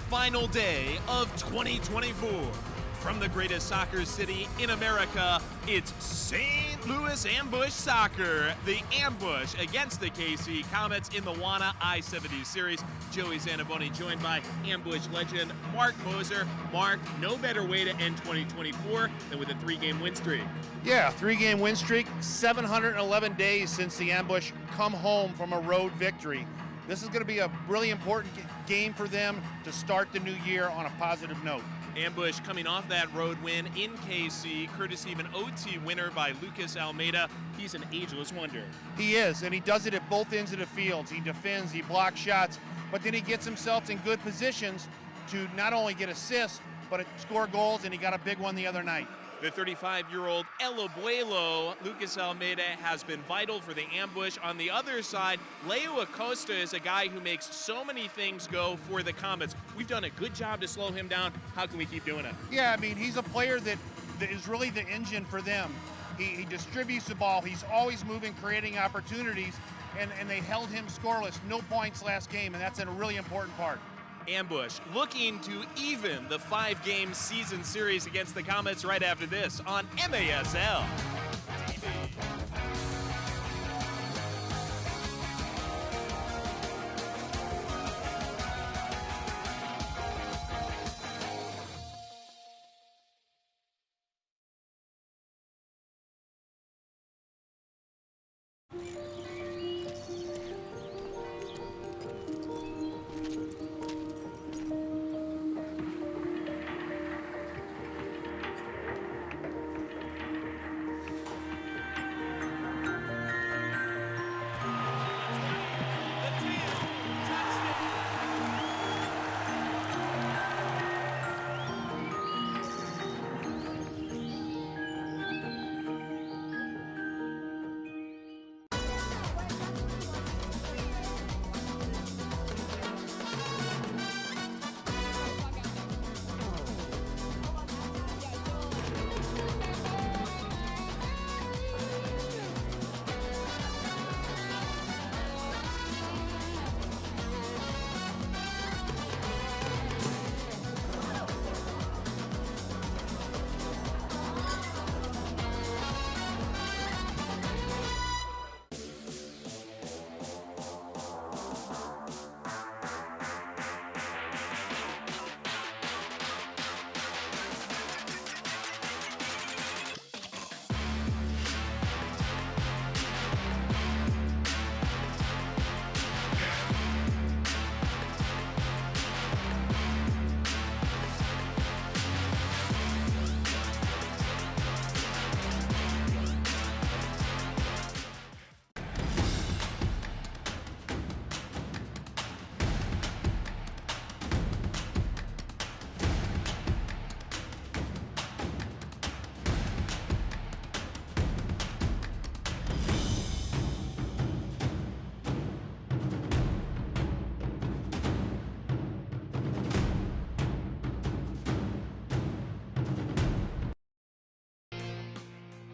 final day of 2024. From the greatest soccer city in America, it's St. Louis Ambush Soccer. The ambush against the KC Comets in the WANA I-70 series. Joey Zanaboni joined by ambush legend Mark Moser. Mark, no better way to end 2024 than with a 3-game win streak. Yeah, 3-game win streak, 711 days since the ambush come home from a road victory. This is going to be a really important game for them to start the new year on a positive note. Ambush coming off that road win in KC, courtesy of an OT winner by Lucas Almeida. He's an ageless wonder. He is, and he does it at both ends of the field. He defends, he blocks shots, but then he gets himself in good positions to not only get assists, but score goals, and he got a big one the other night. The 35-year-old El Abuelo, Lucas Almeida, has been vital for the ambush. On the other side, Leo Acosta is a guy who makes so many things go for the Comets. We've done a good job to slow him down. How can we keep doing it? Yeah, I mean, he's a player that is really the engine for them. He distributes the ball. He's always moving, creating opportunities, and they held him scoreless. No points last game, and that's a really important part. Ambush looking to even the 5-game season series against the Comets right after this on MASL TV.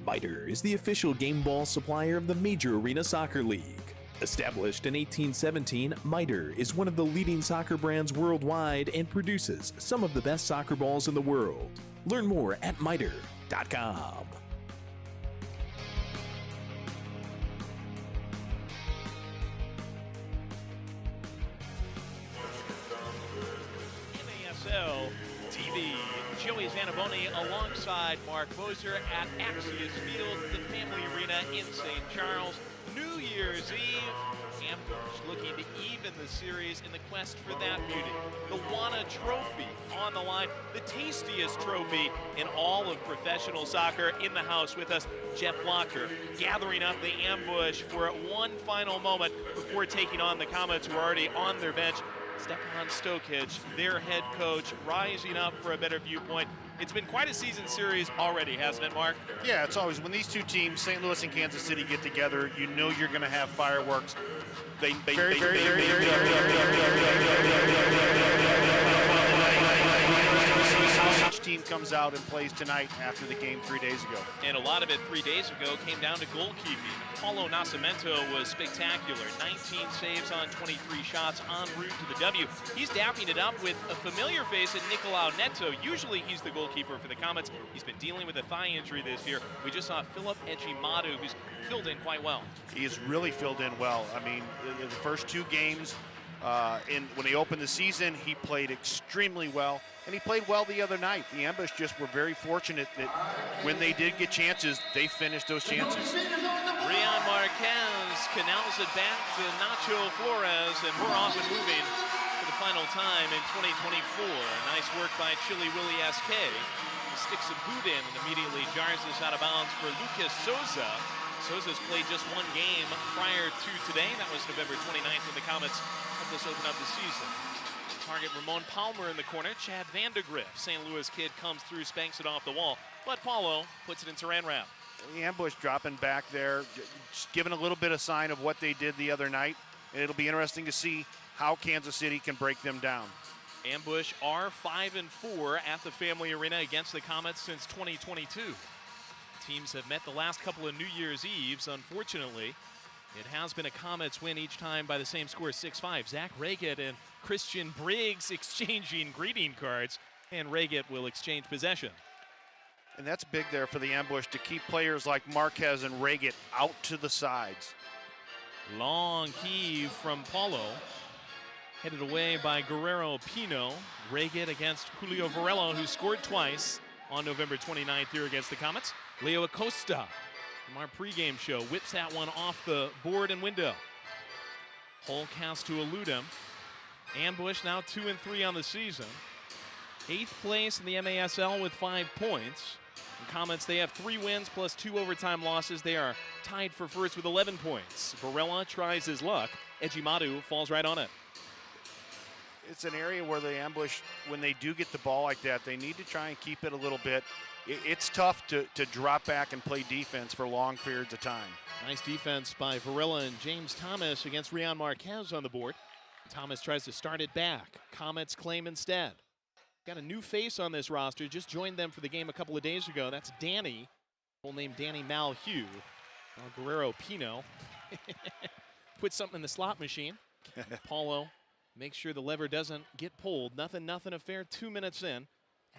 MITRE is the official game ball supplier of the Major Arena Soccer League. Established in 1817, MITRE is one of the leading soccer brands worldwide and produces some of the best soccer balls in the world. Learn more at mitre.com. MASL TV. Joey Zanaboni alongside Mark Moser at Axios Field, the family arena in St. Charles. New Year's Eve, Ambush looking to even the series in the quest for that beauty. The WANA Trophy on the line, the tastiest trophy in all of professional soccer. In the house with us, Jeff Blocker, gathering up the ambush for one final moment before taking on the Comets, who are already on their bench. Stefan Stokic, their head coach, rising up for a better viewpoint. It's been quite a season series already, hasn't it, Mark? Yeah, it's always, when these two teams, St. Louis and Kansas City, get together, you know you're going to have fireworks. Each team team comes out and plays tonight after the game 3 days ago. And a lot of it 3 days ago came down to goalkeeping. Paulo Nascimento was spectacular. 19 saves on 23 shots en route to the W. He's dapping it up with a familiar face in Nicolau Neto. Usually he's the goalkeeper for the Comets. He's been dealing with a thigh injury this year. We just saw Philip Ejimadu, who's filled in quite well. He has really filled in well. I mean, the first 2 games, when he opened the season, he played extremely well, and he played well the other night. The Ambush just were very fortunate that when they did get chances, they finished those chances. Rian Marquez canals it back to Nacho Flores, and we're off and moving for the final time in 2024. Nice work by Chili Willie SK. He sticks a boot in and immediately jars this out of bounds for Lucas Souza. Souza's played just 1 game prior to today. That was November 29th when the Comets helped us open up the season. Target Ramon Palmer in the corner. Chad Vandegrift, St. Louis kid, comes through, spanks it off the wall. But Paulo puts it in Saran Wrap. The Ambush dropping back there, just giving a little bit of sign of what they did the other night. And it'll be interesting to see how Kansas City can break them down. Ambush are 5-4 at the Family Arena against the Comets since 2022. Teams have met the last couple of New Year's Eves. Unfortunately, it has been a Comets win each time by the same score, 6-5. Zach Reagett and Christian Briggs exchanging greeting cards, and Reagett will exchange possession. And that's big there for the Ambush to keep players like Marquez and Reagett out to the sides. Long heave from Paulo. Headed away by Guerrero Pino. Reagett against Julio Varela, who scored twice on November 29th here against the Comets. Leo Acosta from our pregame show whips that one off the board and window. Hull cast to elude him. Ambush now 2-3 on the season. 8th place in the MASL with 5 points. The Comets, they have 3 wins plus 2 overtime losses. They are tied for first with 11 points. Varela tries his luck. Ejimadu falls right on it. It's an area where the Ambush, when they do get the ball like that, they need to try and keep it a little bit. It's tough to drop back and play defense for long periods of time. Nice defense by Varela and James Thomas against Rian Marquez on the board. Thomas tries to start it back. Comets claim instead. Got a new face on this roster. Just joined them for the game a couple of days ago. That's Danny. Full name Danny Malhue. Guerrero Pino. Put something in the slot machine. Paulo makes sure the lever doesn't get pulled. Nothing affair. 2 minutes in.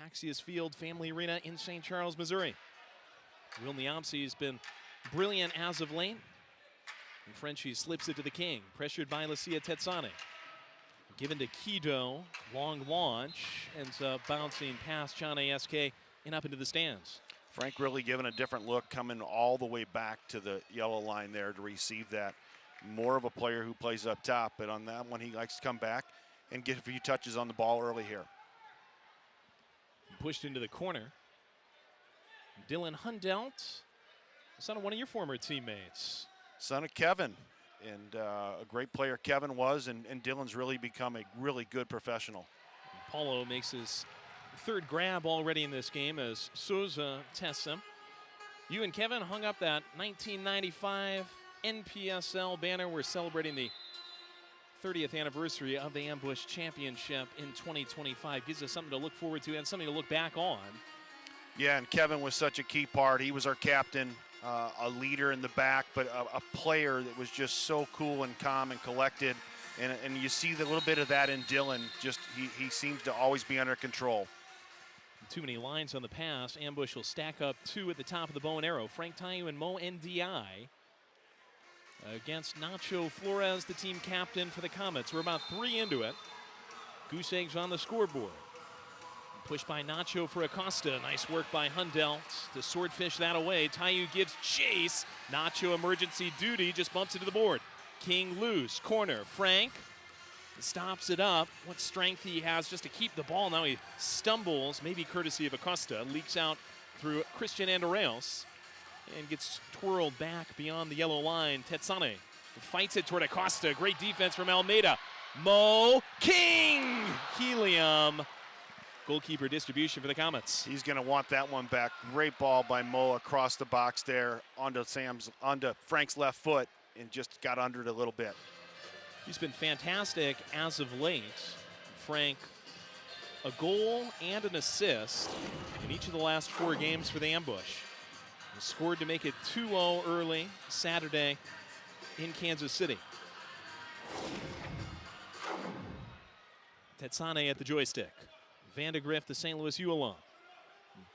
Axios Field Family Arena in St. Charles, Missouri. Will Niamsi has been brilliant as of late. And Frenchie slips it to the king. Pressured by Lucia Tetsane. Given to Kido. Long launch. Ends up bouncing past John ASK and up into the stands. Frank really giving a different look, coming all the way back to the yellow line there to receive that. More of a player who plays up top, but on that one he likes to come back and get a few touches on the ball early here. Pushed into the corner. Dylan Hundelt, son of one of your former teammates. Son of Kevin, and a great player Kevin was, and Dylan's really become a really good professional. And Paulo makes his 3rd grab already in this game as Souza tests him. You and Kevin hung up that 1995 NPSL banner. We're celebrating the 30th anniversary of the Ambush Championship in 2025. Gives us something to look forward to and something to look back on. Yeah, and Kevin was such a key part. He was our captain, a leader in the back, but a player that was just so cool and calm and collected. And you see the little bit of that in Dylan. Just he seems to always be under control. Too many lines on the pass. Ambush will stack up 2 at the top of the bow and arrow. Frank Tayu and Mo NDI against Nacho Flores, the team captain for the Comets. We're about 3 into it. Goose eggs on the scoreboard. Pushed by Nacho for Acosta. Nice work by Hundelt to swordfish that away. Tayu gives chase. Nacho emergency duty, just bumps into the board. King loose, corner. Frank stops it up. What strength he has just to keep the ball. Now he stumbles, maybe courtesy of Acosta. Leaks out through Christian Andereos and gets twirled back beyond the yellow line. Tetsane fights it toward Acosta. Great defense from Almeida. Mo King! Helium. Goalkeeper distribution for the Comets. He's going to want that one back. Great ball by Mo across the box there onto Frank's left foot and just got under it a little bit. He's been fantastic as of late. Frank a goal and an assist in each of the last 4 games for the Ambush. He scored to make it 2-0 early Saturday in Kansas City. Tetsane at the joystick. Vandegrift, the St. Louis U-alum.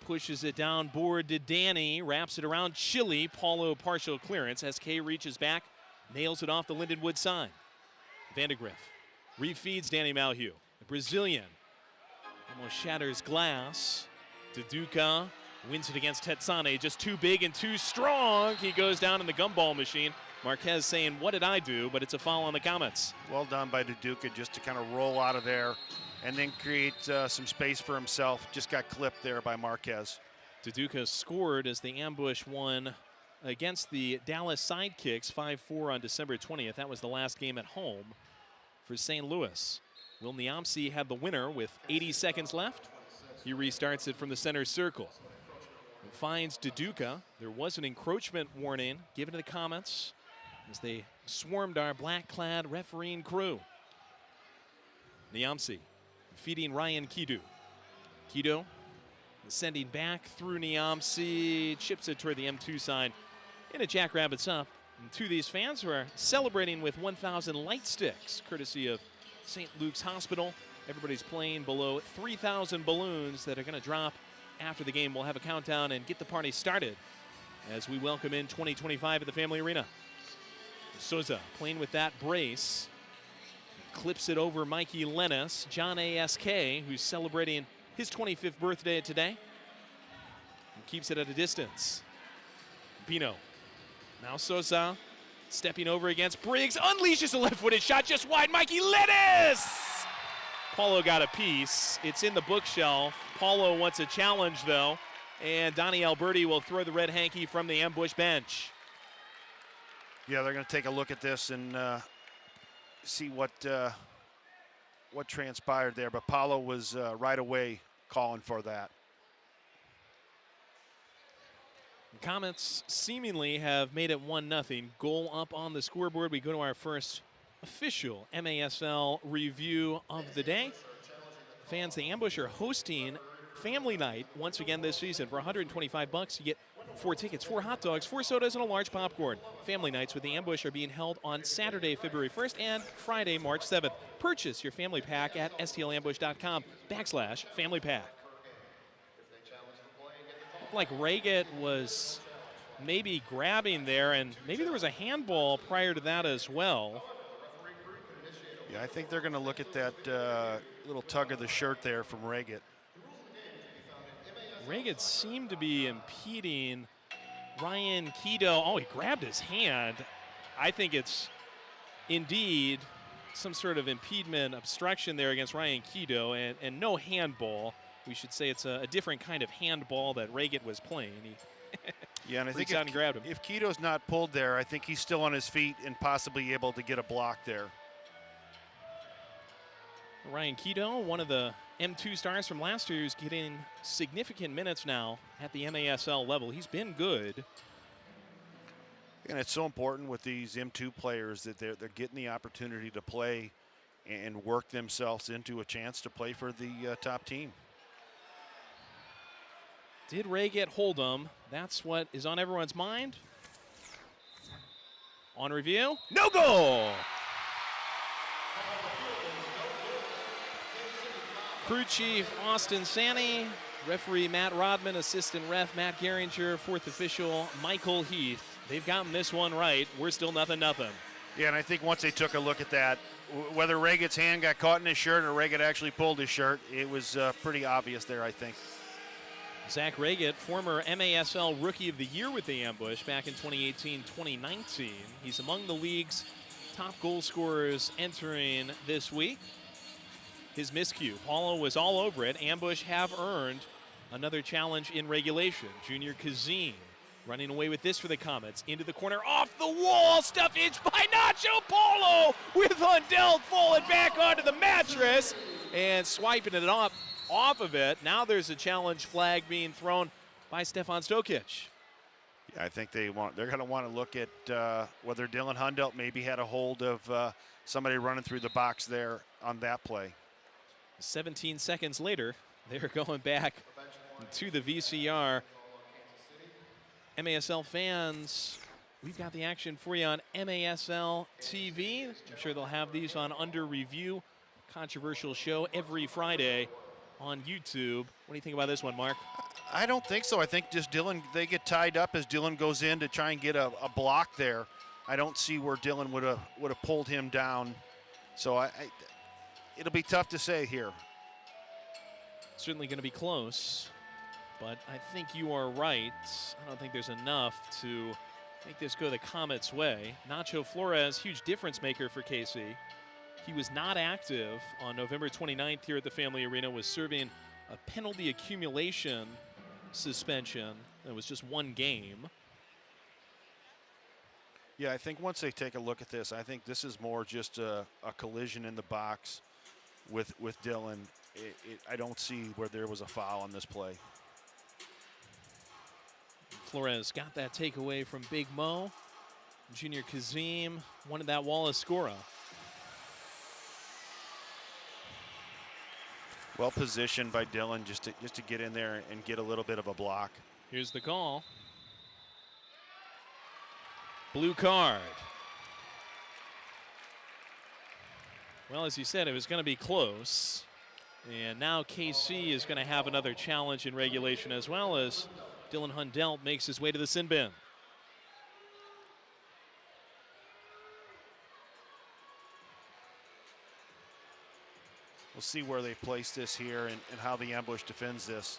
Pushes it down board to Danny, wraps it around Chile. Paulo partial clearance. SK reaches back, nails it off the Lindenwood side. Vandegrift refeeds Danny Malhue. The Brazilian almost shatters glass. Duduka wins it against Tetsane, just too big and too strong. He goes down in the gumball machine. Marquez saying, what did I do? But it's a foul on the Comets. Well done by Duduka just to kind of roll out of there and then create some space for himself. Just got clipped there by Marquez. Duduka scored as the Ambush won against the Dallas Sidekicks 5-4 on December 20th. That was the last game at home for St. Louis. Will Niamsi have the winner with 80 seconds left? He restarts it from the center circle. And finds Duduka. There was an encroachment warning given to the Comets as they swarmed our black-clad refereeing crew. Niamsi feeding Ryan Kido. Kido sending back through Niamsi, chips it toward the M2 side, and it jackrabbits up. And to these fans who are celebrating with 1,000 light sticks, courtesy of St. Luke's Hospital. Everybody's playing below 3,000 balloons that are going to drop after the game. We'll have a countdown and get the party started as we welcome in 2025 at the Family Arena. Souza playing with that brace. Clips it over Mikey Lennis. John ASK, who's celebrating his 25th birthday today, and keeps it at a distance. Pino. Now Souza stepping over against Briggs. Unleashes a left-footed shot just wide. Mikey Lennis! Paulo got a piece. It's in the bookshelf. Paulo wants a challenge, though. And Donnie Alberti will throw the red hanky from the Ambush bench. Yeah, they're going to take a look at this and see what transpired there. But Paulo was right away calling for that. The Comets seemingly have made it 1-0. Goal up on the scoreboard. We go to our first official MASL review of the day. Fans, the Ambush are hosting Family Night once again this season. For $125, you get 4 tickets, 4 hot dogs, 4 sodas, and a large popcorn. Family Nights with the Ambush are being held on Saturday, February 1st and Friday, March 7th. Purchase your family pack at stlambush.com/family pack. Looked like Reagit was maybe grabbing there, and maybe there was a handball prior to that as well. Yeah, I think they're going to look at that little tug of the shirt there from Reagit. Reagit seemed to be impeding Ryan Kido. Oh, he grabbed his hand. I think it's indeed some sort of impediment, obstruction there against Ryan Kido, and no handball. We should say it's a different kind of handball that Reagit was playing. He yeah, and I think out and grabbed him. If Kido's not pulled there, I think he's still on his feet and possibly able to get a block there. Ryan Kido, one of the M2 stars from last year, is getting significant minutes now at the MASL level. He's been good. And it's so important with these M2 players that they're getting the opportunity to play and work themselves into a chance to play for the top team. Did Reagit hold him? That's what is on everyone's mind. On review, no goal! Crew chief Austin Sanney, referee Matt Rodman, assistant ref Matt Geringer, fourth official Michael Heath. They've gotten this one right. We're still 0-0. Yeah, and I think once they took a look at that, whether Reagit's hand got caught in his shirt or Reagit actually pulled his shirt, it was pretty obvious there, I think. Zach Reagit, former MASL Rookie of the Year with the Ambush back in 2018-2019. He's among the league's top goal scorers entering this week. His miscue, Paulo was all over it. Ambush have earned another challenge in regulation. Junior Kazim running away with this for the Comets. Into the corner, off the wall, stuffage by Nacho Paulo with Hundell falling back onto the mattress and swiping it off of it. Now there's a challenge flag being thrown by Stefan Stokic. Yeah, I think they're going to want to look at whether Dylan Hundell maybe had a hold of somebody running through the box there on that play. 17 seconds later, they're going back to the VCR. MASL fans, we've got the action for you on MASL TV. I'm sure they'll have these on Under Review, controversial show every Friday on YouTube. What do you think about this one, Mark? I don't think so. I think just Dylan, they get tied up as Dylan goes in to try and get a block there. I don't see where Dylan would have pulled him down. So it'll be tough to say here. Certainly going to be close, but I think you are right. I don't think there's enough to make this go the Comets' way. Nacho Flores, huge difference maker for KC. He was not active on November 29th here at the Family Arena, was serving a penalty accumulation suspension. It was just one game. Yeah, I think once they take a look at this, I think this is more just a collision in the box with Dylan. I don't see where there was a foul on this play. Flores got that takeaway from Big Mo. Junior Kazim wanted that Wallace Scora. Well positioned by Dylan just to get in there and get a little bit of a block. Here's the call. Blue card. Well, as you said, it was going to be close. And now KC is going to have another challenge in regulation, as well as Dylan Hundelt makes his way to the sin bin. We'll see where they place this here and how the ambush defends this.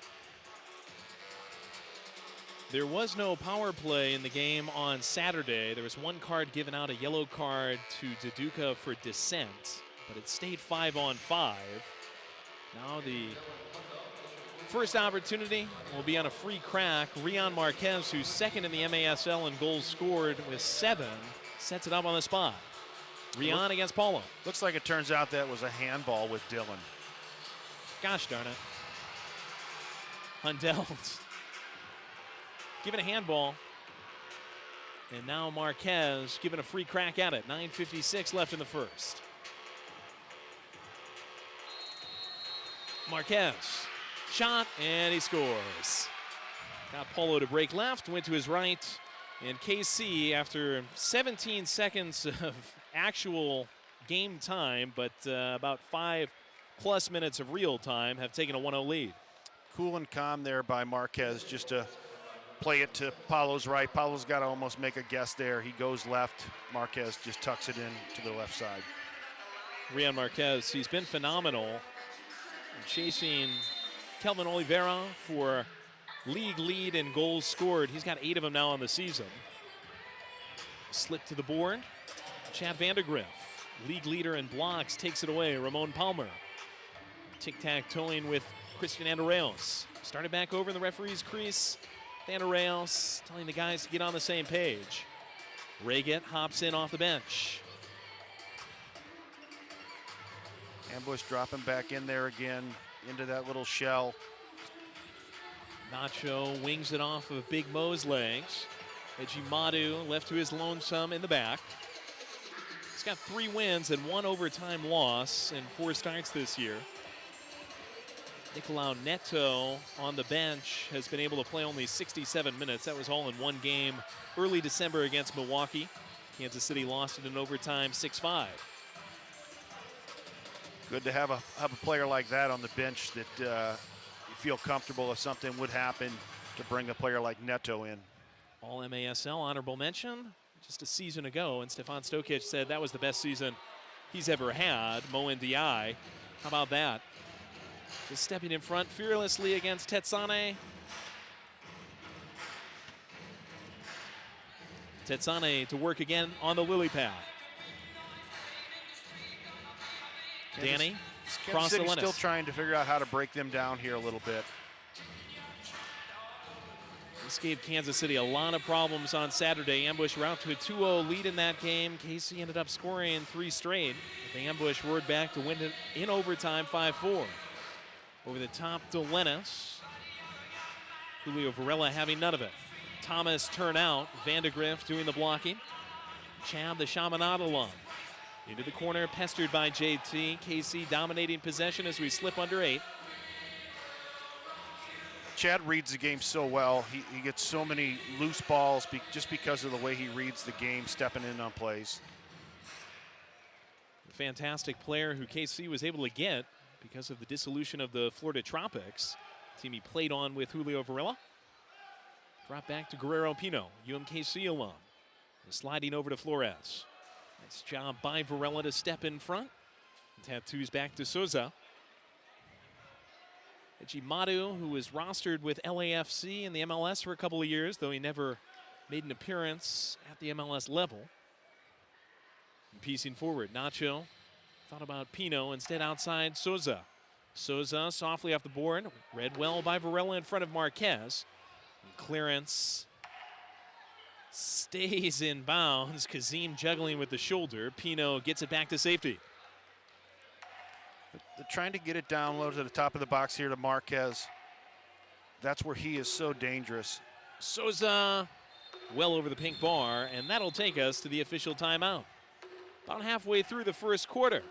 There was no power play in the game on Saturday. There was one card given out, a yellow card to Deduca for dissent, but it stayed 5-on-5. Now the first opportunity will be on a free crack. Rion Marquez, who's second in the MASL in goals scored with 7, sets it up on the spot. Rion against Paulo. Looks like it turns out that was a handball with Dylan. Gosh darn it. Hundelt given a handball. And now Marquez given a free crack at it. 9:56 left in the first. Marquez, shot, and he scores. Got Paulo to break left, went to his right, and KC, after 17 seconds of actual game time, but about 5+ minutes of real time, have taken a 1-0 lead. Cool and calm there by Marquez just to play it to Paulo's right. Paulo's got to almost make a guess there. He goes left. Marquez just tucks it in to the left side. Rion Marquez, he's been phenomenal. Chasing Kelvin Oliveira for league lead in goals scored. He's got 8 of them now on the season. Slip to the board. Chad Vandergriff, league leader in blocks, takes it away. Ramon Palmer tic-tac-toeing with Christian Andereos. Started back over in the referee's crease. Andereos telling the guys to get on the same page. Reget hops in off the bench. Ambush dropping back in there again into that little shell. Nacho wings it off of Big Mo's legs. Ejimadu left to his lonesome in the back. He's got 3 wins and 1 overtime loss in 4 starts this year. Nicolau Neto on the bench has been able to play only 67 minutes. That was all in 1 game early December against Milwaukee. Kansas City lost it in overtime 6-5. Good to have a player like that on the bench that you feel comfortable if something would happen to bring a player like Neto in. All MASL honorable mention just a season ago, and Stefan Stokic said that was the best season he's ever had. Mo Ndiaye, how about that? Just stepping in front fearlessly against Tetsane. Tetsane to work again on the lily pad. Danny, cross the City's Lennis. still trying to figure out how to break them down here a little bit. This gave Kansas City a lot of problems on Saturday. Ambush were out to a 2-0 lead in that game. KC ended up scoring 3 straight. The Ambush roared back to win it in overtime 5-4. Over the top to Lennis. Julio Varela having none of it. Thomas turn out. Vandegrift doing the blocking. Chab the Chaminade alum. Into the corner, pestered by JT. KC dominating possession as we slip under 8. Chad reads the game so well. He gets so many loose balls just because of the way he reads the game, stepping in on plays. A fantastic player who KC was able to get because of the dissolution of the Florida Tropics. Team he played on with Julio Varela. Drop back to Guerrero Pino, UMKC alum. And sliding over to Flores. Nice job by Varela to step in front. Tattoos back to Souza. Ejimadu, who was rostered with LAFC in the MLS for a couple of years, though he never made an appearance at the MLS level. And piecing forward, Nacho thought about Pino, instead outside Souza. Souza softly off the board, read well by Varela in front of Marquez. And clearance stays in bounds. Kazim juggling with the shoulder. Pino gets it back to safety. They're trying to get it down low to the top of the box here to Marquez. That's where he is so dangerous. Souza well over the pink bar, and that'll take us to the official timeout. About halfway through the first quarter.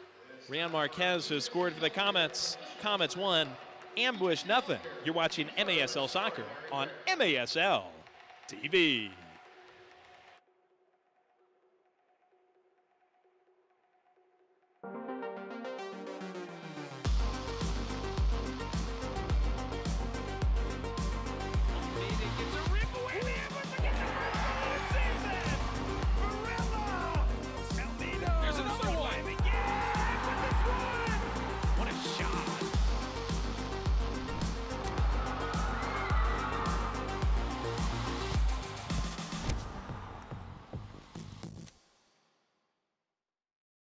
Rian Marquez has scored for the Comets. Comets 1, Ambush nothing. You're watching MASL Soccer on MASL TV.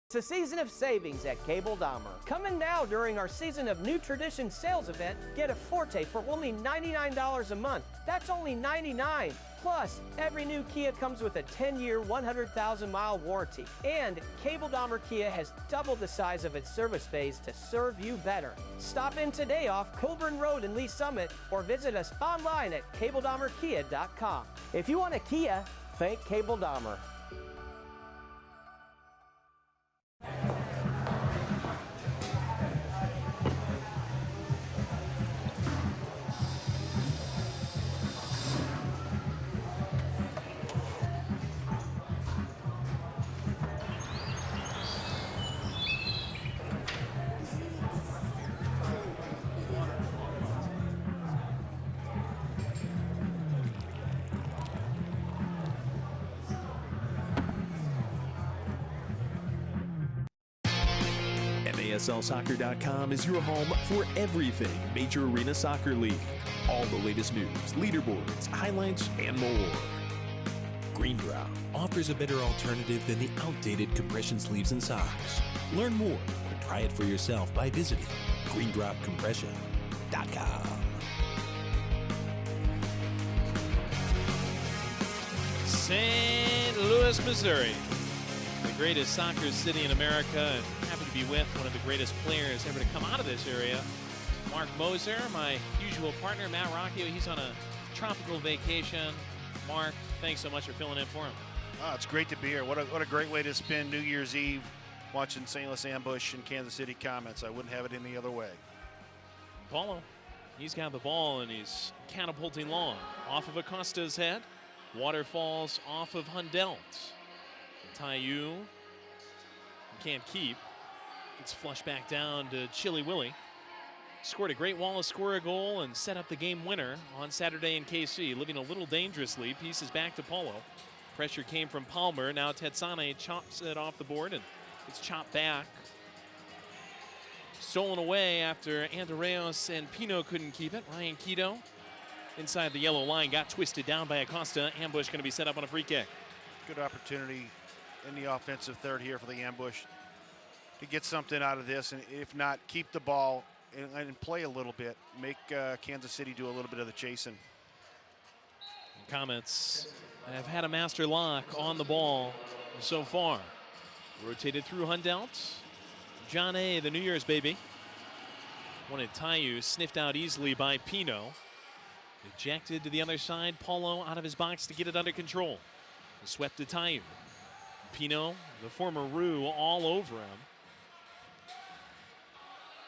It's a season of savings at Cable Dahmer. Come in now during our Season of New Tradition sales event. Get a Forte for only $99 a month. That's only $99. Plus, every new Kia comes with a 10-year, 100,000-mile warranty. And Cable Dahmer Kia has doubled the size of its service bays to serve you better. Stop in today off Colburn Road in Lee Summit or visit us online at CableDahmerKia.com. If you want a Kia, thank Cable Dahmer. MASLsoccer.com is your home for everything Major Arena Soccer League. All the latest news, leaderboards, highlights, and more. Green Drop offers a better alternative than the outdated compression sleeves and socks. Learn more or try it for yourself by visiting greendropcompression.com. St. Louis, Missouri. The greatest soccer city in America, and happy to be with one of the greatest players ever to come out of this area. Mark Moser, my usual partner, Matt Rocchio. He's on a tropical vacation. Mark, thanks so much for filling in for him. Oh, it's great to be here. What a great way to spend New Year's Eve watching St. Louis Ambush and Kansas City Comets. I wouldn't have it any other way. Paulo, he's got the ball and he's catapulting long. Off of Acosta's head. Waterfalls off of Hundelt. Tayu can't keep. Gets flushed back down to Chili Willie. Scored a great Wallace score a goal and set up the game winner on Saturday in KC. Living a little dangerously. Pieces back to Paulo. Pressure came from Palmer. Now Tetsane chops it off the board and it's chopped back. Stolen away after Andreas and Pino couldn't keep it. Ryan Quito inside the yellow line got twisted down by Acosta. Ambush going to be set up on a free kick. Good opportunity in the offensive third here for the Ambush to get something out of this, and if not, keep the ball and play a little bit. Make Kansas City do a little bit of the chasing. Comets have had a master lock on the ball so far. Rotated through Hundelt. John A., the New Year's baby. Wanted Tayu, sniffed out easily by Pino. Ejected to the other side. Paulo out of his box to get it under control. Swept to Tayu. Pino, the former Roo, all over him.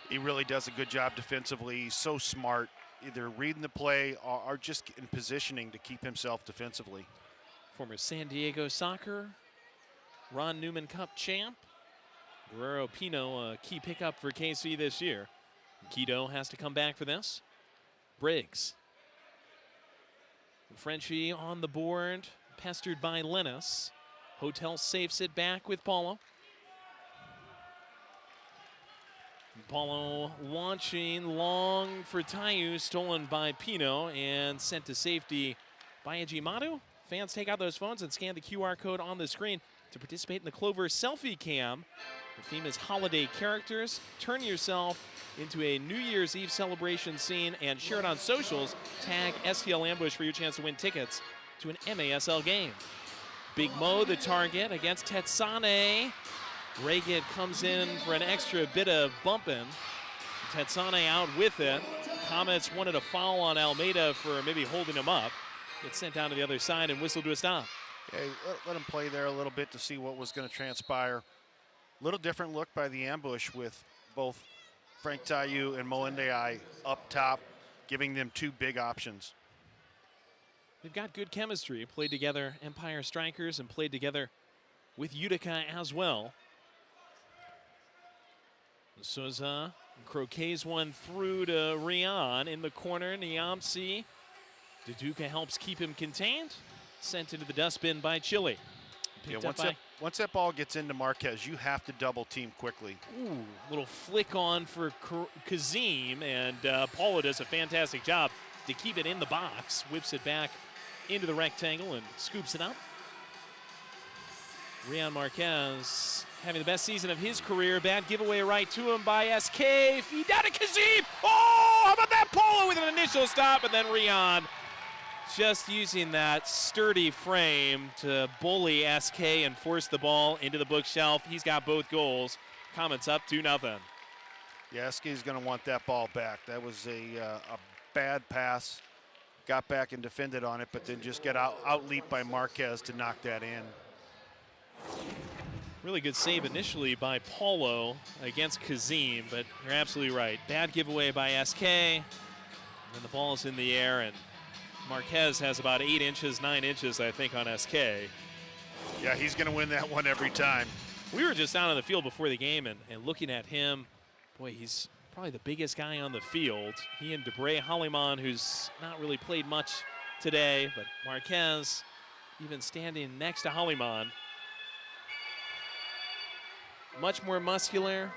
He really does a good job defensively. He's so smart, either reading the play or just in positioning to keep himself defensively. Former San Diego Soccer, Ron Newman Cup champ. Guerrero Pino, a key pickup for KC this year. Quito has to come back for this. Briggs. Frenchie on the board, pestered by Lennis. Hotel safes it back with Paulo. Paulo launching long for Tayu, stolen by Pino and sent to safety by Ejimadu. Fans take out those phones and scan the QR code on the screen to participate in the Clover Selfie Cam. The theme is holiday characters. Turn yourself into a New Year's Eve celebration scene and share it on socials. Tag STL Ambush for your chance to win tickets to an MASL game. Big Mo, the target against Tetsane. Reagit comes in for an extra bit of bumping. Tetsane out with it. Comets wanted a foul on Almeida for maybe holding him up. Gets sent down to the other side and whistled to a stop. Yeah, let him play there a little bit to see what was going to transpire. Little different look by the ambush with both Frank Tayu and Molendei up top, giving them two big options. They've got good chemistry. Played together Empire Strikers and played together with Utica as well. Souza croquets one through to Rian in the corner. Niamsi. Duduka helps keep him contained. Sent into the dustbin by Chile. Once that ball gets into Marquez, you have to double team quickly. Ooh, little flick on for Kazim, and Paulo does a fantastic job to keep it in the box. Whips it back into the rectangle and scoops it up. Rian Marquez having the best season of his career. Bad giveaway right to him by SK. Feed down to Kazim. Oh, how about that? Paulo with an initial stop, and then Rian just using that sturdy frame to bully SK and force the ball into the bookshelf. He's got both goals. Comets up 2-0. Yeah, SK's going to want that ball back. That was a bad pass. Got back and defended on it, but then just get out-leaped by Marquez to knock that in. Really good save initially by Paulo against Kazim, but you're absolutely right. Bad giveaway by SK. And then the ball is in the air, and Marquez has about 8 inches, 9 inches, I think, on SK. Yeah, he's going to win that one every time. We were just out on the field before the game and looking at him. Boy, he's probably the biggest guy on the field. He and Debre Holliman, who's not really played much today, but Marquez even standing next to Holliman. Much more muscular,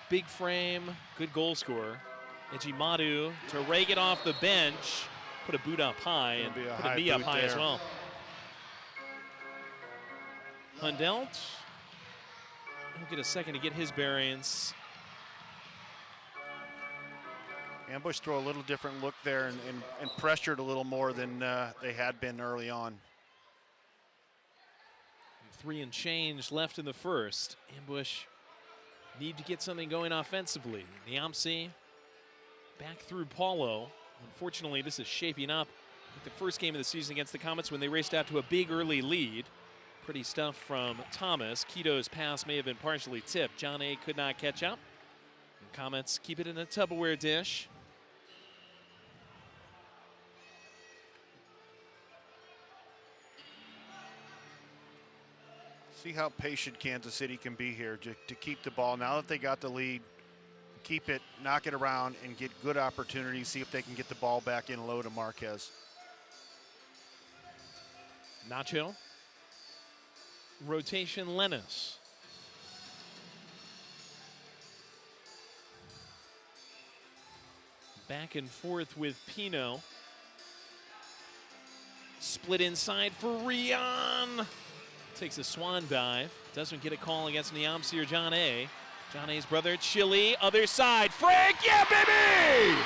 big frame, good goal scorer. Ejimadu to rake it off the bench. Put a boot up high and put a knee up high as well. Hundelt. He'll get a second to get his bearings. Ambush throw a little different look there and pressured a little more than they had been early on. 3 and change left in the first. Ambush need to get something going offensively. Niamsi back through Paulo. Unfortunately, this is shaping up like the first game of the season against the Comets when they raced out to a big early lead. Pretty stuff from Thomas. Quito's pass may have been partially tipped. John A. could not catch up. And Comets keep it in a Tupperware dish. See how patient Kansas City can be here to keep the ball. Now that they got the lead, keep it, knock it around, and get good opportunities. See if they can get the ball back in low to Marquez. Nacho. Rotation Lennis. Back and forth with Pino. Split inside for Rian. Takes a swan dive. Doesn't get a call against Niamsi or John A. John A's brother, Chile, other side. Frank, yeah, baby!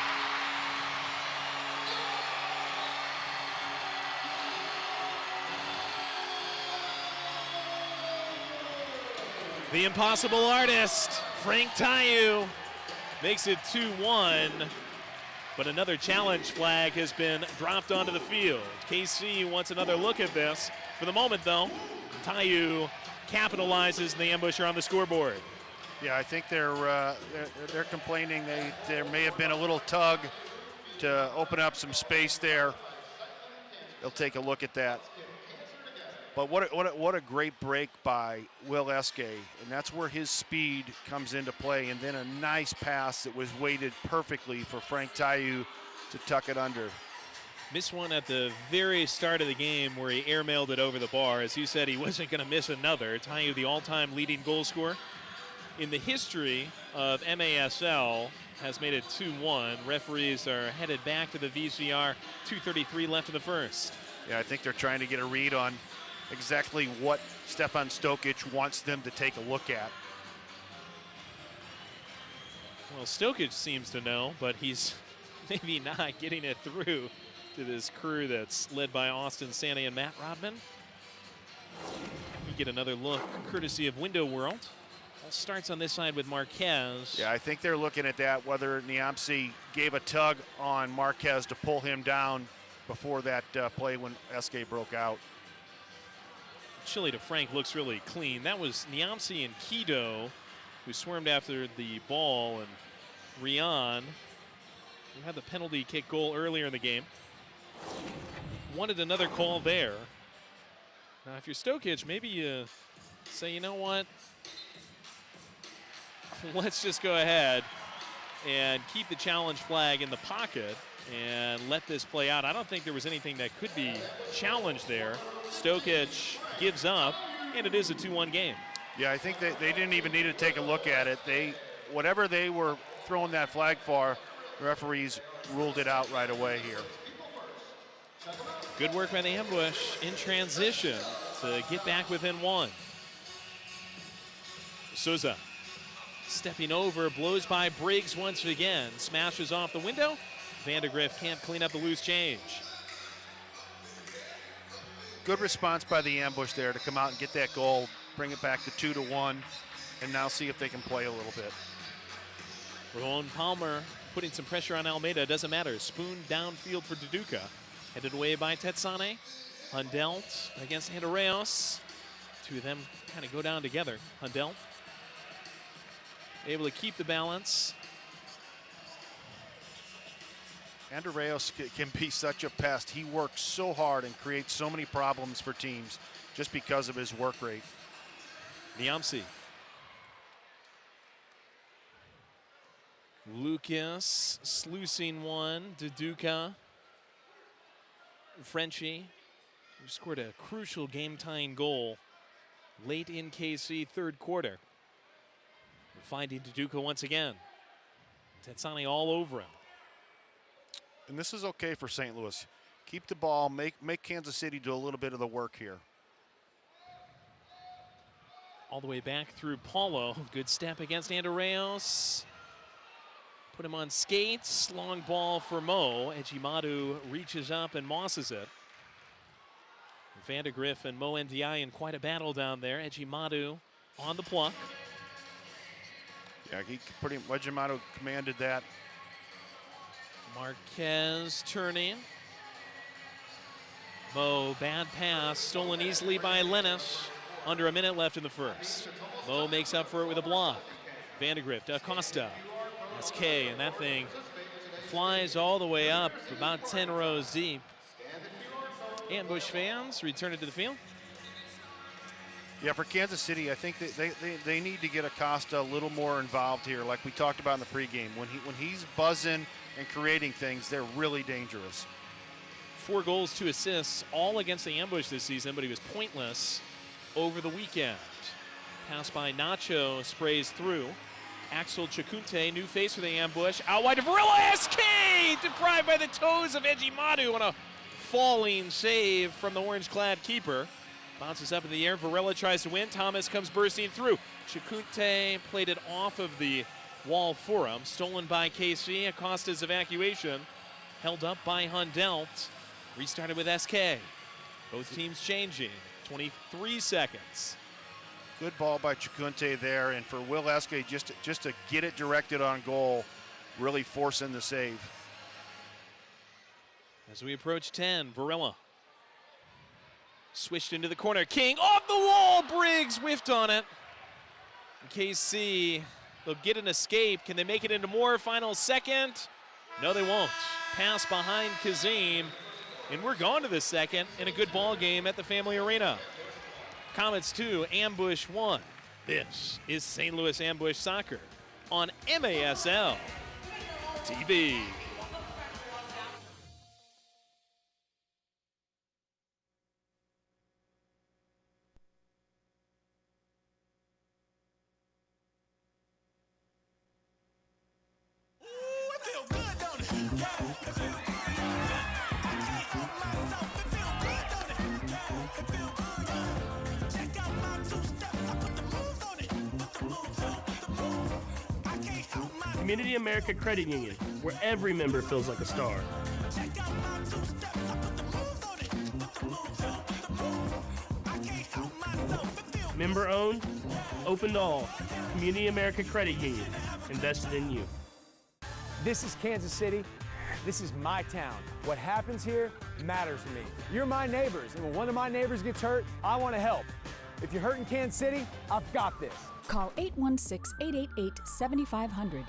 The impossible artist, Frank Tayu, makes it 2-1. But another challenge flag has been dropped onto the field. KC wants another look at this. For the moment, though, Tayu capitalizes, and the Ambusher on the scoreboard. Yeah, I think they're complaining there may have been a little tug to open up some space there. They'll take a look at that. But what a great break by Will Eske, and that's where his speed comes into play, and then a nice pass that was weighted perfectly for Frank Tayu to tuck it under. Missed one at the very start of the game where he airmailed it over the bar. As you said, he wasn't going to miss another. Tayu, the all-time leading goal scorer in the history of MASL, has made it 2-1. Referees are headed back to the VCR. 2:33 left in the first. Yeah, I think they're trying to get a read on exactly what Stefan Stokic wants them to take a look at. Well, Stokic seems to know, but he's maybe not getting it through to this crew that's led by Austin Sandy and Matt Rodman. We get another look courtesy of Window World. All starts on this side with Marquez. Yeah, I think they're looking at that, whether Niamsi gave a tug on Marquez to pull him down before that play when Eske broke out. Chile to Frank looks really clean. That was Niamsi and Kido who swarmed after the ball, and Rian, who had the penalty kick goal earlier in the game, wanted another call there. Now, if you're Stokic, maybe you say, you know what? Let's just go ahead and keep the challenge flag in the pocket and let this play out. I don't think there was anything that could be challenged there. Stokic gives up, and it is a 2-1 game. Yeah, I think they didn't even need to take a look at it. Whatever they were throwing that flag for, the referees ruled it out right away here. Good work by the Ambush in transition to get back within one. Souza stepping over, blows by Briggs once again, smashes off the window. Vandergrift can't clean up the loose change. Good response by the Ambush there to come out and get that goal, bring it back to 2-1, and now see if they can play a little bit. Ramon Palmer putting some pressure on Almeida, doesn't matter. Spoon downfield for Duduka. Headed away by Tetsane. Hundelt against Andreas. Two of them kind of go down together. Hundelt able to keep the balance. Andreas can be such a pest. He works so hard and creates so many problems for teams just because of his work rate. Niamsi. Lucas sluicing one. Duduka. Frenchie, who scored a crucial game-tying goal late in KC third quarter. Finding Duduka once again. Tetsani all over him. And this is okay for St. Louis. Keep the ball, make Kansas City do a little bit of the work here. All the way back through Paulo. Good step against Andreas. Put him on skates. Long ball for Mo. Ejimadu reaches up and mosses it. Vandegrift and Mo Ndiaye in quite a battle down there. Ejimadu on the pluck. Yeah, Ejimadu commanded that. Marquez turning. Mo, bad pass, stolen easily by Lennis. Under a minute left in the first. Mo makes up for it with a block. Vandegrift, Acosta. SK, and that thing flies all the way up, about 10 rows deep. Ambush fans returning to the field. Yeah, for Kansas City, I think they need to get Acosta a little more involved here, like we talked about in the pregame. When he's buzzing and creating things, they're really dangerous. 4 goals, 2 assists, all against the Ambush this season, but he was pointless over the weekend. Pass by Nacho, sprays through. Axel Chakute, new face for the Ambush. Out wide to Varela, SK! Deprived by the toes of Ejimadu on a falling save from the orange-clad keeper. Bounces up in the air, Varela tries to win. Thomas comes bursting through. Chakute played it off of the wall for him. Stolen by KC, Acosta's evacuation. Held up by Hundelt. Restarted with SK. Both teams changing. 23 seconds. Good ball by Chakute there, and for Will Eske just to get it directed on goal, really forcing the save. As we approach 10, Varela. Switched into the corner. King off the wall. Briggs Diggs whiffed on it. KC, they'll get an escape. Can they make it into more? Final second. No, they won't. Pass behind Kazim. And we're going to the second in a good ball game at the Family Arena. Comets 2, Ambush 1. This is St. Louis Ambush Soccer on MASL TV. Community America Credit Union, where every member feels like a star. Member owned, open to all. Community America Credit Union, invested in you. This is Kansas City. This is my town. What happens here matters to me. You're my neighbors, and when one of my neighbors gets hurt, I want to help. If you're hurt in Kansas City, I've got this. Call 816-888-7500.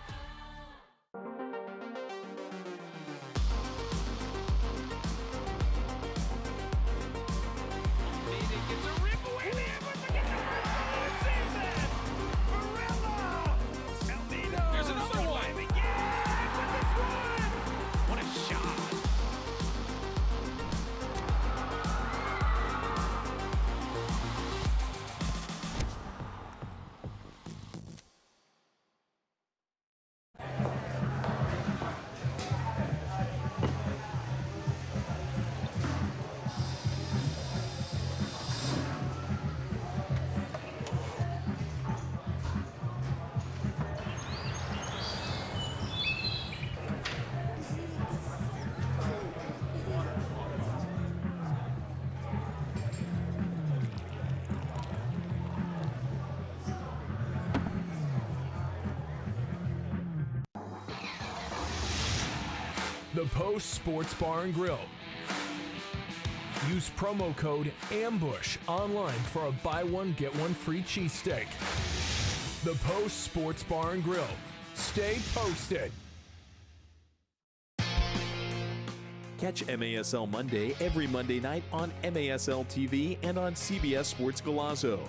The Post Sports Bar and Grill. Use promo code AMBUSH online for a buy one, get one free cheesesteak. The Post Sports Bar and Grill. Stay posted. Catch MASL Monday every Monday night on MASL TV and on CBS Sports Golazo.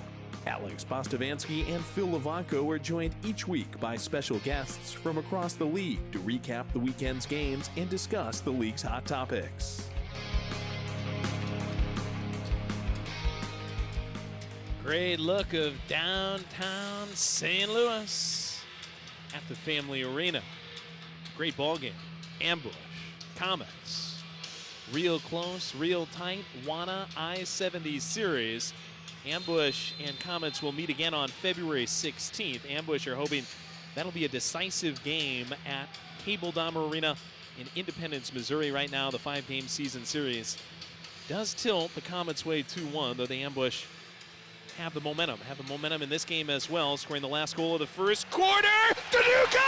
Alex Bostavansky and Phil Levanko are joined each week by special guests from across the league to recap the weekend's games and discuss the league's hot topics. Great look of downtown St. Louis at the Family Arena. Great ball game. Ambush, Comets. Real close, real tight. WANA I-70 series. Ambush and Comets will meet again on February 16th. Ambush are hoping that'll be a decisive game at Cable Dahmer Arena in Independence, Missouri. Right now, the 5-game season series does tilt the Comets' way 2-1, though the Ambush have the momentum in this game as well, scoring the last goal of the first quarter. Daduka!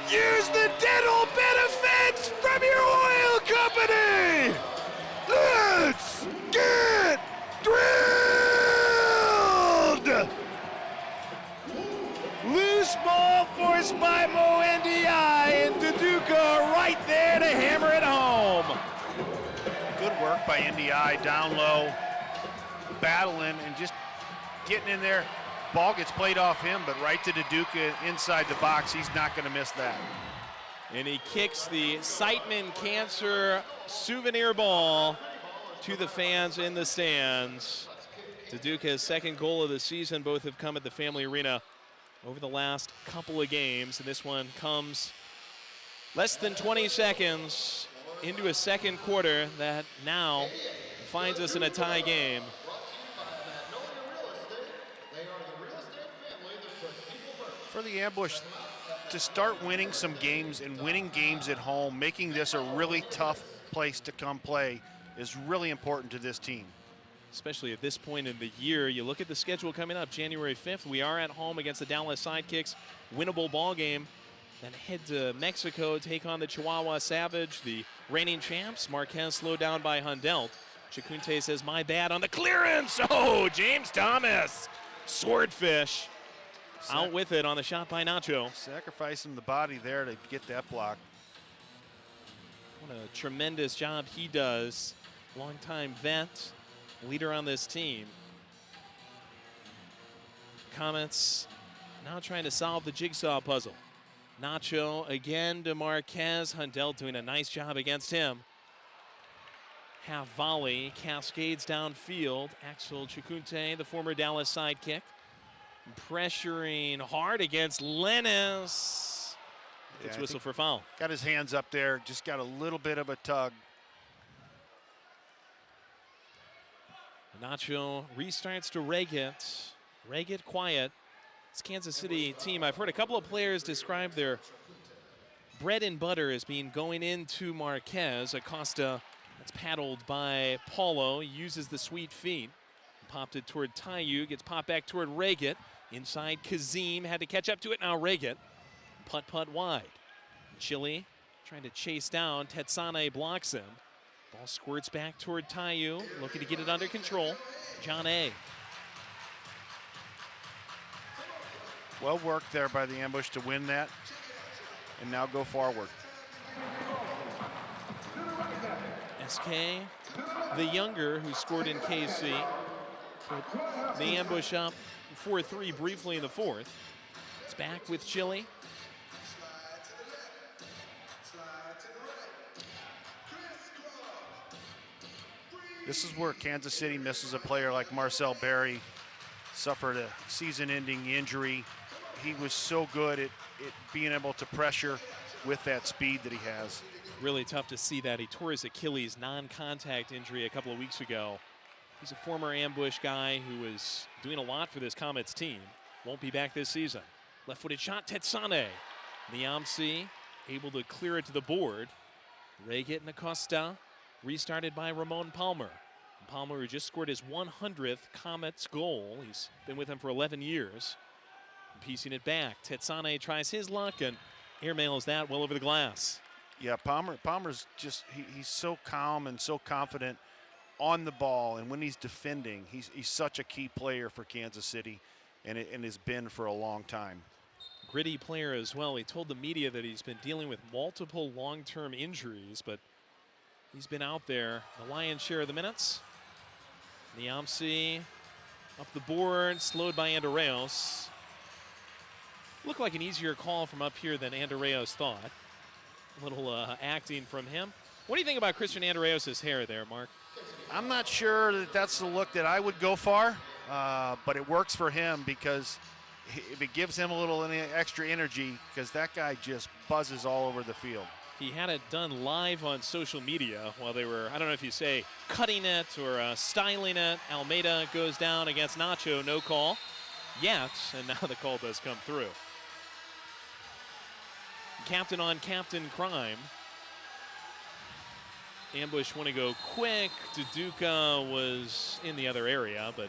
Use the dental benefits from your oil company! Let's get drilled! Loose ball forced by Mo NDI, and Daduka right there to hammer it home. Good work by NDI, down low, battling and just getting in there. Ball gets played off him, but right to Daduka inside the box. He's not going to miss that. And he kicks the Siteman Cancer souvenir ball to the fans in the stands. Daduka's second goal of the season. Both have come at the Family Arena over the last couple of games, and this one comes less than 20 seconds into a second quarter that now finds us in a tie game. For the Ambush to start winning some games and winning games at home, making this a really tough place to come play is really important to this team. Especially at this point in the year. You look at the schedule coming up, January 5th. We are at home against the Dallas Sidekicks. Winnable ball game. then head to Mexico, take on the Chihuahua Savage, the reigning champs. Marquez slowed down by Hundelt. Chacunte says, my bad on the clearance. Oh, James Thomas, swordfish, out with it on the shot by Nacho. Sacrificing the body there to get that block. What a tremendous job he does. Longtime vet, leader on this team. Comets now trying to solve the jigsaw puzzle. Nacho again to Marquez. Hundelt doing a nice job against him. Half volley, cascades downfield. Axel Chacunte, the former Dallas sidekick, pressuring hard against Lennis. Gets whistle for foul. Got his hands up there, just got a little bit of a tug. Nacho restarts to Reget. Reget quiet. This Kansas City team, I've heard a couple of players describe their bread and butter as being going into Marquez. Acosta, that's paddled by Paulo, uses the sweet feet. Popped it toward Tayu, gets popped back toward Reget. Inside Kazim, had to catch up to it, now Reget. Putt wide. Chile trying to chase down, Tetsane blocks him. Ball squirts back toward Tayu, looking to get it under control. John A. Well worked there by the ambush to win that, and now go forward. SK, the younger, who scored in KC, put the ambush up 4-3 briefly in the fourth. It's back with Chile. This is where Kansas City misses a player like Marcel Berry. Suffered a season-ending injury. He was so good at being able to pressure with that speed that he has. Really tough to see that. He tore his Achilles non-contact injury a couple of weeks ago. He's a former ambush guy who was doing a lot for this Comets team. Won't be back this season. Left-footed shot, Tetsane. Niamsi able to clear it to the board. Reget and Acosta restarted by Ramon Palmer. Palmer, who just scored his 100th Comets goal. He's been with him for 11 years. Piecing it back. Tetsane tries his luck and airmails that well over the glass. Yeah, Palmer's just, he's so calm and so confident on the ball, and when he's defending, he's such a key player for Kansas City, and has been for a long time. Gritty player as well. He told the media that he's been dealing with multiple long-term injuries, but he's been out there the lion's share of the minutes. Niamsi up the board, slowed by Andreos. Looked like an easier call from up here than Andreos thought. A little acting from him. What do you think about Christian Andreos' hair there, Mark? I'm not sure that that's the look that I would go for, but it works for him because if it gives him a little extra energy, because that guy just buzzes all over the field. He had it done live on social media while they were, I don't know if you say cutting it or styling it. Almeida goes down against Nacho, no call yet, and now the call does come through. Captain on captain crime. Ambush want to go quick. Duduka was in the other area, but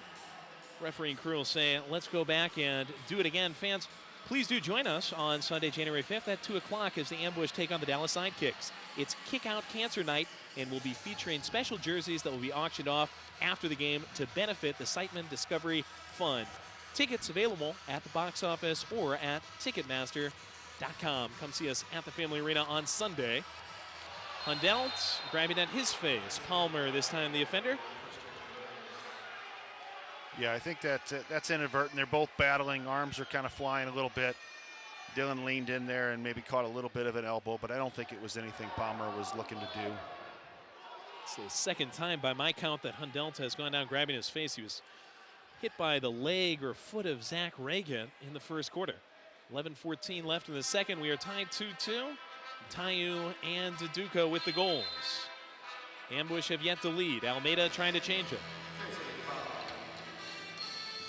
referee and crew will say, let's go back and do it again. Fans, please do join us on Sunday, January 5th at 2 o'clock as the Ambush take on the Dallas Sidekicks. It's Kick Out Cancer Night, and we'll be featuring special jerseys that will be auctioned off after the game to benefit the Siteman Discovery Fund. Tickets available at the box office or at Ticketmaster.com. Come see us at the Family Arena on Sunday. Hundelt grabbing at his face. Palmer, this time the offender. Yeah, I think that's inadvertent. They're both battling. Arms are kind of flying a little bit. Dylan leaned in there and maybe caught a little bit of an elbow, but I don't think it was anything Palmer was looking to do. It's the second time by my count that Hundelt has gone down grabbing his face. He was hit by the leg or foot of Zach Reagan in the first quarter. 11:14 left in the second. We are tied 2-2. Tayu and Duduka with the goals. Ambush have yet to lead. Almeida trying to change it.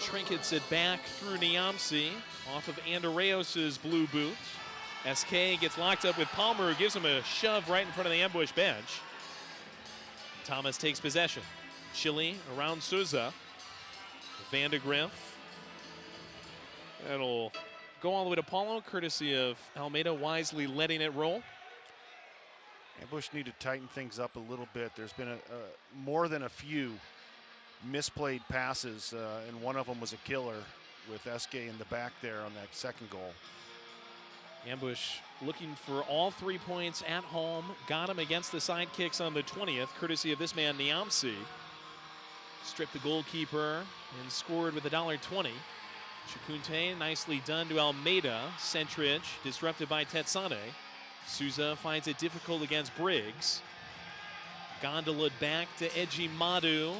Trinkets it back through Niamsi off of Andreos' blue boot. SK gets locked up with Palmer, who gives him a shove right in front of the Ambush bench. Thomas takes possession. Chile around Souza. Vandegrift. That'll go all the way to Paulo, courtesy of Almeida wisely letting it roll. Ambush need to tighten things up a little bit. There's been more than a few misplayed passes, and one of them was a killer with SK in the back there on that second goal. Ambush looking for all 3 points at home. Got him against the sidekicks on the 20th, courtesy of this man, Niamsi. Stripped the goalkeeper and scored with $1.20. Chacunte nicely done to Almeida. Centridge disrupted by Tetsane. Souza finds it difficult against Briggs. Gondola back to Eji Madu.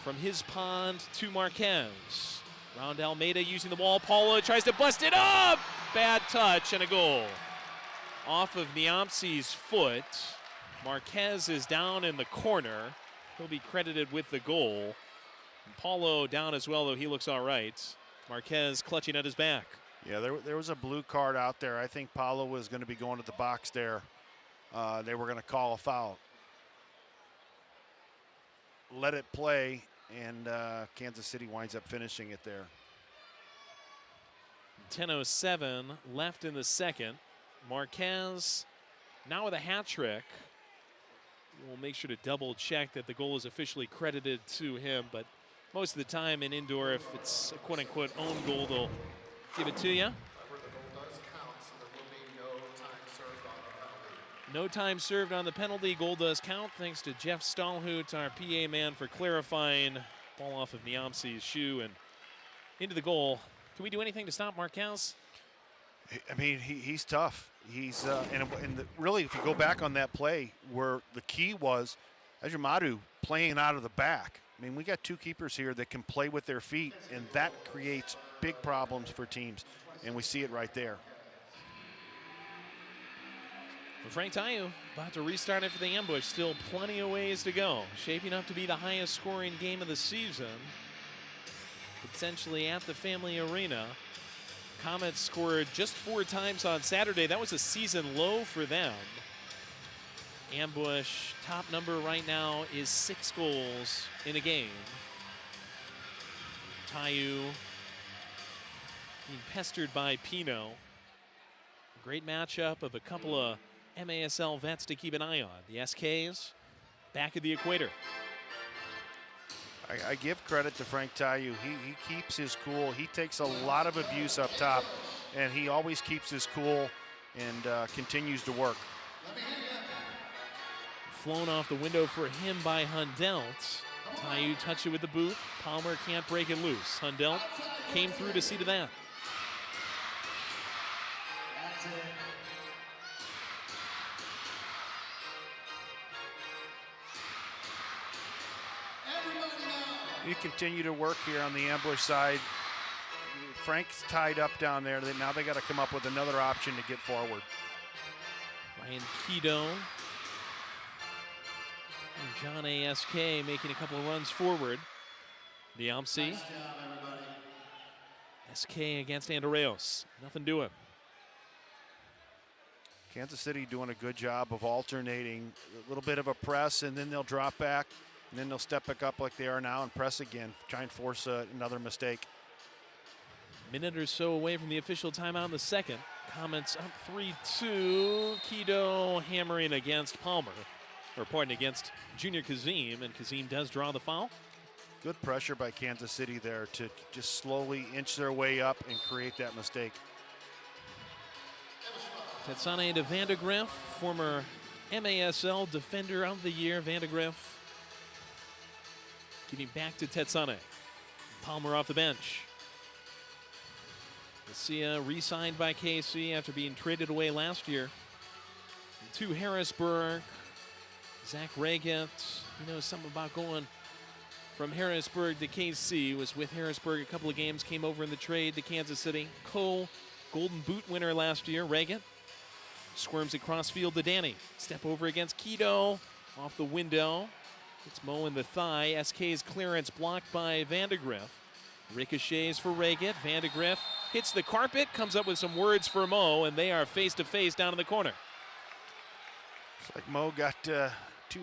From his pond to Marquez. Round Almeida using the wall. Paulo tries to bust it up. Bad touch and a goal. Off of Niamsi's foot. Marquez is down in the corner. He'll be credited with the goal. And Paulo down as well, though he looks all right. Marquez clutching at his back. Yeah, there was a blue card out there. I think Paulo was going to be going to the box there. They were going to call a foul. Let it play, and Kansas City winds up finishing it there. 10:07 left in the second. Marquez now with a hat trick. We'll make sure to double check that the goal is officially credited to him, but most of the time in indoor, if it's a quote-unquote own goal, they'll give it to you. No time served on the penalty. Goal does count. Thanks to Jeff Stahlhoot, our PA man, for clarifying. Ball off of Niamsi's shoe and into the goal. Can we do anything to stop Marquez? I mean, he's tough. He's really, if you go back on that play, where the key was Ejimadu playing out of the back. I mean, we got two keepers here that can play with their feet, and that creates big problems for teams, and we see it right there. Well, Frank Tayu about to restart it for the Ambush. Still plenty of ways to go. Shaping up to be the highest scoring game of the season. Potentially at the Family Arena. Comets scored just 4 times on Saturday. That was a season low for them. Ambush top number right now is 6 goals in a game. Tayu being pestered by Pino. Great matchup of a couple of MASL vets to keep an eye on. The SKs back at the equator. I give credit to Frank Tayu. He keeps his cool. He takes a lot of abuse up top, and he always keeps his cool and continues to work. Flown off the window for him by Hundelt. Tayu touched it with the boot. Palmer can't break it loose. Hundelt came through to see to that. You continue to work here on the Ambush side. Frank's tied up down there. Now they got to come up with another option to get forward. Ryan Kido and John ASK making a couple of runs forward. Niamsi. SK against Andreos. Nothing doing. Kansas City doing a good job of alternating a little bit of a press, and then they'll drop back, and then they'll step back up like they are now and press again, try and force another mistake. Minute or so away from the official timeout in the second. Comets up 3-2. Kido hammering against Palmer, or pardon, against Junior Kazim, and Kazim does draw the foul. Good pressure by Kansas City there to just slowly inch their way up and create that mistake. Tetsane to Vandegrift, former MASL Defender of the Year. Vandegrift giving back to Tetsane. Palmer off the bench. Garcia re-signed by KC after being traded away last year. To Harrisburg, Zach Reget, he knows something about going from Harrisburg to KC. Was with Harrisburg a couple of games, came over in the trade to Kansas City. Golden Boot winner last year, Reget. Squirms across field to Danny. Step over against Kido. Off the window. It's Mo in the thigh. SK's clearance blocked by Vandegrift. Ricochets for Reget. Vandegrift hits the carpet, comes up with some words for Mo, and they are face-to-face down in the corner. It's like Mo got 2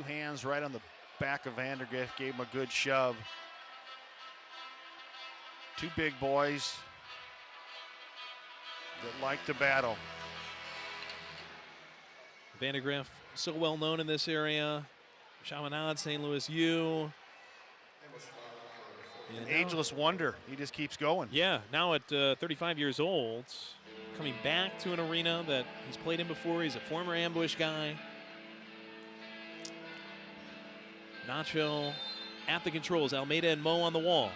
hands right on the back of Vandegrift, gave him a good shove. 2 big boys. that like to battle. Vandegrift, so well known in this area. Chaminade, St. Louis U. An ageless wonder. He just keeps going. Yeah, now at 35 years old, coming back to an arena that he's played in before. He's a former ambush guy. Nacho at the controls. Almeida and Mo on the wall.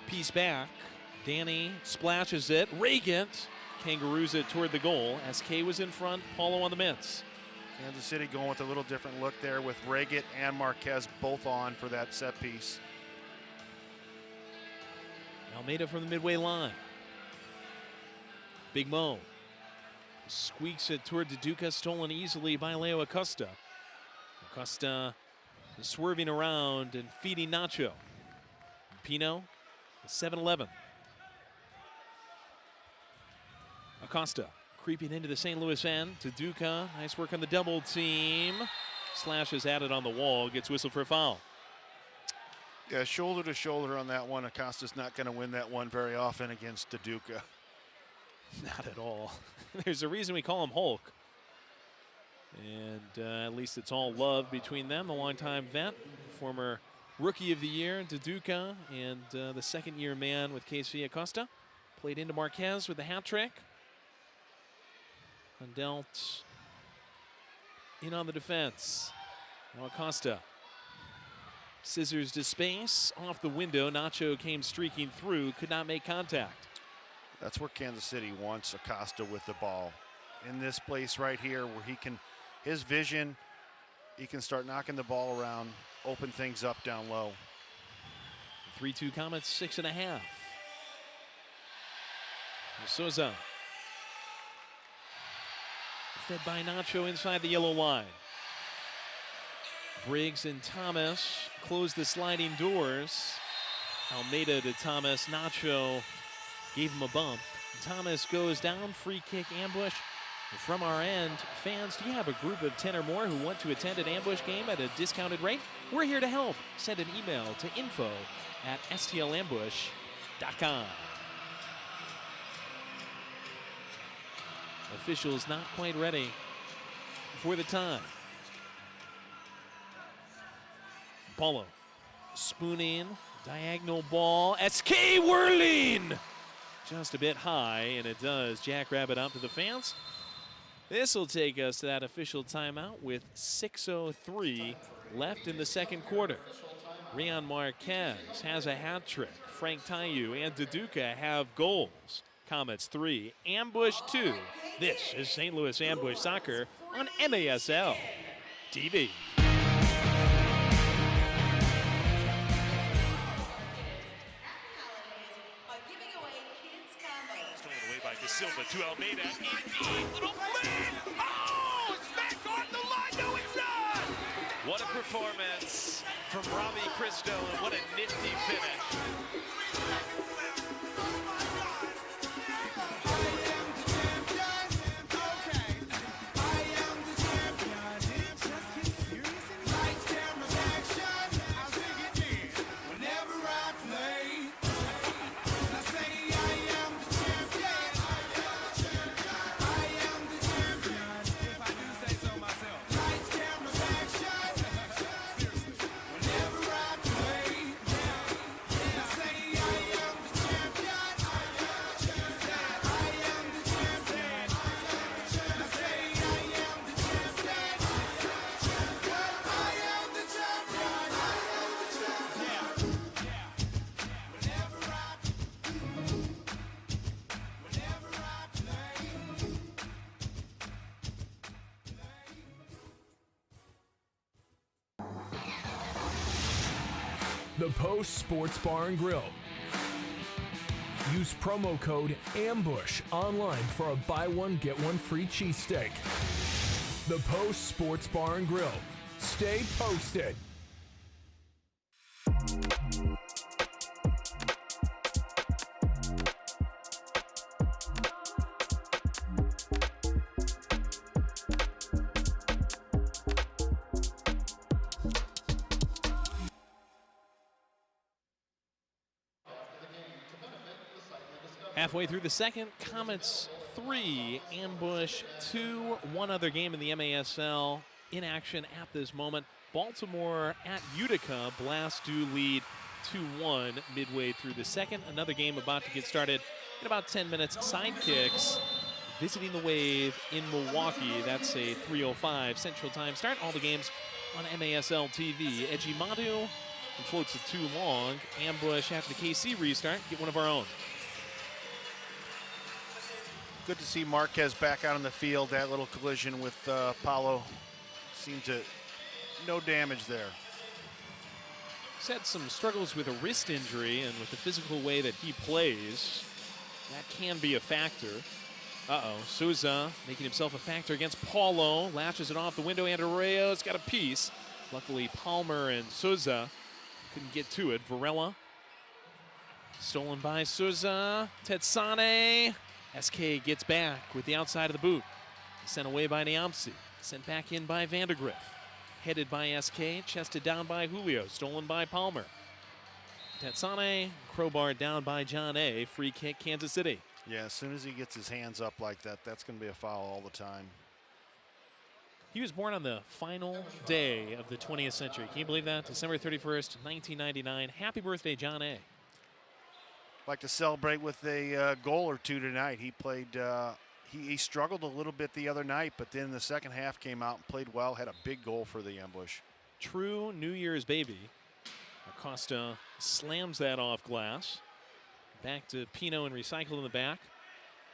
Piece back. Danny splashes it. Regent kangaroos it toward the goal. SK was in front. Paulo on the mitts. Kansas City going with a little different look there with Regent and Marquez both on for that set piece. Almeida from the midway line. Big Mo squeaks it toward Duduca, stolen easily by Leo Acosta. Acosta is swerving around and feeding Nacho. Pino, 7-11. Acosta creeping into the St. Louis end. Duduca, nice work on the double team. Slashes at it on the wall, gets whistled for a foul. Yeah, shoulder to shoulder on that one. Acosta's not going to win that one very often against Duduca. Not at all. There's a reason we call him Hulk. And at least it's all love between them. The longtime vet, former Rookie of the Year, Duduca, and the second-year man with KC Acosta. Played into Marquez with the hat trick. Hundelt in on the defense. Now Acosta. Scissors to space, off the window. Nacho came streaking through, could not make contact. That's where Kansas City wants Acosta with the ball. In this place right here where he can, his vision, he can start knocking the ball around, open things up down low. 3-2 Comets, 6.5. Souza. Fed by Nacho inside the yellow line. Briggs and Thomas close the sliding doors. Almeida to Thomas. Nacho gave him a bump. Thomas goes down. Free kick ambush. From our end, fans, do you have a group of 10 or more who want to attend an ambush game at a discounted rate? We're here to help. Send an email to info@stlambush.com. Officials not quite ready for the time. Paulo spooning, diagonal ball. SK whirling! Just a bit high, and it does jackrabbit out to the fans. This will take us to that official timeout with 6:03 left in the second quarter. Rion Marquez has a hat trick. Frank Tayu and Duduca have goals. Comets 3, Ambush 2. This is St. Louis Ambush Soccer on MASL TV. Stolen away by De Silva to Almeida. Little flip! Oh, it's back on the line. No, it's not! What a performance from Robbie Cristo, and what a nifty finish. The Post Sports Bar and Grill. Use promo code AMBUSH online for a buy one, get one free cheesesteak. The Post Sports Bar and Grill. Stay posted. Halfway through the second, Comets 3, Ambush 2. One other game in the MASL in action at this moment. Baltimore at Utica. Blast do lead 2-1 midway through the second. Another game about to get started in about 10 minutes. Sidekicks visiting the Wave in Milwaukee. That's a 3:05 Central Time start. All the games on MASL TV. Ejimadu floats it too long. Ambush after the KC restart. Get one of our own. Good to see Marquez back out on the field. That little collision with Paulo seemed to no damage there. He's had some struggles with a wrist injury, and with the physical way that he plays, that can be a factor. Souza making himself a factor against Paulo. Lashes it off the window. Andreo's got a piece. Luckily, Palmer and Souza couldn't get to it. Varela stolen by Souza. Tetsane. SK gets back with the outside of the boot. Sent away by Niamsi. Sent back in by Vandergriff. Headed by SK. Chested down by Julio. Stolen by Palmer. Tetsane. Crowbar down by John A. Free kick, Kansas City. Yeah, as soon as he gets his hands up like that, that's going to be a foul all the time. He was born on the final day of the 20th century. Can you believe that? December 31st, 1999. Happy birthday, John A. Like to celebrate with a goal or two tonight. He played, he struggled a little bit the other night, but then the second half came out and played well, had a big goal for the Ambush. True New Year's baby. Acosta slams that off glass. Back to Pino and recycled in the back.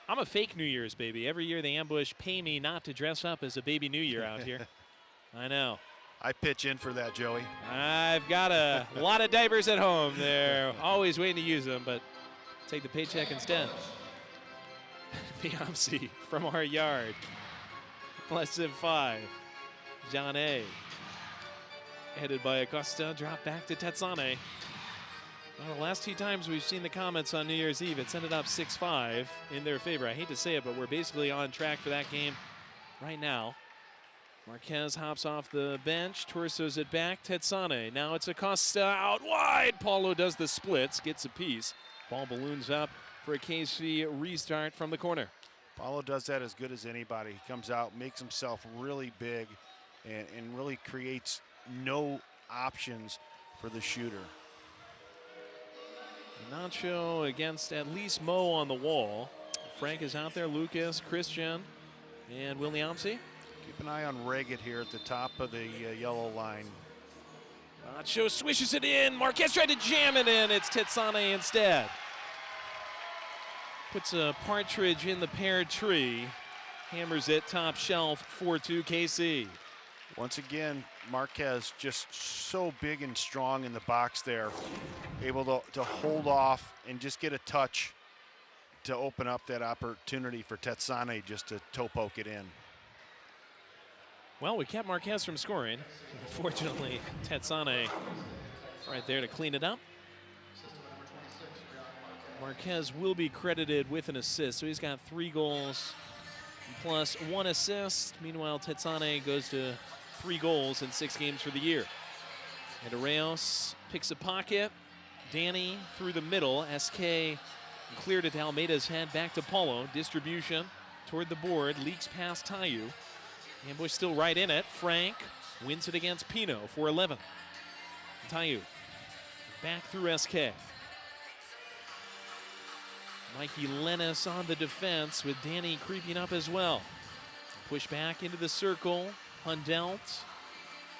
I'm a fake New Year's baby. Every year the Ambush pay me not to dress up as a baby New Year out here. I know. I pitch in for that, Joey. I've got a lot of diapers at home. They're always waiting to use them, but take the paycheck instead. Biomsi from our yard. Less than 5. John A. Headed by Acosta. Drop back to Tetsane. Well, the last 2 times we've seen the Comets on New Year's Eve, it's ended up 6-5 in their favor. I hate to say it, but we're basically on track for that game right now. Marquez hops off the bench, torsos it back. Tetsane. Now it's Acosta out wide. Paulo does the splits, gets a piece. Ball balloons up for a KC restart from the corner. Paulo does that as good as anybody. He comes out, makes himself really big, and really creates no options for the shooter. Nacho against at least Mo on the wall. Frank is out there, Lucas, Christian, and Williamsi. Keep an eye on Reggett here at the top of the yellow line. Nacho swishes it in. Marquez tried to jam it in. It's Tetsane instead. Puts a partridge in the pear tree. Hammers it top shelf, 4-2 KC. Once again, Marquez just so big and strong in the box there. Able to hold off and just get a touch to open up that opportunity for Tetsane just to toe poke it in. Well, we kept Marquez from scoring. Unfortunately, Tetsane right there to clean it up. Marquez will be credited with an assist, so he's got 3 goals plus 1 assist. Meanwhile, Tetsane goes to 3 goals in 6 games for the year. And Arreos picks a pocket. Danny through the middle. SK cleared it to Almeida's head. Back to Paulo. Distribution toward the board. Leaks past Tayu. Ambush still right in it. Frank wins it against Pino for 11. Tayu back through SK. Mikey Lennis on the defense with Danny creeping up as well. Push back into the circle. Hundelt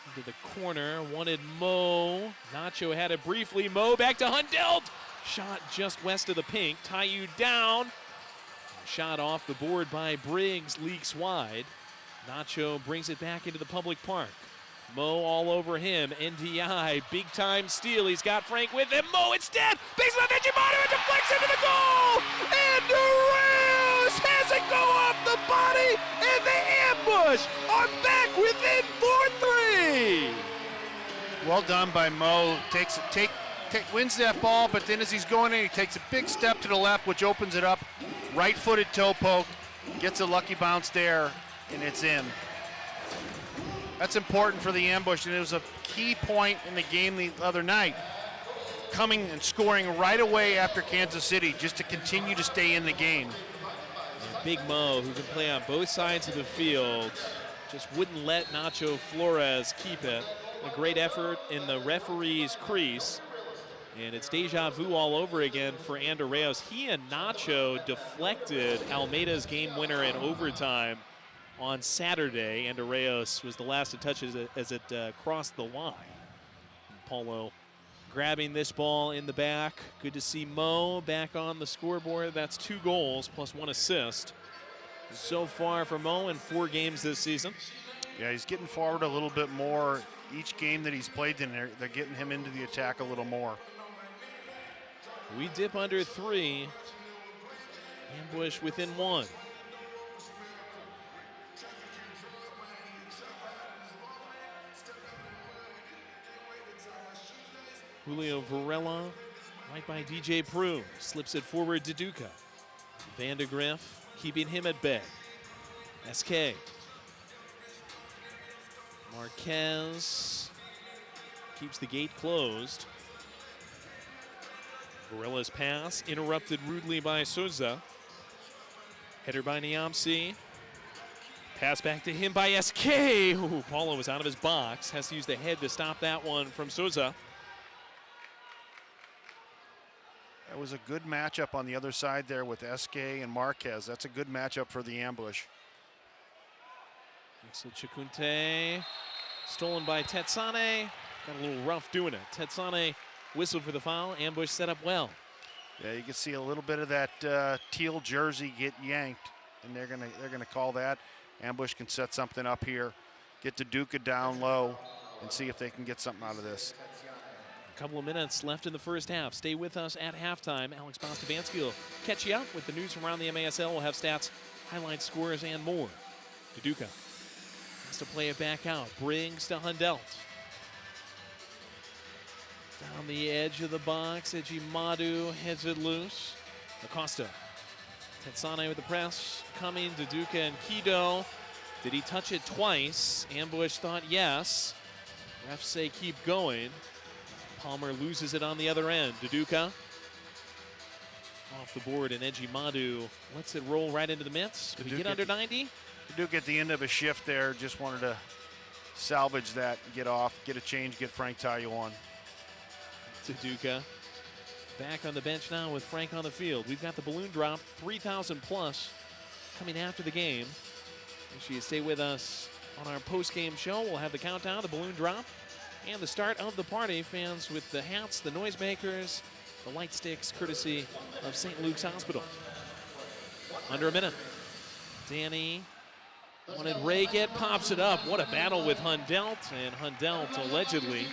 into the corner. Wanted Mo. Nacho had it briefly. Mo back to Hundelt. Shot just west of the pink. Tayu down. Shot off the board by Briggs. Leaks wide. Nacho brings it back into the public park. Mo all over him. NDI, big time steal. He's got Frank with him. Mo instead. Base left Ejimadu and deflects into the goal. And Reyes has it go off the body. And the Ambush are back within 4-3. Well done by Mo. Wins that ball, but then as he's going in, he takes a big step to the left, which opens it up. Right-footed toe poke. Gets a lucky bounce there, and it's in. That's important for the Ambush, and it was a key point in the game the other night. Coming and scoring right away after Kansas City just to continue to stay in the game. Big Mo, who can play on both sides of the field, just wouldn't let Nacho Flores keep it. A great effort in the referee's crease. And it's deja vu all over again for Ander Reyes. He and Nacho deflected Almeida's game winner in overtime on Saturday. Ander Reyes was the last to touch it as it crossed the line. Paulo grabbing this ball in the back. Good to see Mo back on the scoreboard. That's 2 goals plus 1 assist so far for Mo in 4 games this season. Yeah, he's getting forward a little bit more. Each game that he's played in there, they're getting him into the attack a little more. We dip under 3. Ambush within 1. Julio Varela, right by DJ Prue, slips it forward to Duca. Vandegrift keeping him at bay. SK. Marquez keeps the gate closed. Varela's pass interrupted rudely by Souza. Header by Niamsi. Pass back to him by SK. Ooh, Paulo was out of his box. Has to use the head to stop that one from Souza. That was a good matchup on the other side there with SK and Marquez. That's a good matchup for the ambush. Axel Chikунte, stolen by Tetsane. Got a little rough doing it. Tetsane whistled for the foul. Ambush set up well. Yeah, you can see a little bit of that teal jersey get yanked, and they're gonna call that. Ambush can set something up here, get the Duca down low, and see if they can get something out of this. A couple of minutes left in the first half. Stay with us at halftime. Alex Bostavansky will catch you up with the news from around the MASL. We'll have stats, highlights, scores, and more. Duca has to play it back out. Brings to Hundelt. Down the edge of the box, Ejimadu heads it loose. Acosta. Tetsane with the press. Coming to Duca and Kido. Did he touch it twice? Ambush thought yes. Refs say keep going. Palmer loses it on the other end. Duduka off the board, and Ejimadu lets it roll right into the mitts. Did he get under 90? Duduka at the end of a shift there, just wanted to salvage that, get off, get a change, get Frank Tayo on. Duduka back on the bench now with Frank on the field. We've got the balloon drop, 3,000 plus coming after the game. Make sure you stay with us on our post-game show. We'll have the countdown, the balloon drop, and the start of the party. Fans with the hats, the noisemakers, the light sticks, courtesy of St. Luke's Hospital. Under a minute. Danny wanted Reagit, pops it up. What a battle with Hundelt, and Hundelt allegedly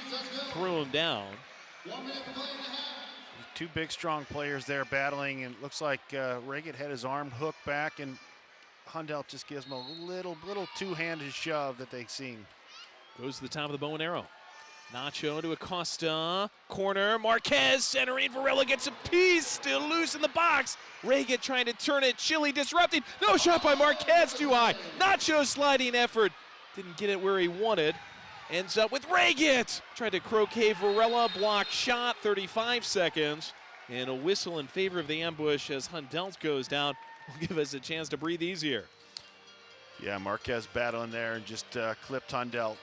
threw him down. 2 big, strong players there battling, and it looks like Reagit had his arm hooked back, and Hundelt just gives him a little two-handed shove that they've seen. Goes to the top of the bow and arrow. Nacho to Acosta, corner, Marquez centering, Varela gets a piece, still loose in the box. Reagit trying to turn it, Chile disrupting, no shot by Marquez, too high. Nacho sliding effort, didn't get it where he wanted. Ends up with Reagit, tried to croquet Varela, block shot, 35 seconds. And a whistle in favor of the ambush as Hundelt goes down. Will give us a chance to breathe easier. Yeah, Marquez battling there and just clipped Hundelt.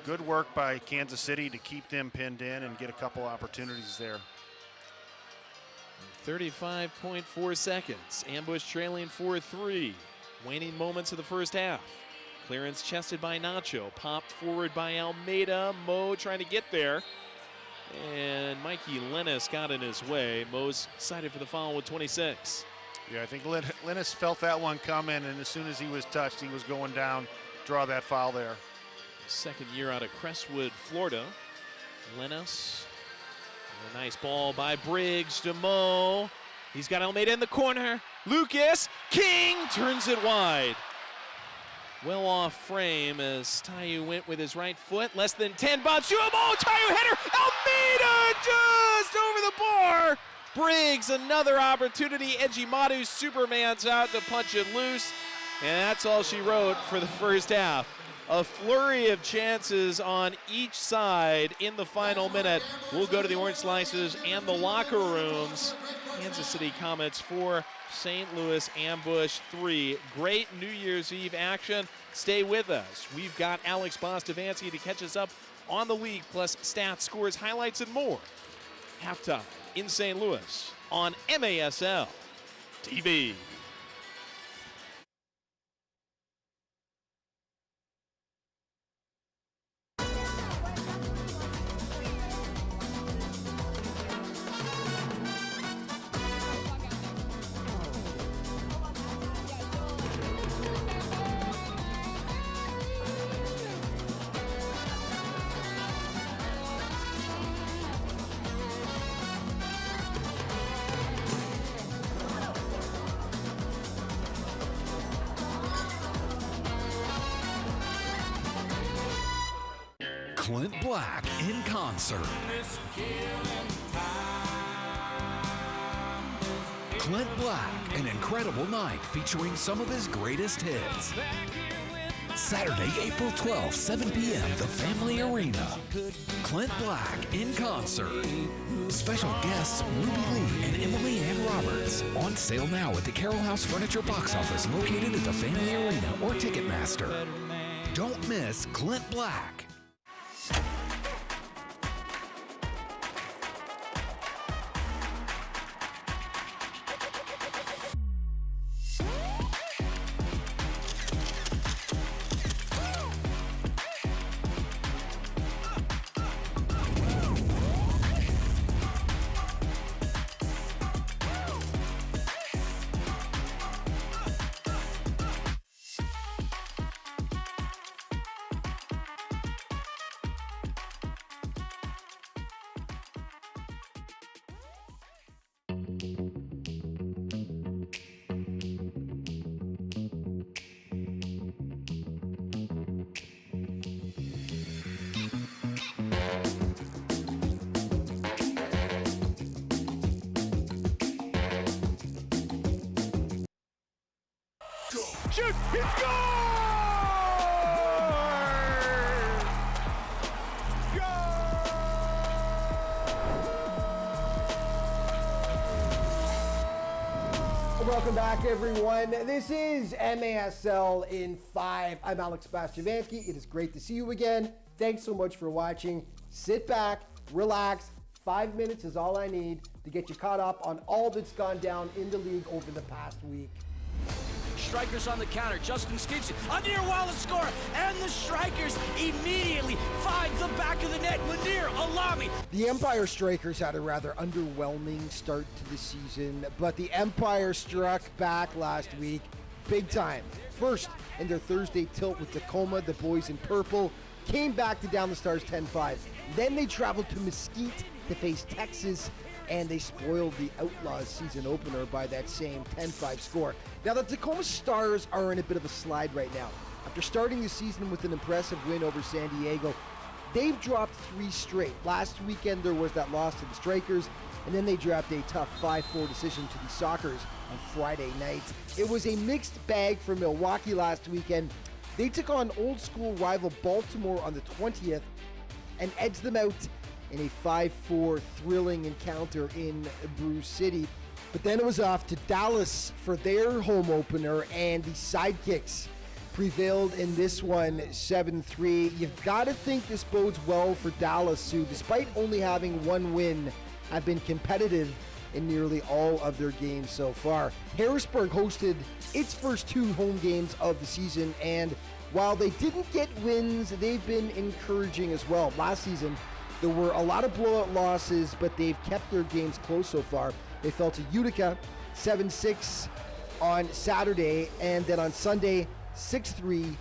Good work by Kansas City to keep them pinned in and get a couple opportunities there. 35.4 seconds. Ambush trailing 4-3. Waning moments of the first half. Clearance chested by Nacho. Popped forward by Almeida. Mo trying to get there. And Mikey Lennis got in his way. Mo's cited for the foul with 26. Yeah, I think Lennis felt that one coming, and as soon as he was touched, he was going down, draw that foul there. Second year out of Crestwood, Florida. Lennis. A nice ball by Briggs to Mo. He's got Almeida in the corner. Lucas King turns it wide. Well off frame as Tayu went with his right foot. Less than 10 bounce to Mo. Tayu header. Almeida just over the bar. Briggs, another opportunity. Ejimadu Superman's out to punch it loose. And that's all she wrote for the first half. A flurry of chances on each side in the final minute. We'll go to the Orange Slices and the locker rooms. Kansas City Comets 4, St. Louis Ambush 3. Great New Year's Eve action. Stay with us. We've got Alex Bostavansky to catch us up on the league, plus stats, scores, highlights, and more. Halftime in St. Louis on MASL TV. Clint Black in concert. Clint Black, an incredible night featuring some of his greatest hits. Saturday, April 12th, 7 p.m., the Family Arena. Clint Black in concert. Special guests Ruby Lee and Emily Ann Roberts. On sale now at the Carroll House Furniture box office located at the Family Arena or Ticketmaster. Don't miss Clint Black. Shoot! He scores! Welcome back, everyone. This is MASL in 5. I'm Alex Bostavansky. It is great to see you again. Thanks so much for watching. Sit back, relax. 5 minutes is all I need to get you caught up on all that's gone down in the league over the past week. Strikers on the counter. Justin skips it. A near Wallace score. And the Strikers immediately find the back of the net. Lanier Alami. The Empire Strikers had a rather underwhelming start to the season, but the Empire struck back last week big time. First, in their Thursday tilt with Tacoma, the boys in purple came back to down the Stars 10-5. Then they traveled to Mesquite to face Texas, and they spoiled the Outlaws season opener by that same 10-5 score. Now, the Tacoma Stars are in a bit of a slide right now. After starting the season with an impressive win over San Diego, they've dropped 3 straight. Last weekend, there was that loss to the Strikers, and then they dropped a tough 5-4 decision to the Sockers on Friday night. It was a mixed bag for Milwaukee last weekend. They took on old school rival Baltimore on the 20th and edged them out in a 5-4 thrilling encounter in Brew City. But then it was off to Dallas for their home opener, and the Sidekicks prevailed in this one 7-3. You've got to think this bodes well for Dallas, who, despite only having 1 win, have been competitive in nearly all of their games so far. Harrisburg hosted its first 2 home games of the season, and while they didn't get wins, they've been encouraging as well. Last season, there were a lot of blowout losses, but they've kept their games close so far. They fell to Utica 7-6 on Saturday, and then on Sunday, 6-3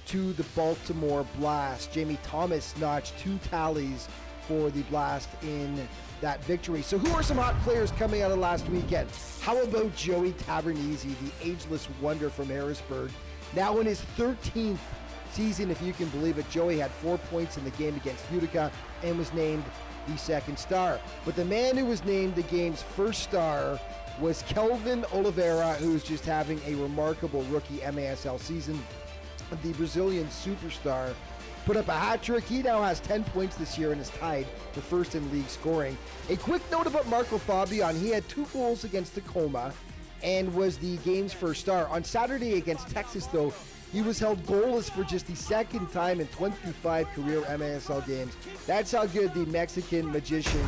to the Baltimore Blast. Jamie Thomas notched 2 tallies for the Blast in that victory. So who are some hot players coming out of last weekend? How about Joey Tavernese, the ageless wonder from Harrisburg? Now in his 13th season, if you can believe it, Joey had 4 points in the game against Utica and was named the second star. But the man who was named the game's first star was Kelvin Oliveira, who's just having a remarkable rookie MASL season. the Brazilian superstar, put up a hat trick. He now has 10 points this year and is tied for first in league scoring. A quick note about Marco Fabian. He had 2 goals against Tacoma and was the game's first star. On Saturday against Texas, though, he was held goalless for just the second time in 25 career MASL games. That's how good the Mexican magician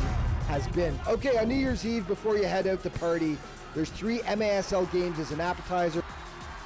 has been. Okay, on New Year's Eve, before you head out to party, there's 3 MASL games as an appetizer.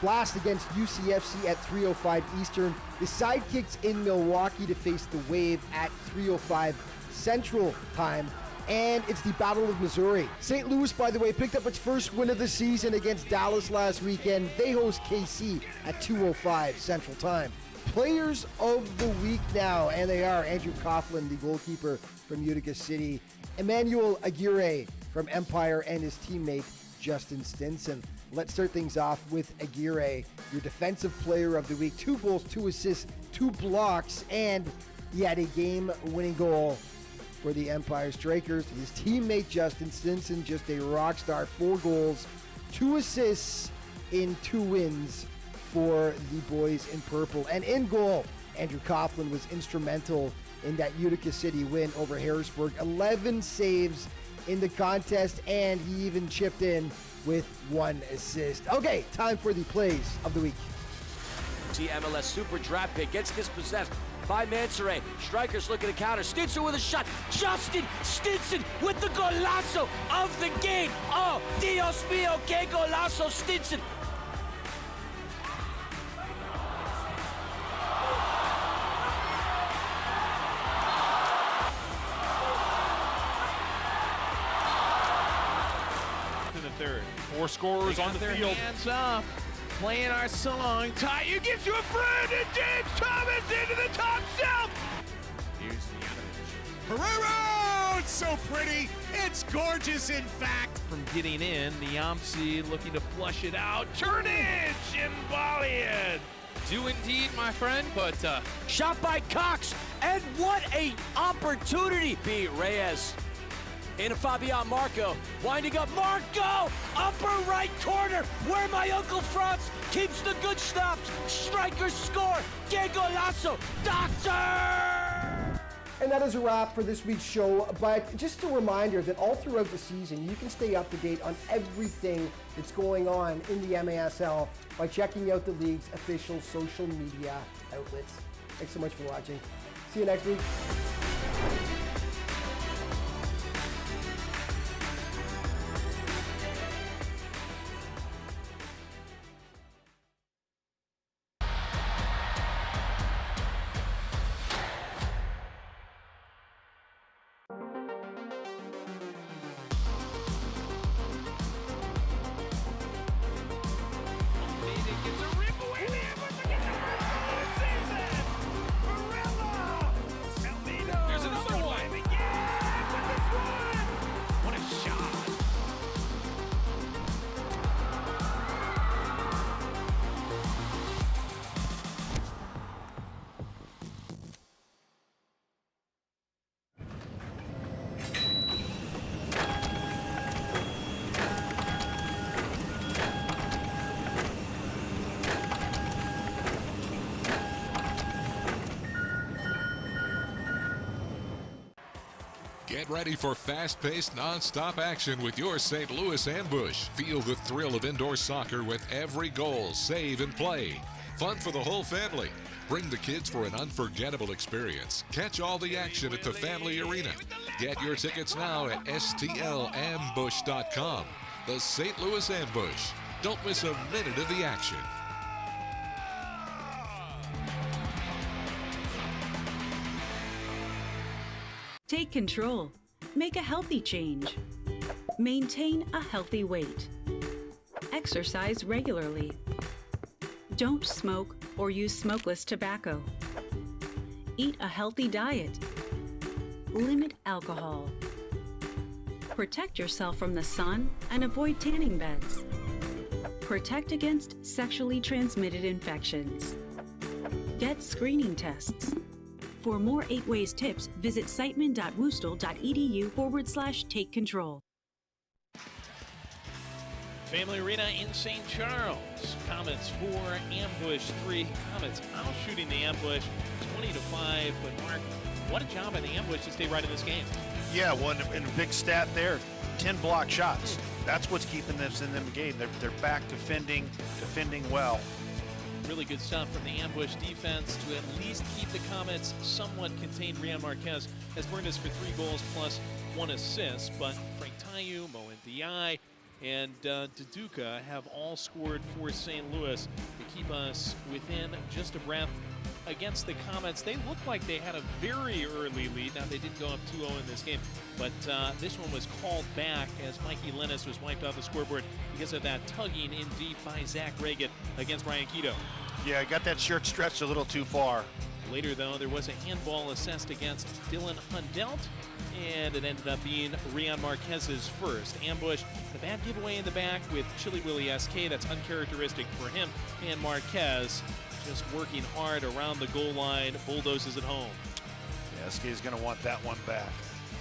Blast against UCFC at 3:05 Eastern. The Sidekicks in Milwaukee to face the Wave at 3:05 Central Time. And it's the Battle of Missouri. St. Louis, by the way, picked up its first win of the season against Dallas last weekend. They host KC at 2:05 Central Time. Players of the week now, and they are Andrew Coughlin, the goalkeeper from Utica City, Emmanuel Aguirre from Empire, and his teammate Justin Stinson. Let's start things off with Aguirre, your defensive player of the week. 2 goals, 2 assists, 2 blocks, and he had a game-winning goal for the Empire Strikers. His teammate Justin Stinson, just a rock star. 4 goals, 2 assists in 2 wins for the boys in purple. And in goal, Andrew Coughlin was instrumental in that Utica City win over Harrisburg. 11 saves in the contest, and he even chipped in with 1 assist. Okay, time for the plays of the week. See MLS Super Draft Pick gets dispossessed by Mansoret. Strikers looking to counter. Stinson with a shot. Justin Stinson with the golazo of the game. Oh, Dios mío, que golazo, Stinson. In the third. 4 scorers on the Their field. hands up. Playing our song. Tyu gives you a friend, and James Thomas into the top shelf. Here's the Herrero! It's so pretty. It's gorgeous, in fact. From getting in, Niamsi looking to flush it out. Turnage and volley it. Do indeed, my friend, but Shot by Cox, and what a opportunity. Beat Reyes. Into Fabian Marco, winding up Marco, upper right corner, where my Uncle Franz keeps the good stops. Strikers score, que golazo, Doctor! And that is a wrap for this week's show, but just a reminder that all throughout the season, you can stay up to date on everything that's going on in the MASL by checking out the league's official social media outlets. Thanks so much for watching. See you next week. There's another one. What a shot. Get ready for fast-paced, non-stop action with your St. Louis Ambush. Feel the thrill of indoor soccer with every goal, save, and play. Fun for the whole family. Bring the kids for an unforgettable experience. Catch all the action at the Family Arena. Get your tickets now at stlambush.com. The St. Louis Ambush. Don't miss a minute of the action. Take control. Make a healthy change. Maintain a healthy weight. Exercise regularly. Don't smoke or use smokeless tobacco. Eat a healthy diet. Limit alcohol. Protect yourself from the sun and avoid tanning beds. Protect against sexually transmitted infections. Get screening tests. For more 8 Ways tips, visit siteman.woostel.edu/take control. Family Arena in St. Charles. Comets 4, Ambush 3. Comets out shooting the ambush 20-5. But Mark, what a job by the ambush to stay right in this game. Yeah, well, and a big stat there, 10 block shots. That's what's keeping this in the game. They're back defending well. Really good stuff from the ambush defense to at least keep the Comets somewhat contained. Rian Marquez has burned us for 3 goals plus 1 assist, but Frank Tayu, Mo Ndiaye, and Duduka have all scored for St. Louis to keep us within just a breath against the Comets. They looked like they had a very early lead. Now, they did go up 2-0 in this game, but this one was called back as Mikey Lennis was wiped off the scoreboard because of that tugging in deep by Zach Reagan against Ryan Keto. Yeah, got that shirt stretched a little too far. Later, though, there was a handball assessed against Dylan Hundelt, and it ended up being Rian Marquez's first. Ambush, the bad giveaway in the back with Chili Willie SK. That's uncharacteristic for him. And Marquez just working hard around the goal line, bulldozes it home. Yeah, SK is going to want that one back.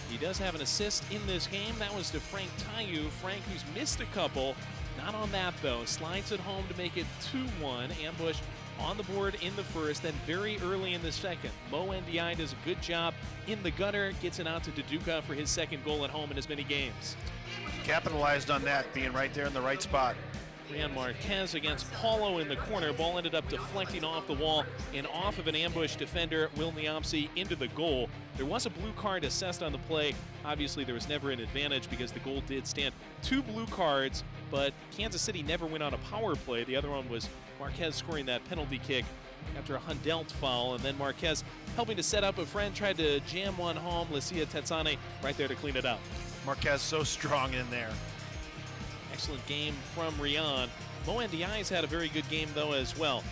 He does have an assist in this game. That was to Frank Tayu. Frank, who's missed a couple. Not on that, though. Slides it home to make it 2-1. Ambush on the board in the first, then very early in the second. Mo Ndiaye does a good job in the gutter, gets it out to Duduka for his second goal at home in as many games. Capitalized on that, being right there in the right spot. Rian Marquez against Paulo in the corner. Ball ended up deflecting off the wall and off of an ambush defender, Will Niamsi, into the goal. There was a blue card assessed on the play. Obviously, there was never an advantage because the goal did stand. 2 blue cards, but Kansas City never went on a power play. The other one was Marquez scoring that penalty kick after a Hundelt foul, and then Marquez helping to set up a friend, tried to jam one home. Lucia Tetsane right there to clean it up. Marquez so strong in there. Excellent game from Rian. Mo Ndiaye's had a very good game, though, as well.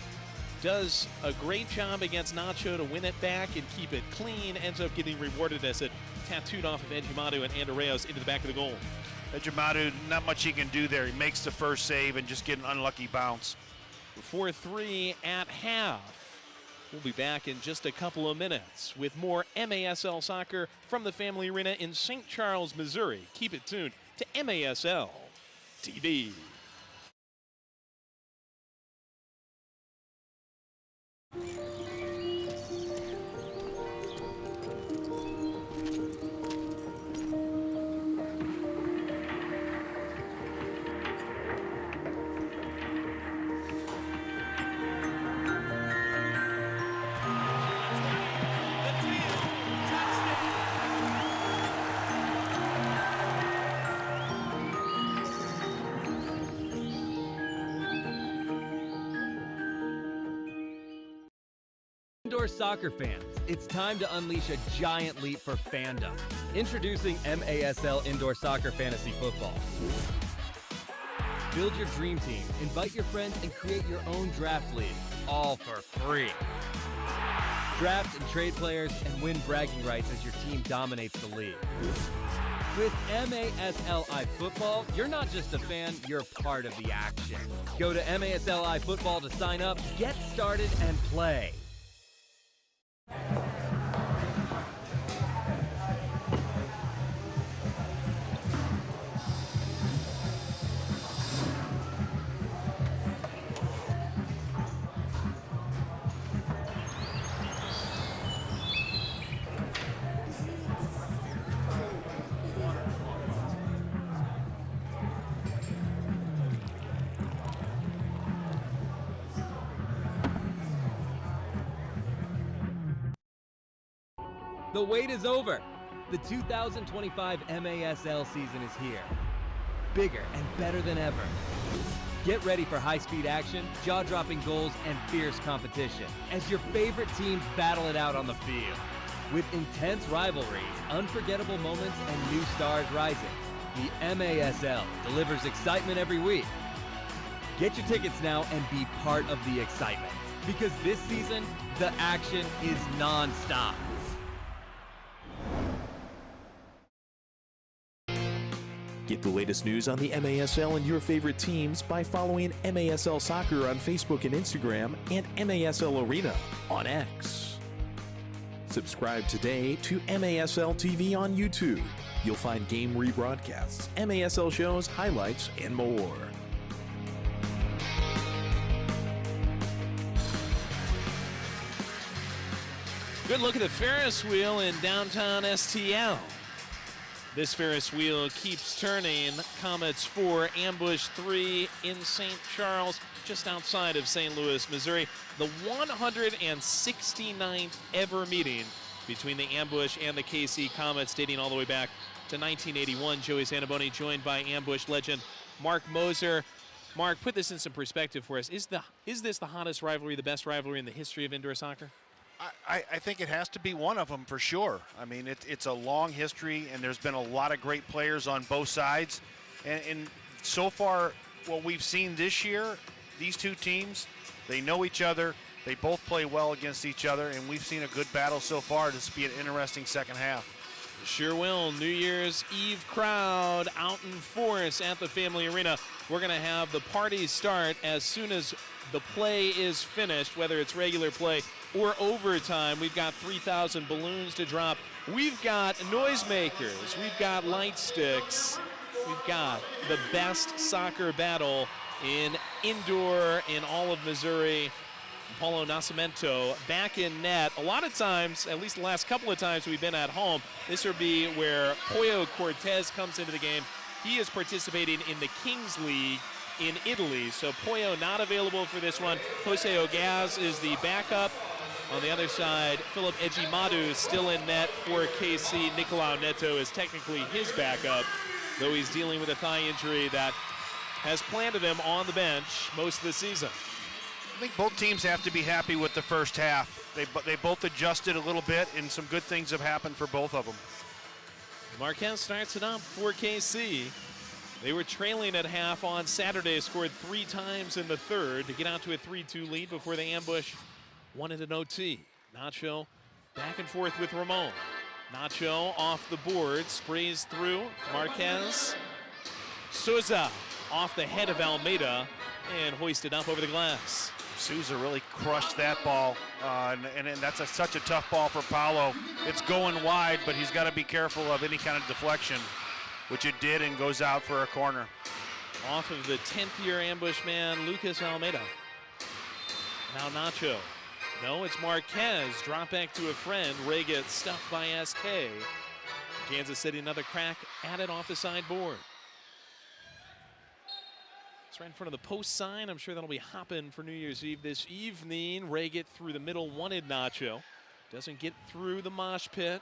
Does a great job against Nacho to win it back and keep it clean. Ends up getting rewarded as it tattooed off of Ejimadu and Andreas into the back of the goal. Ejimadu, not much he can do there. He makes the first save and just get an unlucky bounce. 4-3 at half. We'll be back in just a couple of minutes with more MASL soccer from the Family Arena in St. Charles, Missouri. Keep it tuned to MASL TV. Indoor soccer fans, it's time to unleash a giant leap for fandom. Introducing MASL Indoor Soccer Fantasy Football. Build your dream team, invite your friends, and create your own draft league, all for free. Draft and trade players and win bragging rights as your team dominates the league. With MASLI Football, you're not just a fan, you're part of the action. Go to MASLI Football to sign up, get started, and play. The wait is over. The 2025 MASL season is here. Bigger and better than ever. Get ready for high-speed action, jaw-dropping goals, and fierce competition as your favorite teams battle it out on the field. With intense rivalries, unforgettable moments, and new stars rising, the MASL delivers excitement every week. Get your tickets now and be part of the excitement, because this season, the action is non-stop. Get the latest news on the MASL and your favorite teams by following MASL Soccer on Facebook and Instagram and MASL Arena on X. Subscribe today to MASL TV on YouTube. You'll find game rebroadcasts, MASL shows, highlights, and more. Good look at the Ferris wheel in downtown STL. This Ferris wheel keeps turning. Comets 4, Ambush 3 in St. Charles, just outside of St. Louis, Missouri. The 169th ever meeting between the Ambush and the KC Comets, dating all the way back to 1981. Joey Zanaboni joined by Ambush legend Mark Moser. Mark, put this in some perspective for us. Is this the hottest rivalry, the best rivalry in the history of indoor soccer? I think it has to be one of them for sure. I mean, it's a long history, and there's been a lot of great players on both sides. And so far, what we've seen this year, these two teams, they know each other. They both play well against each other, and we've seen a good battle so far. This will be an interesting second half. Sure will. New Year's Eve crowd out in force at the Family Arena. We're going to have the party start as soon as the play is finished, whether it's regular play or overtime. We've got 3,000 balloons to drop. We've got noisemakers. We've got light sticks. We've got the best soccer battle in indoor in all of Missouri. Paulo Nascimento back in net. A lot of times, at least the last couple of times we've been at home, this will be where Pollo Cortez comes into the game. He is participating in the Kings League in Italy, so Pollo not available for this one. Jose Ogaz is the backup. On the other side, Philip Ejimadu still in net for KC. Nicolau Neto is technically his backup, though he's dealing with a thigh injury that has planted him on the bench most of the season. I think both teams have to be happy with the first half. They both adjusted a little bit, and some good things have happened for both of them. Marquez starts it up for KC. They were trailing at half on Saturday, scored 3 times in the third to get out to a 3-2 lead before the Ambush wanted an OT. Nacho back and forth with Ramon. Nacho off the board, sprays through. Marquez. Souza off the head of Almeida and hoisted up over the glass. Souza really crushed that ball, and that's such a tough ball for Paulo. It's going wide, but he's got to be careful of any kind of deflection, which it did, and goes out for a corner. Off of the 10th year Ambush man, Lucas Almeida. Now Nacho. No, it's Marquez. Drop back to a friend. Ray gets stuffed by SK. Kansas City another crack at it off the sideboard. It's right in front of the post sign. I'm sure that'll be hopping for New Year's Eve this evening. Ray get through the middle, wanted Nacho. Doesn't get through the mosh pit.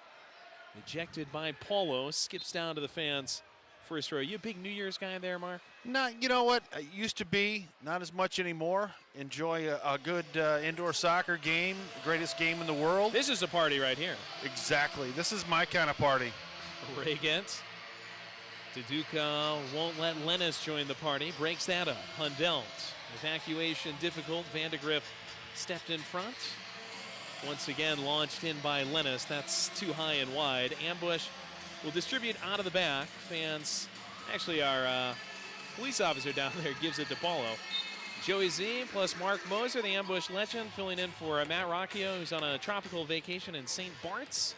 Ejected by Paulo. Skips down to the fans. First row. You a big New Year's guy there, Mark? No, you know what? I used to be, not as much anymore. Enjoy a good indoor soccer game, the greatest game in the world. This is a party right here. Exactly. This is my kind of party. Reagent. Duduka won't let Lennis join the party. Breaks that up. Hundelt. Evacuation difficult. Vandegrift stepped in front. Once again launched in by Lennis. That's too high and wide. Ambush will distribute out of the back. Fans, actually our police officer down there gives it to Paulo. Joey Z plus Mark Moser, the Ambush legend, filling in for Matt Rocchio, who's on a tropical vacation in St. Bart's.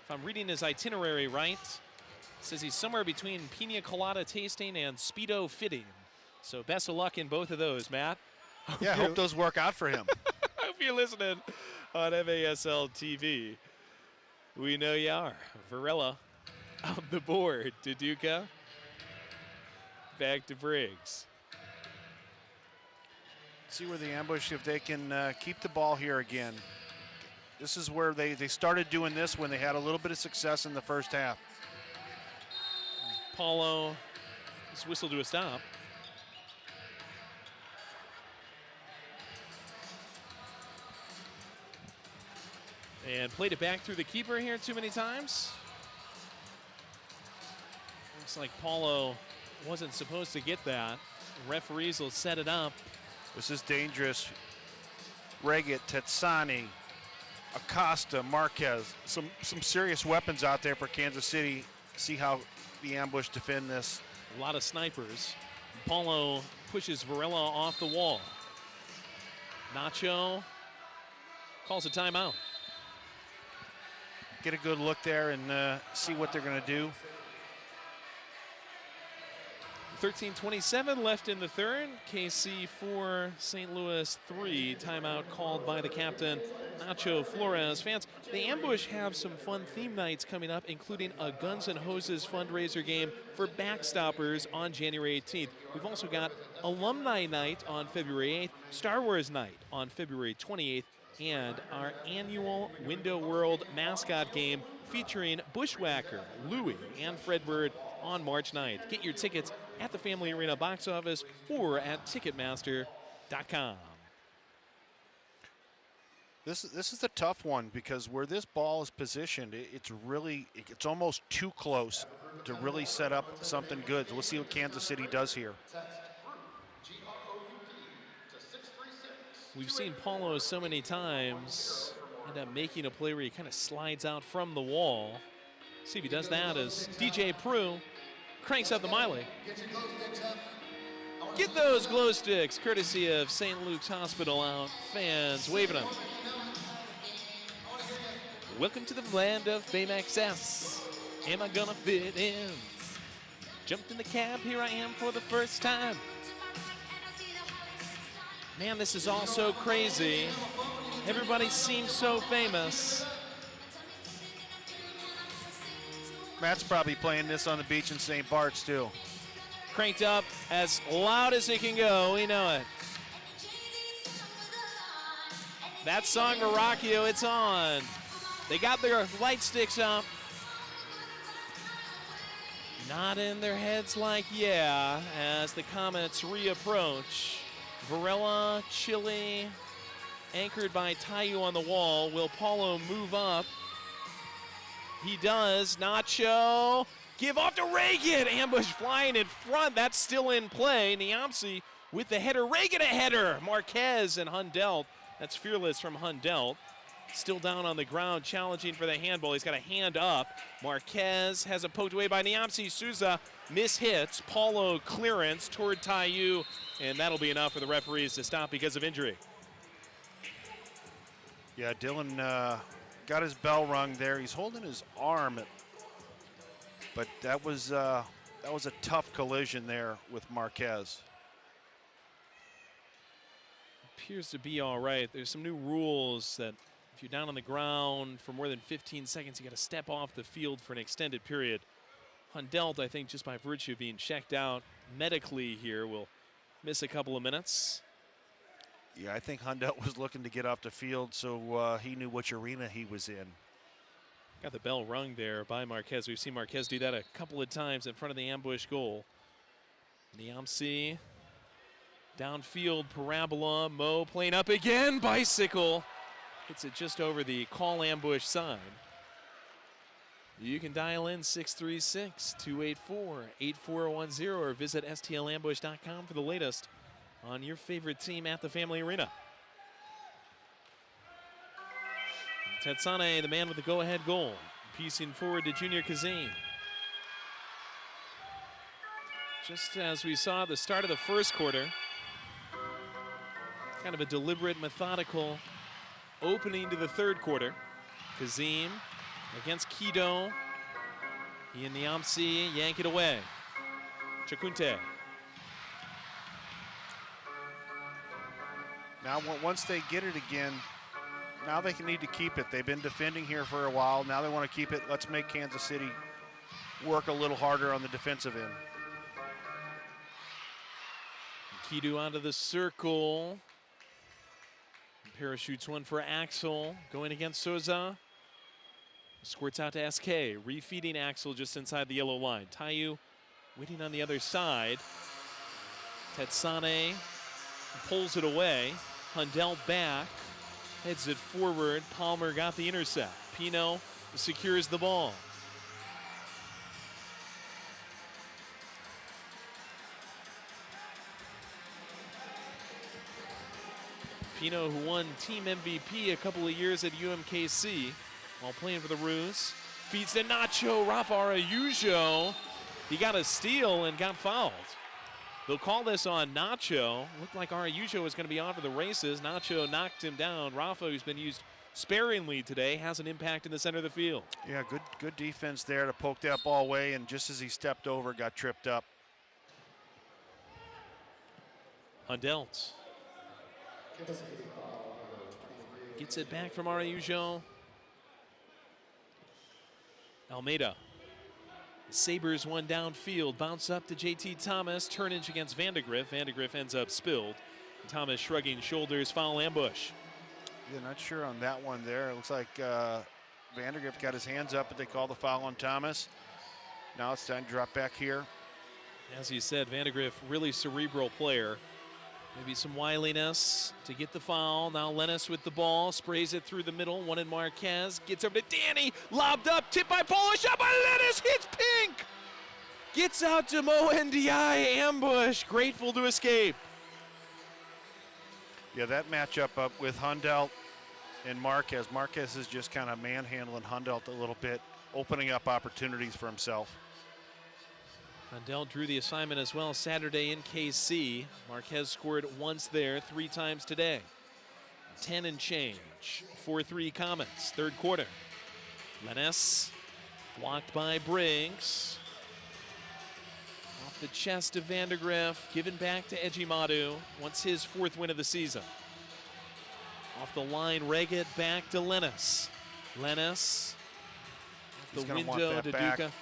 If I'm reading his itinerary right, says he's somewhere between pina colada tasting and Speedo fitting. So best of luck in both of those, Matt. Yeah, I hope those work out for him. I hope you're listening on MASL TV. We know you are. Varela on the board. Duduka back to Briggs. See where the Ambush, if they can keep the ball here again. This is where they started doing this when they had a little bit of success in the first half. Paulo just whistled to a stop. And played it back through the keeper here too many times. Looks like Paulo wasn't supposed to get that. Referees will set it up. This is dangerous. Reggett, Tetsani, Acosta, Marquez. Some serious weapons out there for Kansas City. See how the Ambush defend this. A lot of snipers. Paulo pushes Varela off the wall. Nacho calls a timeout. Get a good look there and see what they're going to do. 13:27 left in the third. KC 4, St. Louis 3. Timeout called by the captain, Nacho Flores. Fans, the Ambush have some fun theme nights coming up, including a Guns N' Hoses fundraiser game for Backstoppers on January 18th. We've also got Alumni Night on February 8th, Star Wars Night on February 28th, and our annual Window World mascot game featuring Bushwhacker, Louie, and Fredbird on March 9th. Get your tickets at the Family Arena box office or at Ticketmaster.com. This is a tough one because where this ball is positioned, it's almost too close to really set up something good. So we'll see what Kansas City does here. We've seen Paulo so many times end up making a play where he kind of slides out from the wall. See if he does that as DJ Prue cranks up the Miley. Get those glow sticks, courtesy of St. Luke's Hospital out. Fans waving them. Welcome to the land of fame access. Am I gonna fit in? Jumped in the cab, here I am for the first time. Man, this is all so crazy. Everybody seems so famous. Matt's probably playing this on the beach in St. Bart's too. Cranked up as loud as it can go, we know it. That song to rock you, it's on. They got their light sticks up. Nodding their heads like yeah as the Comets reapproach. Varela, Chile, anchored by Tayu on the wall. Will Paulo move up? He does. Nacho, give off to Reagan. Ambush flying in front. That's still in play. Niamsi with the header. Reagan a header. Marquez and Hundelt. That's fearless from Hundelt. Still down on the ground, challenging for the handball. He's got a hand up. Marquez has it poked away by Niamsi. Souza mishits. Paulo clearance toward Tayu, and that'll be enough for the referees to stop because of injury. Yeah, Dylan got his bell rung there. He's holding his arm, but that was a tough collision there with Marquez. Appears to be all right. There's some new rules that if you're down on the ground for more than 15 seconds, you got to step off the field for an extended period. Hundelt, I think, just by virtue of being checked out medically here, will miss a couple of minutes. Yeah, I think Hundelt was looking to get off the field, so he knew which arena he was in. Got the bell rung there by Marquez. We've seen Marquez do that a couple of times in front of the Ambush goal. Niamsi, downfield parabola. Mo playing up again. Bicycle. Hits it just over the call Ambush sign. You can dial in 636-284-8410 or visit stlambush.com for the latest on your favorite team at the Family Arena. Tetsane, the man with the go-ahead goal, piecing forward to Junior Kazim. Just as we saw at the start of the first quarter, kind of a deliberate, methodical opening to the third quarter. Kazim against Kido. He and Niamsi yank it away. Chakunte. Now, once they get it again, now they need to keep it. They've been defending here for a while. Now they want to keep it. Let's make Kansas City work a little harder on the defensive end. Kido onto the circle. Parachutes one for Axel, going against Souza. Squirts out to SK, refeeding Axel just inside the yellow line. Tayu waiting on the other side. Tetsane pulls it away. Hundelt back, heads it forward. Palmer got the intercept. Pino secures the ball. Pino, who won team MVP a couple of years at UMKC while playing for the Roos. Feeds to Nacho. Rafa Araujo. He got a steal and got fouled. They'll call this on Nacho. Looked like Araujo was going to be off of the races. Nacho knocked him down. Rafa, who's been used sparingly today, has an impact in the center of the field. Yeah, good defense there to poke that ball away, and just as he stepped over, got tripped up. Hundelt gets it back from Araujo. Almeida. The Sabres one downfield. Bounce up to JT Thomas. Turnage against Vandegrift. Vandegrift ends up spilled. Thomas shrugging shoulders. Foul ambush. Yeah, not sure on that one there. It looks like Vandegrift got his hands up, but they call the foul on Thomas. Now it's time to drop back here. As you said, Vandegrift, really cerebral player. Maybe some wiliness to get the foul. Now Lennis with the ball, sprays it through the middle. One in Marquez, gets over to Danny, lobbed up, tipped by Polo, shot by Lennis, hits Pink! Gets out to Mo NDI, ambush, grateful to escape. Yeah, that matchup up with Hundelt and Marquez. Marquez is just kind of manhandling Hundelt a little bit, opening up opportunities for himself. Hundelt drew the assignment as well Saturday in KC. Marquez scored once there, 3 times today. 10 and change, 4-3 Comets, third quarter. Lennis blocked by Briggs. Off the chest of Vandegrift, given back to Ejimadu. Wants his 4th win of the season. Off the line, Reggett back to Lennis. Lennis, off the window to Duca.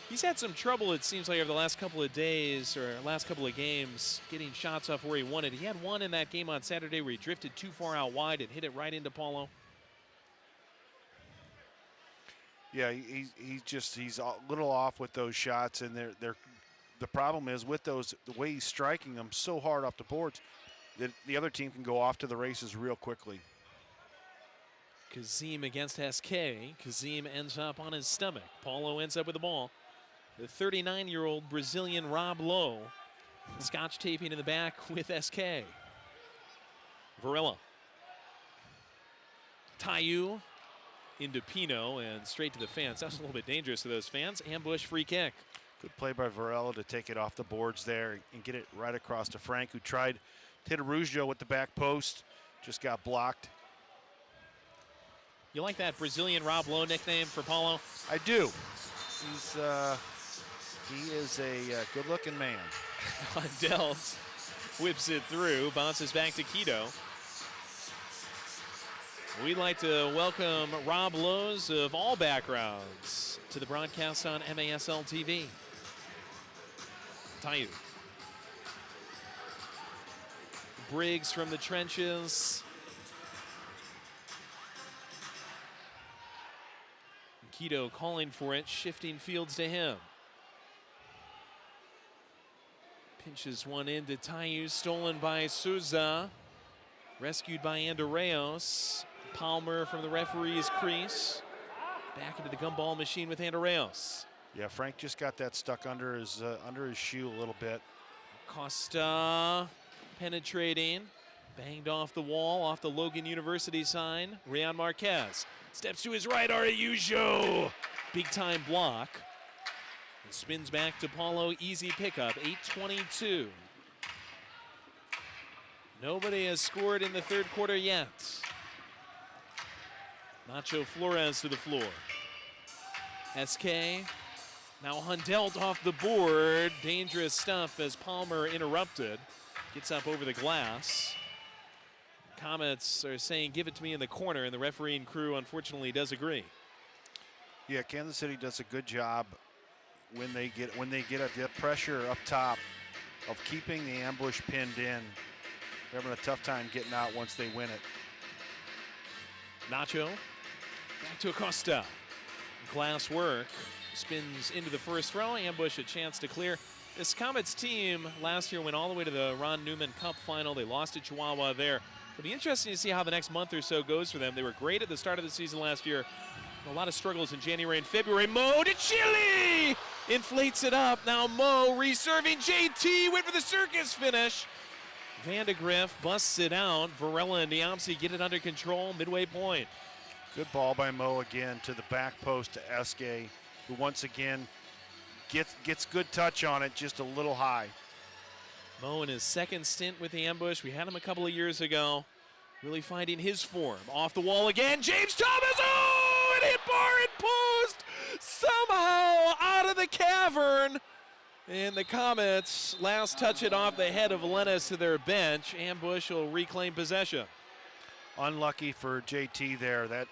He's had some trouble, it seems like, over the last couple of days or last couple of games getting shots off where he wanted. He had one in that game on Saturday where he drifted too far out wide and hit it right into Paulo. Yeah, he's a little off with those shots, and the problem is with those, the way he's striking them so hard off the boards, that the other team can go off to the races real quickly. Kazim against SK. Kazim ends up on his stomach. Paulo ends up with the ball. The 39-year-old Brazilian Rob Lowe, scotch taping in the back with SK. Varela. Tayu into Pino and straight to the fence. That was a little bit dangerous to those fans. Ambush free kick. Good play by Varela to take it off the boards there and get it right across to Frank, who tried to hit Araujo with the back post. Just got blocked. You like that Brazilian Rob Lowe nickname for Paulo? I do. He is a good-looking man. Hundelt whips it through, bounces back to Quito. We'd like to welcome Rob Lowe's of all backgrounds to the broadcast on MASL TV. Tayu. Briggs from the trenches. Quito calling for it, shifting fields to him. Pinches one into Tayu, stolen by Souza. Rescued by Andreos. Palmer from the referee's crease. Back into the gumball machine with Andreos. Yeah, Frank just got that stuck under his shoe a little bit. Costa penetrating. Banged off the wall, off the Logan University sign. Rian Marquez steps to his right, Araujo. Big time block. And spins back to Paulo, easy pickup, 8:22. Nobody has scored in the third quarter yet. Nacho Flores to the floor. SK, now Hundelt off the board. Dangerous stuff as Palmer interrupted. Gets up over the glass. Comets are saying, give it to me in the corner, and the refereeing crew unfortunately does agree. Yeah, Kansas City does a good job when they get the pressure up top of keeping the ambush pinned in. They're having a tough time getting out once they win it. Nacho back to Acosta. Glass work, spins into the first row. Ambush a chance to clear. This Comets team last year went all the way to the Ron Newman Cup final. They lost to Chihuahua there. It'll be interesting to see how the next month or so goes for them. They were great at the start of the season last year. A lot of struggles in January and February. Mo to Chile! Inflates it up. Now Mo reserving. JT went for the circus finish. Vandegrift busts it out. Varela and Niamsi get it under control. Midway point. Good ball by Mo again to the back post to Eske, who once again gets good touch on it, just a little high. Mo in his second stint with the ambush. We had him a couple of years ago. Really finding his form. Off the wall again. James Thomas. Oh, it hit bar and post. Somehow out of the cavern. And the Comets last touch it off the head of Lennis to their bench. Ambush will reclaim possession. Unlucky for JT there. That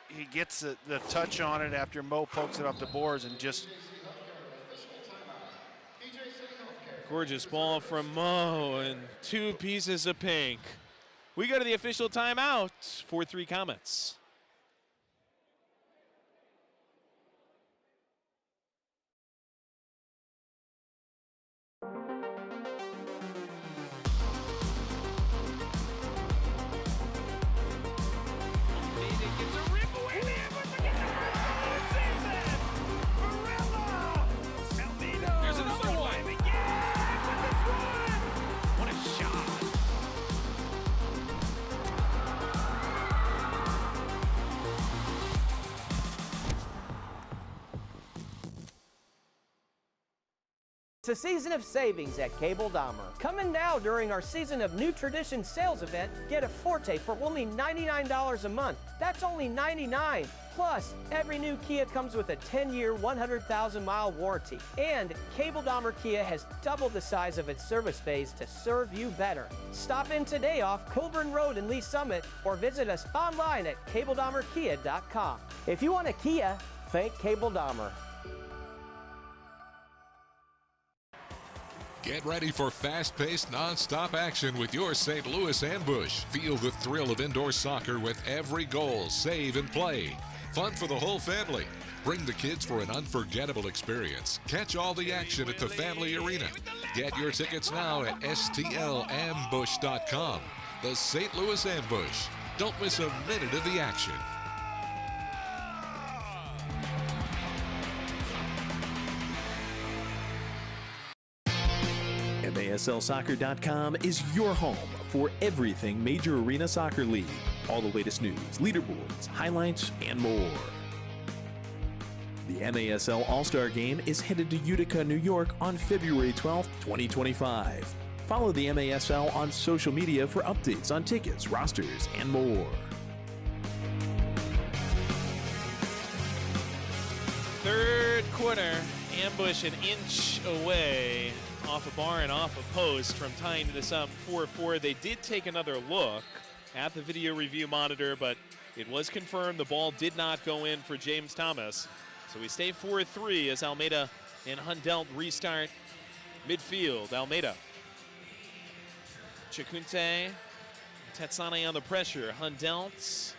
he gets the touch on it after Mo pokes it off the boards and just. Gorgeous ball from Mo and 2 pieces of pink. We go to the official timeout. 4-3 Comets. It's a season of savings at Cable Dahmer. Come in now during our Season of New Tradition sales event. Get a Forte for only $99 a month. That's only $99. Plus, every new Kia comes with a 10-year, 100,000-mile warranty. And Cable Dahmer Kia has doubled the size of its service bays to serve you better. Stop in today off Coburn Road in Lee Summit or visit us online at CableDahmerKia.com. If you want a Kia, think Cable Dahmer. Get ready for fast-paced, non-stop action with your St. Louis Ambush. Feel the thrill of indoor soccer with every goal, save, and play. Fun for the whole family. Bring the kids for an unforgettable experience. Catch all the action at the Family Arena. Get your tickets now at stlambush.com. The St. Louis Ambush. Don't miss a minute of the action. MASLsoccer.com is your home for everything Major Arena Soccer League. All the latest news, leaderboards, highlights, and more. The MASL All-Star Game is headed to Utica, New York on February 12th, 2025. Follow the MASL on social media for updates on tickets, rosters, and more. Third quarter, Ambush an inch away off a bar and off a post from tying this up 4-4. They did take another look at the video review monitor, but it was confirmed the ball did not go in for James Thomas. So we stay 4-3 as Almeida and Hundelt restart midfield. Almeida, Chacunte, Tetsane on the pressure. Hundelt.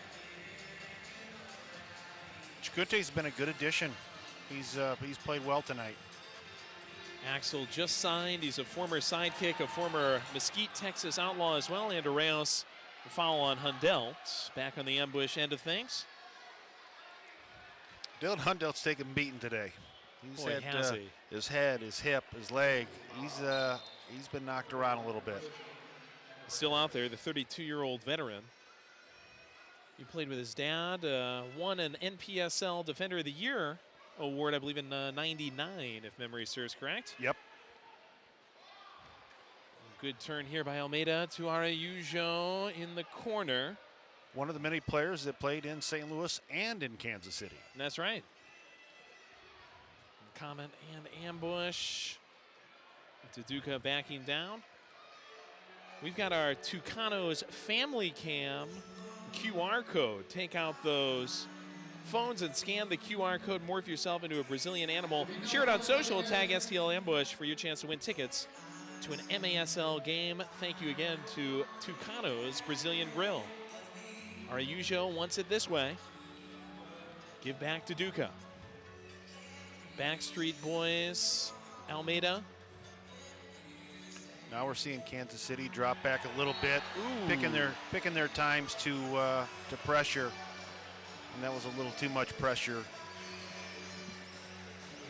Chacunte's been a good addition. He's played well tonight. Axel just signed. He's a former sidekick, a former Mesquite, Texas Outlaw as well. And Reyes, the foul on Hundelt. Back on the Ambush end of things. Dylan Hundelt's taken beating today. He's Boy, had has he. his head, his hip, his leg. He's been knocked around a little bit. Still out there, the 32-year-old veteran. He played with his dad, won an NPSL Defender of the Year award, I believe, in '99, if memory serves correct. Yep. Good turn here by Almeida to Araujo in the corner. One of the many players that played in St. Louis and in Kansas City. That's right. Comet and Ambush. Taduka backing down. We've got our Tucanos family cam QR code. Take out those phones and scan the QR code. Morph yourself into a Brazilian animal. Share it on social. Tag STL Ambush for your chance to win tickets to an MASL game. Thank you again to Tucanos Brazilian Grill. Araujo wants it this way. Give back to Duca. Backstreet Boys, Almeida. Now we're seeing Kansas City drop back a little bit, picking their times to pressure, and that was a little too much pressure.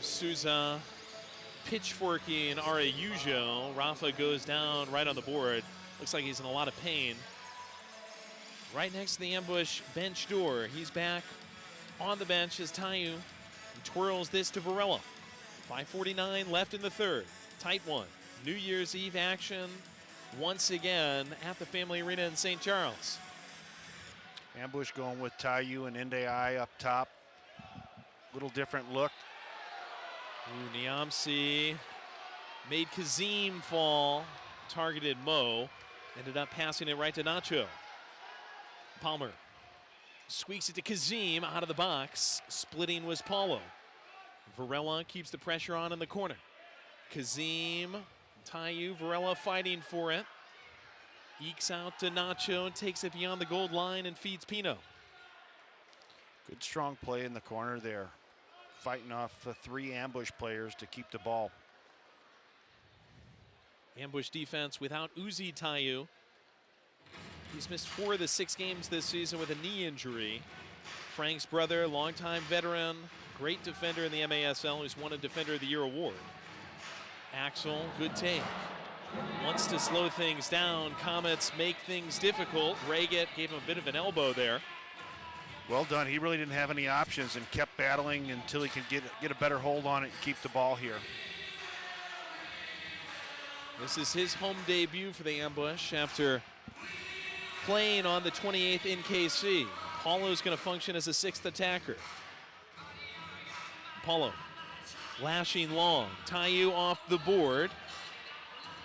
Souza pitchforking Araujo. Rafa goes down right on the board. Looks like he's in a lot of pain. Right next to the Ambush bench door. He's back on the bench as Tayu twirls this to Varela. 5:49 left in the third. Tight one. New Year's Eve action once again at the Family Arena in St. Charles. Ambush going with Tayu and Ndai up top. Little different look. Niamsi made Kazim fall, targeted Mo, ended up passing it right to Nacho. Palmer squeaks it to Kazim out of the box. Splitting was Paulo. Varela keeps the pressure on in the corner. Kazim, Tayu, Varela fighting for it. Ekes out to Nacho and takes it beyond the goal line and feeds Pino. Good strong play in the corner there. Fighting off the 3 ambush players to keep the ball. Ambush defense without Uzi Tayu. He's missed 4 of the 6 games this season with a knee injury. Frank's brother, longtime veteran, great defender in the MASL, who's won a Defender of the Year award. Axel, good take. Wants to slow things down. Comets make things difficult. Reget gave him a bit of an elbow there. Well done. He really didn't have any options and kept battling until he can get a better hold on it and keep the ball here. This is his home debut for the Ambush after playing on the 28th in KC. Paulo's going to function as a 6th attacker. Paulo lashing long. Tayu off the board.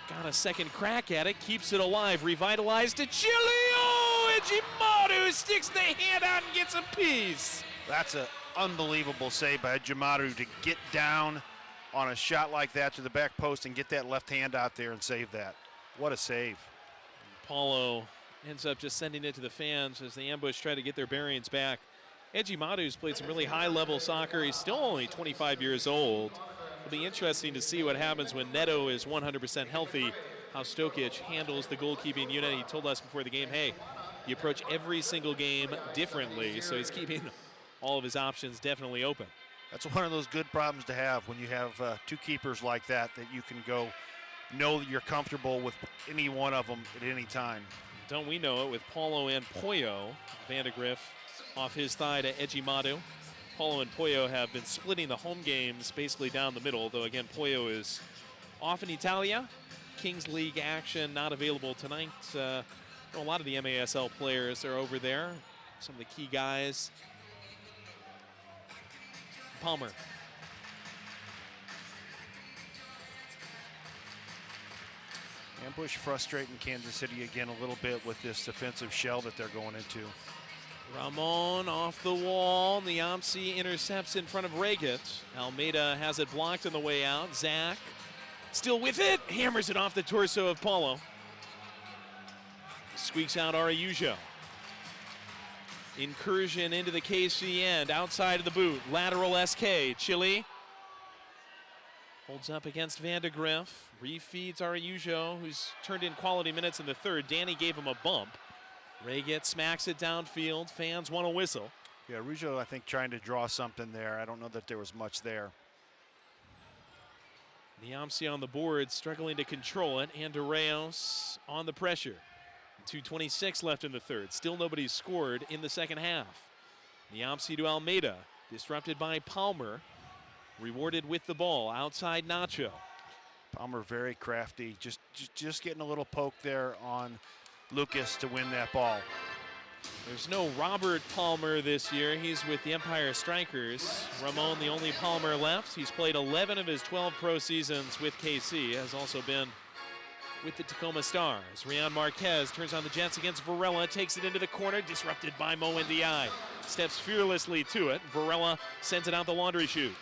Got a second crack at it. Keeps it alive. Revitalized to Chile. Oh, Ejimaru sticks the hand out and gets a piece. That's an unbelievable save by Ejimaru to get down on a shot like that to the back post and get that left hand out there and save that. What a save. Paulo ends up just sending it to the fans as the Ambush try to get their bearings back. Ejimaru's played some really high-level soccer. He's still only 25 years old. It'll be interesting to see what happens when Neto is 100% healthy, how Stokic handles the goalkeeping unit. He told us before the game, hey, you approach every single game differently, so he's keeping all of his options definitely open. That's one of those good problems to have when you have 2 keepers like that you can go know that you're comfortable with any one of them at any time. Don't we know it with Paulo and Pollo. Vandegrift off his thigh to Ejimaru. Paulo and Pollo have been splitting the home games basically down the middle, though again, Pollo is off in Italia. Kings League action not available tonight. A lot of the MASL players are over there. Some of the key guys. Palmer. Ambush frustrating Kansas City again a little bit with this defensive shell that they're going into. Ramon off the wall. Niamsi intercepts in front of Reget. Almeida has it blocked on the way out. Zach still with it. Hammers it off the torso of Paulo. Squeaks out Araujo. Incursion into the KC end. Outside of the boot. Lateral SK. Chile holds up against Vandegrift. Refeeds Araujo, who's turned in quality minutes in the third. Danny gave him a bump. Reget smacks it downfield. Fans want a whistle. Yeah, Araujo, I think, trying to draw something there. I don't know that there was much there. Niamsi on the board, struggling to control it. Andreos on the pressure. 2:26 left in the third. Still nobody's scored in the second half. Niamsi to Almeida. Disrupted by Palmer. Rewarded with the ball. Outside Nacho. Palmer very crafty. Just getting a little poke there on Lucas to win that ball. There's no Robert Palmer this year. He's with the Empire Strikers. Ramon, the only Palmer left. He's played 11 of his 12 pro seasons with KC. Has also been with the Tacoma Stars. Rian Marquez turns on the Jets against Varela. Takes it into the corner. Disrupted by Mo Ndiaye. Steps fearlessly to it. Varela sends it out the laundry chute.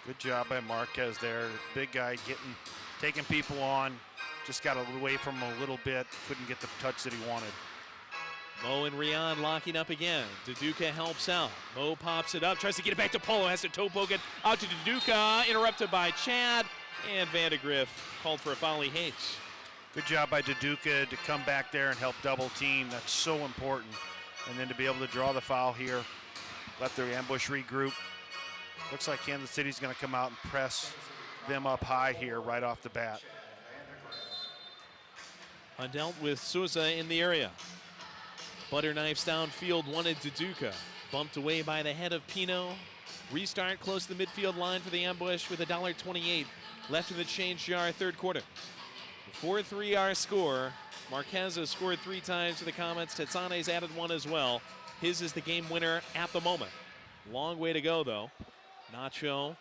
Good job by Marquez there. Big guy taking people on. Just got away from him a little bit. Couldn't get the touch that he wanted. Mo and Rian locking up again. Duduka helps out. Mo pops it up, tries to get it back to Paulo. Has to toe poke it out to Duduka. Interrupted by Chad. And Vandegrift called for a foul he hates. Good job by Duduka to come back there and help double team. That's so important. And then to be able to draw the foul here. Let their ambush regroup. Looks like Kansas City's going to come out and press them up high here right off the bat. Undealt with Souza in the area. Butter knives downfield, wanted Duduka. Bumped away by the head of Pino. Restart close to the midfield line for the Ambush with $1.28 left in the change jar, third quarter. 4-3 our score. Marquez has scored 3 times for the Comets. Tetsane's added 1 as well. His is the game winner at the moment. Long way to go, though. Nacho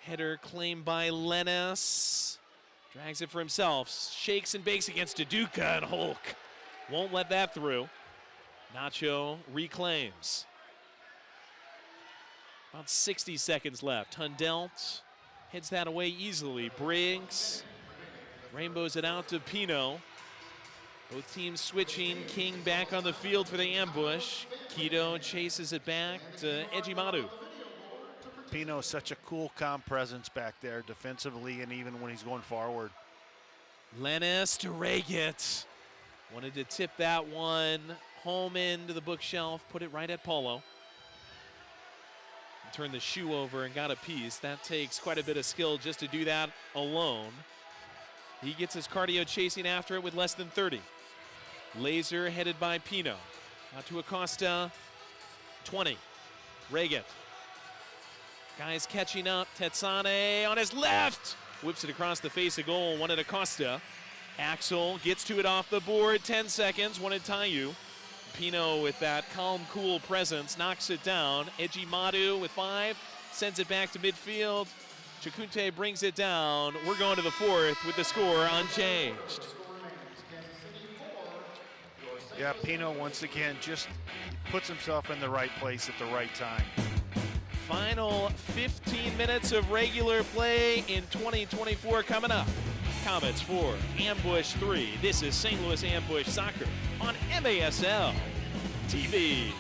Header claimed by Lennis. Drags it for himself. Shakes and bakes against Duduka, and Hulk won't let that through. Nacho reclaims. About 60 seconds left. Hundelt heads that away easily. Briggs rainbows it out to Pino. Both teams switching. King back on the field for the ambush. Quito chases it back to Ejimadu. Pino is such a cool, calm presence back there defensively and even when he's going forward. Lennis to Reget. Wanted to tip that one home into the bookshelf, put it right at Polo. Turn the shoe over and got a piece. That takes quite a bit of skill just to do that alone. He gets his cardio chasing after it with less than 30. Laser headed by Pino. Out to Acosta. 20. Reget. Guys catching up. Tetsane on his left. Whips it across the face of goal. Wanted Acosta. Axel gets to it off the board. 10 seconds. Wanted Tayu. Pino with that calm, cool presence knocks it down. Ejimadu with 5. Sends it back to midfield. Chakute brings it down. We're going to the 4th with the score unchanged. Yeah, Pino once again just puts himself in the right place at the right time. Final 15 minutes of regular play in 2024 coming up. Comets 4, Ambush 3. This is St. Louis Ambush Soccer on MASL TV.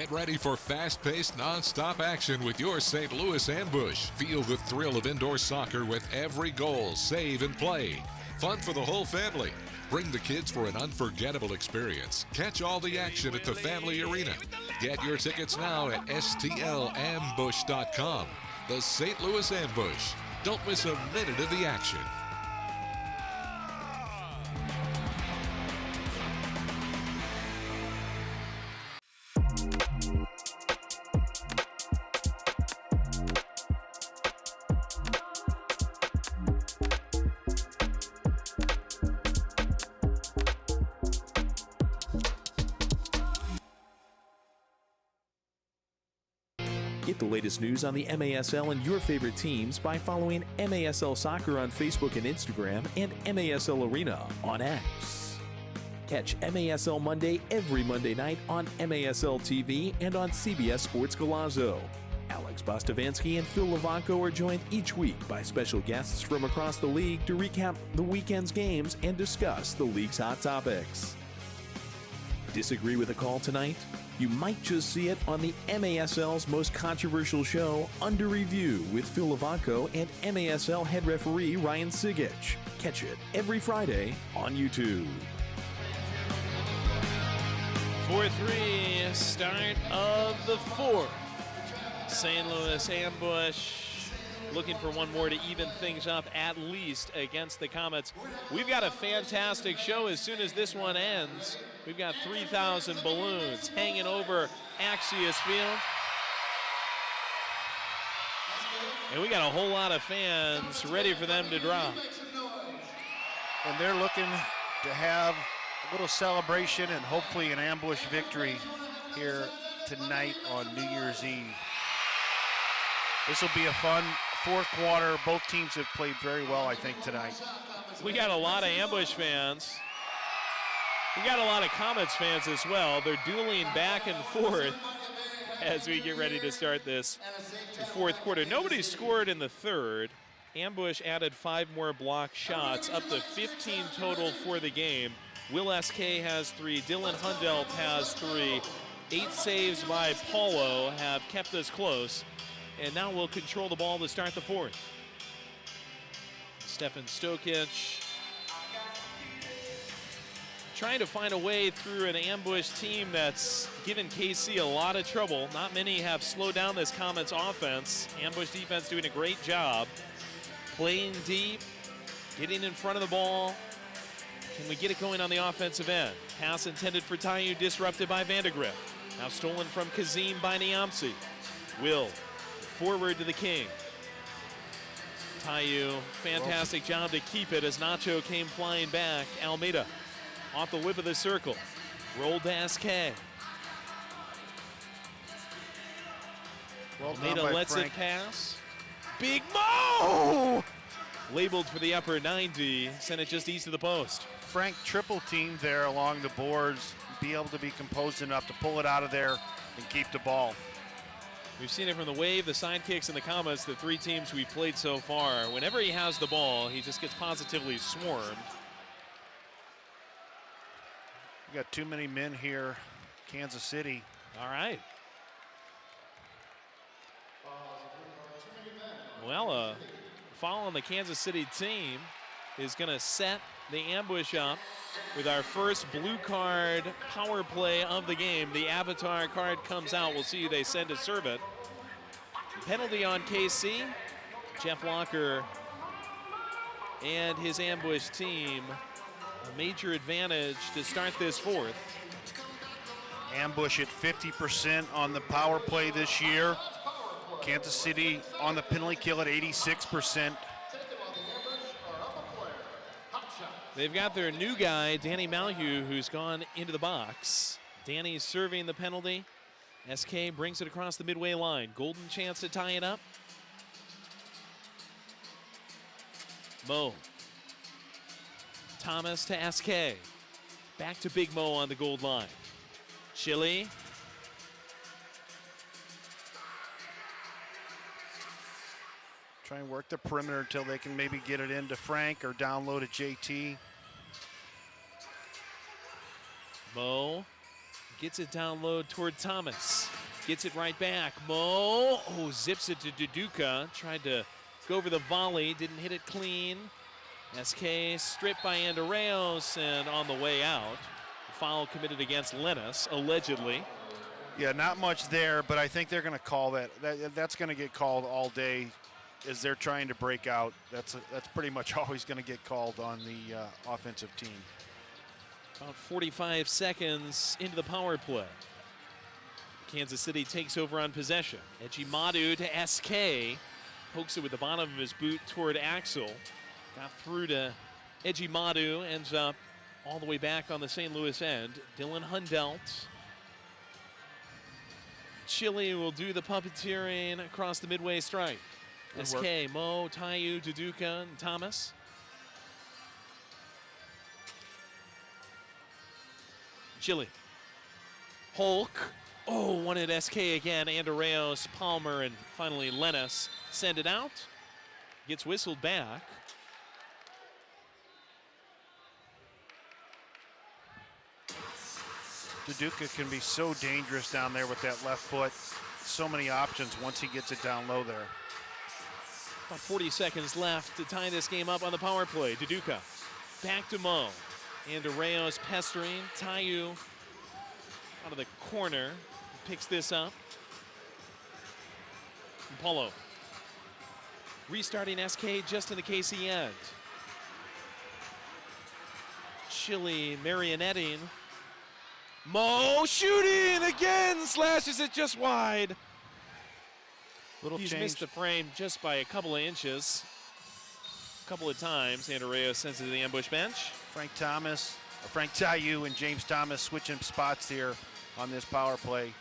Get ready for fast-paced, non-stop action with your St. Louis Ambush. Feel the thrill of indoor soccer with every goal, save, and play. Fun for the whole family. Bring the kids for an unforgettable experience. Catch all the action at the Family Arena. Get your tickets now at stlambush.com. The St. Louis Ambush. Don't miss a minute of the action. Get the latest news on the MASL and your favorite teams by following MASL Soccer on Facebook and Instagram and MASL Arena on X. Catch MASL Monday every Monday night on MASL TV and on CBS Sports Golazo. Alex Bostavansky and Phil Levanko are joined each week by special guests from across the league to recap the weekend's games and discuss the league's hot topics. Disagree with the call tonight? You might just see it on the MASL's most controversial show, Under Review, with Phil Levanko and MASL head referee Ryan Sigich. Catch it every Friday on YouTube. 4-3, start of the 4th. St. Louis Ambush looking for one more to even things up, at least against the Comets. We've got a fantastic show. As soon as this one ends, we've got 3,000 balloons hanging over Axios Field. And we got a whole lot of fans ready for them to drop. And they're looking to have little celebration and hopefully an ambush victory here tonight on New Year's Eve. This will be a fun fourth quarter. Both teams have played very well, I think, tonight. We got a lot of ambush fans. We got a lot of Comets fans as well. They're dueling back and forth as we get ready to start this fourth quarter. Nobody scored in the third. Ambush added 5 more block shots, up to 15 total for the game. Will SK has 3, Dylan Hundelt has 3. 8 saves by Paulo have kept us close. And now we'll control the ball to start the fourth. Stefan Stokic trying to find a way through an ambush team that's given KC a lot of trouble. Not many have slowed down this Comets offense. Ambush defense doing a great job. Playing deep, getting in front of the ball. Can we get it going on the offensive end? Pass intended for Tayu, disrupted by Vandegrift. Now stolen from Kazim by Niamsi. Will forward to the King. Tayu, fantastic job to keep it as Nacho came flying back. Almeida off the whip of the circle. Rolled to SK. Almeida lets it pass. Big Mo! Labeled for the upper 90, sent it just east of the post. Frank triple teamed there along the boards, be able to be composed enough to pull it out of there and keep the ball. We've seen it from the Wave, the Sidekicks, and the Comets, the 3 teams we've played so far. Whenever he has the ball, he just gets positively swarmed. We got too many men here, Kansas City. All right. Well, a foul on the Kansas City team is going to set the ambush up with our first blue card power play of the game. The avatar card comes out. We'll see who they send to serve it. Penalty on KC. Jeff Locker and his ambush team a major advantage to start this fourth. Ambush at 50% on the power play this year. Kansas City on the penalty kill at 86%. They've got their new guy, Danny Malhue, who's gone into the box. Danny's serving the penalty. SK brings it across the midway line. Golden chance to tie it up. Mo. Thomas to SK. Back to Big Mo on the gold line. Chile. Try and work the perimeter until they can maybe get it into Frank or download at JT. Mo gets it down low toward Thomas. Gets it right back. Mo, zips it to Duduka. Tried to go over the volley, didn't hit it clean. SK stripped by Andreos and on the way out. Foul committed against Lennis, allegedly. Yeah, not much there, but I think they're going to call that. That's going to get called all day as they're trying to break out. That's pretty much always going to get called on the offensive team. About 45 seconds into the power play. Kansas City takes over on possession. Ejimadu to SK. Pokes it with the bottom of his boot toward Axel. Got through to Ejimadu. Ends up all the way back on the St. Louis end. Dylan Hundelt. Chile will do the puppeteering across the midway stripe. Good SK, work. Mo, Tayu, Duduka, and Thomas. Chile. Hulk. One at SK again. Andreos, Palmer, and finally Lennis send it out. Gets whistled back. Duduka can be so dangerous down there with that left foot. So many options once he gets it down low there. About 40 seconds left to tie this game up on the power play. Duduka back to Mo. Andreos pestering. Tayu out of the corner. Picks this up. And Paulo. Restarting SK just in the KC end. Chile marionetting. Mo shooting again, slashes it just wide. He's change. missed the frame just by a couple of inches. A couple of times, Andreas sends it to the ambush bench. Frank Thomas Frank Tayu and James Thomas switching spots here on this power play.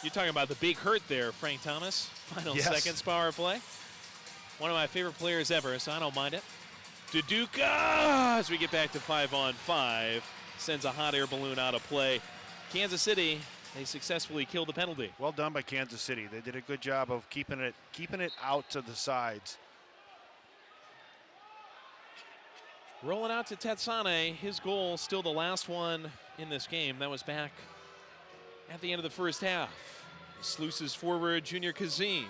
You're talking about the big hurt there, Frank Thomas. Final seconds power play. One of my favorite players ever, so I don't mind it. Duduka, as we get back to 5-on-5, sends a hot air balloon out of play. Kansas City, they successfully killed the penalty. Well done by Kansas City. They did a good job of keeping it out to the sides. Rolling out to Tetsane. His goal still the last one in this game. That was back at the end of the first half. Sluices forward, Junior Kazim.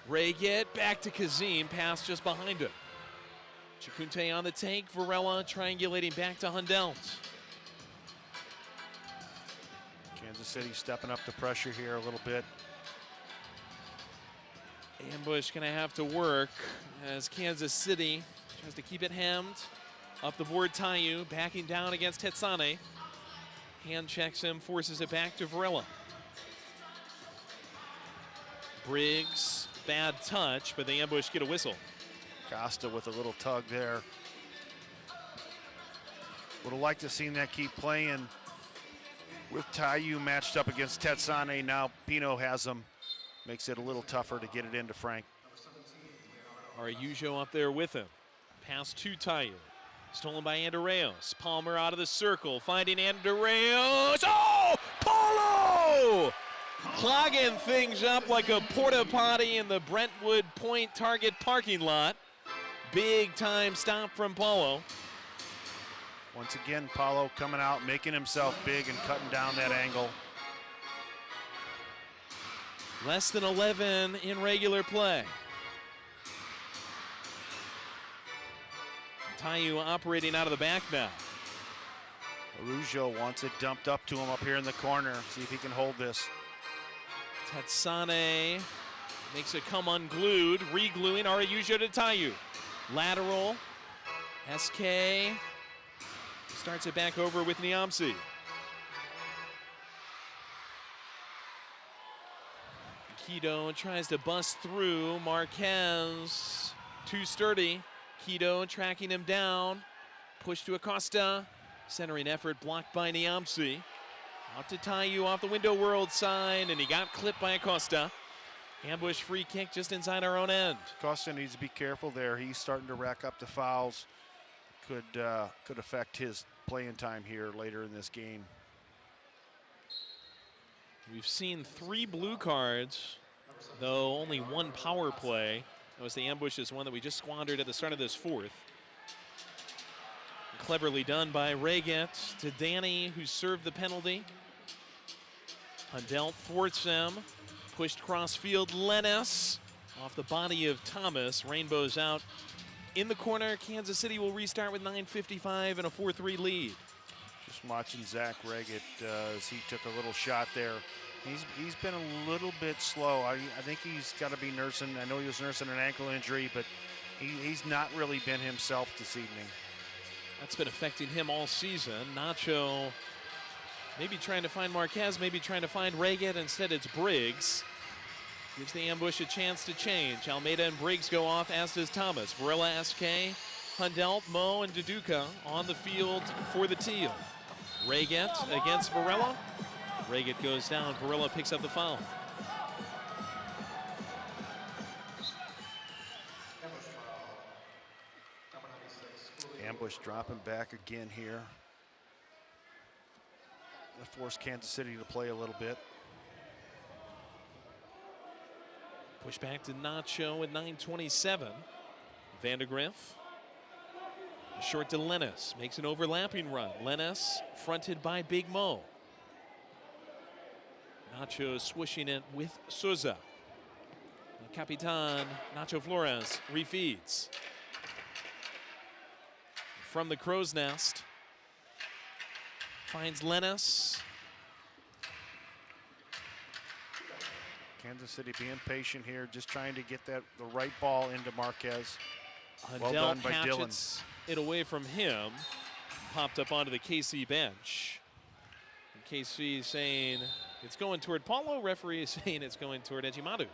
Reget back to Kazim, pass just behind him. Chikunte on the take, Varela triangulating back to Hundelt. Kansas City stepping up the pressure here a little bit. Ambush gonna have to work as Kansas City tries to keep it hemmed. Up the board, Tayu backing down against Tetsane. Hand checks him, forces it back to Varela. Briggs, bad touch, but the Ambush get a whistle. Costa with a little tug there. Would have liked to have seen that keep playing with Tayu matched up against Tetsane. Now Pino has him. Makes it a little tougher to get it into Frank. Araujo up there with him. Pass to Tayu. Stolen by Andreas. Palmer out of the circle, finding Andreas. Oh, Paulo! Clogging things up like a porta potty in the Brentwood Point Target parking lot. Big time stop from Paulo. Once again, Paulo coming out, making himself big and cutting down that angle. Less than 11 in regular play. Tayu operating out of the back now. Araujo wants it dumped up to him up here in the corner. See if he can hold this. Tetsane makes it come unglued, re-gluing Araujo to Tayu. Lateral, SK starts it back over with Niamsi. Kido tries to bust through. Marquez, too sturdy. Kido tracking him down. Push to Acosta. Centering effort blocked by Niamsi. Out to Tayu off the Window World side, and he got clipped by Acosta. Ambush free kick just inside our own end. Acosta needs to be careful there. He's starting to rack up the fouls. Could affect his playing time here later in this game. We've seen 3 blue cards, though only 1 power play. That was the Ambush's one that we just squandered at the start of this fourth. Cleverly done by Reget to Danny, who served the penalty. Hundelt thwarts him. Pushed cross field, Lennis off the body of Thomas. Rainbows out in the corner. Kansas City will restart with 9:55 and a 4-3 lead. Just watching Zach Reget as he took a little shot there. He's been a little bit slow. I think he's got to be nursing. I know he was nursing an ankle injury, but he's not really been himself this evening. That's been affecting him all season. Nacho maybe trying to find Marquez, maybe trying to find Reget. Instead, it's Briggs. Gives the Ambush a chance to change. Almeida and Briggs go off, as does Thomas. Varela, SK, Hundelt, Mo, and Duduka on the field for the Teal. Reget against Varela. Reget goes down. Varela picks up the foul. Ambush dropping back again here. Gonna force Kansas City to play a little bit. Push back to Nacho at 9:27. Vandegrift. Short to Lennis. Makes an overlapping run. Lennis fronted by Big Mo. Nacho swishing it with Souza. Capitan Nacho Flores refeeds. From the crow's nest. Finds Lennis. Kansas City being patient here, just trying to get the right ball into Marquez. Well done by Dylan. It away from him. Popped up onto the KC bench. And KC saying it's going toward Paulo. Referee is saying it's going toward Ejimadu.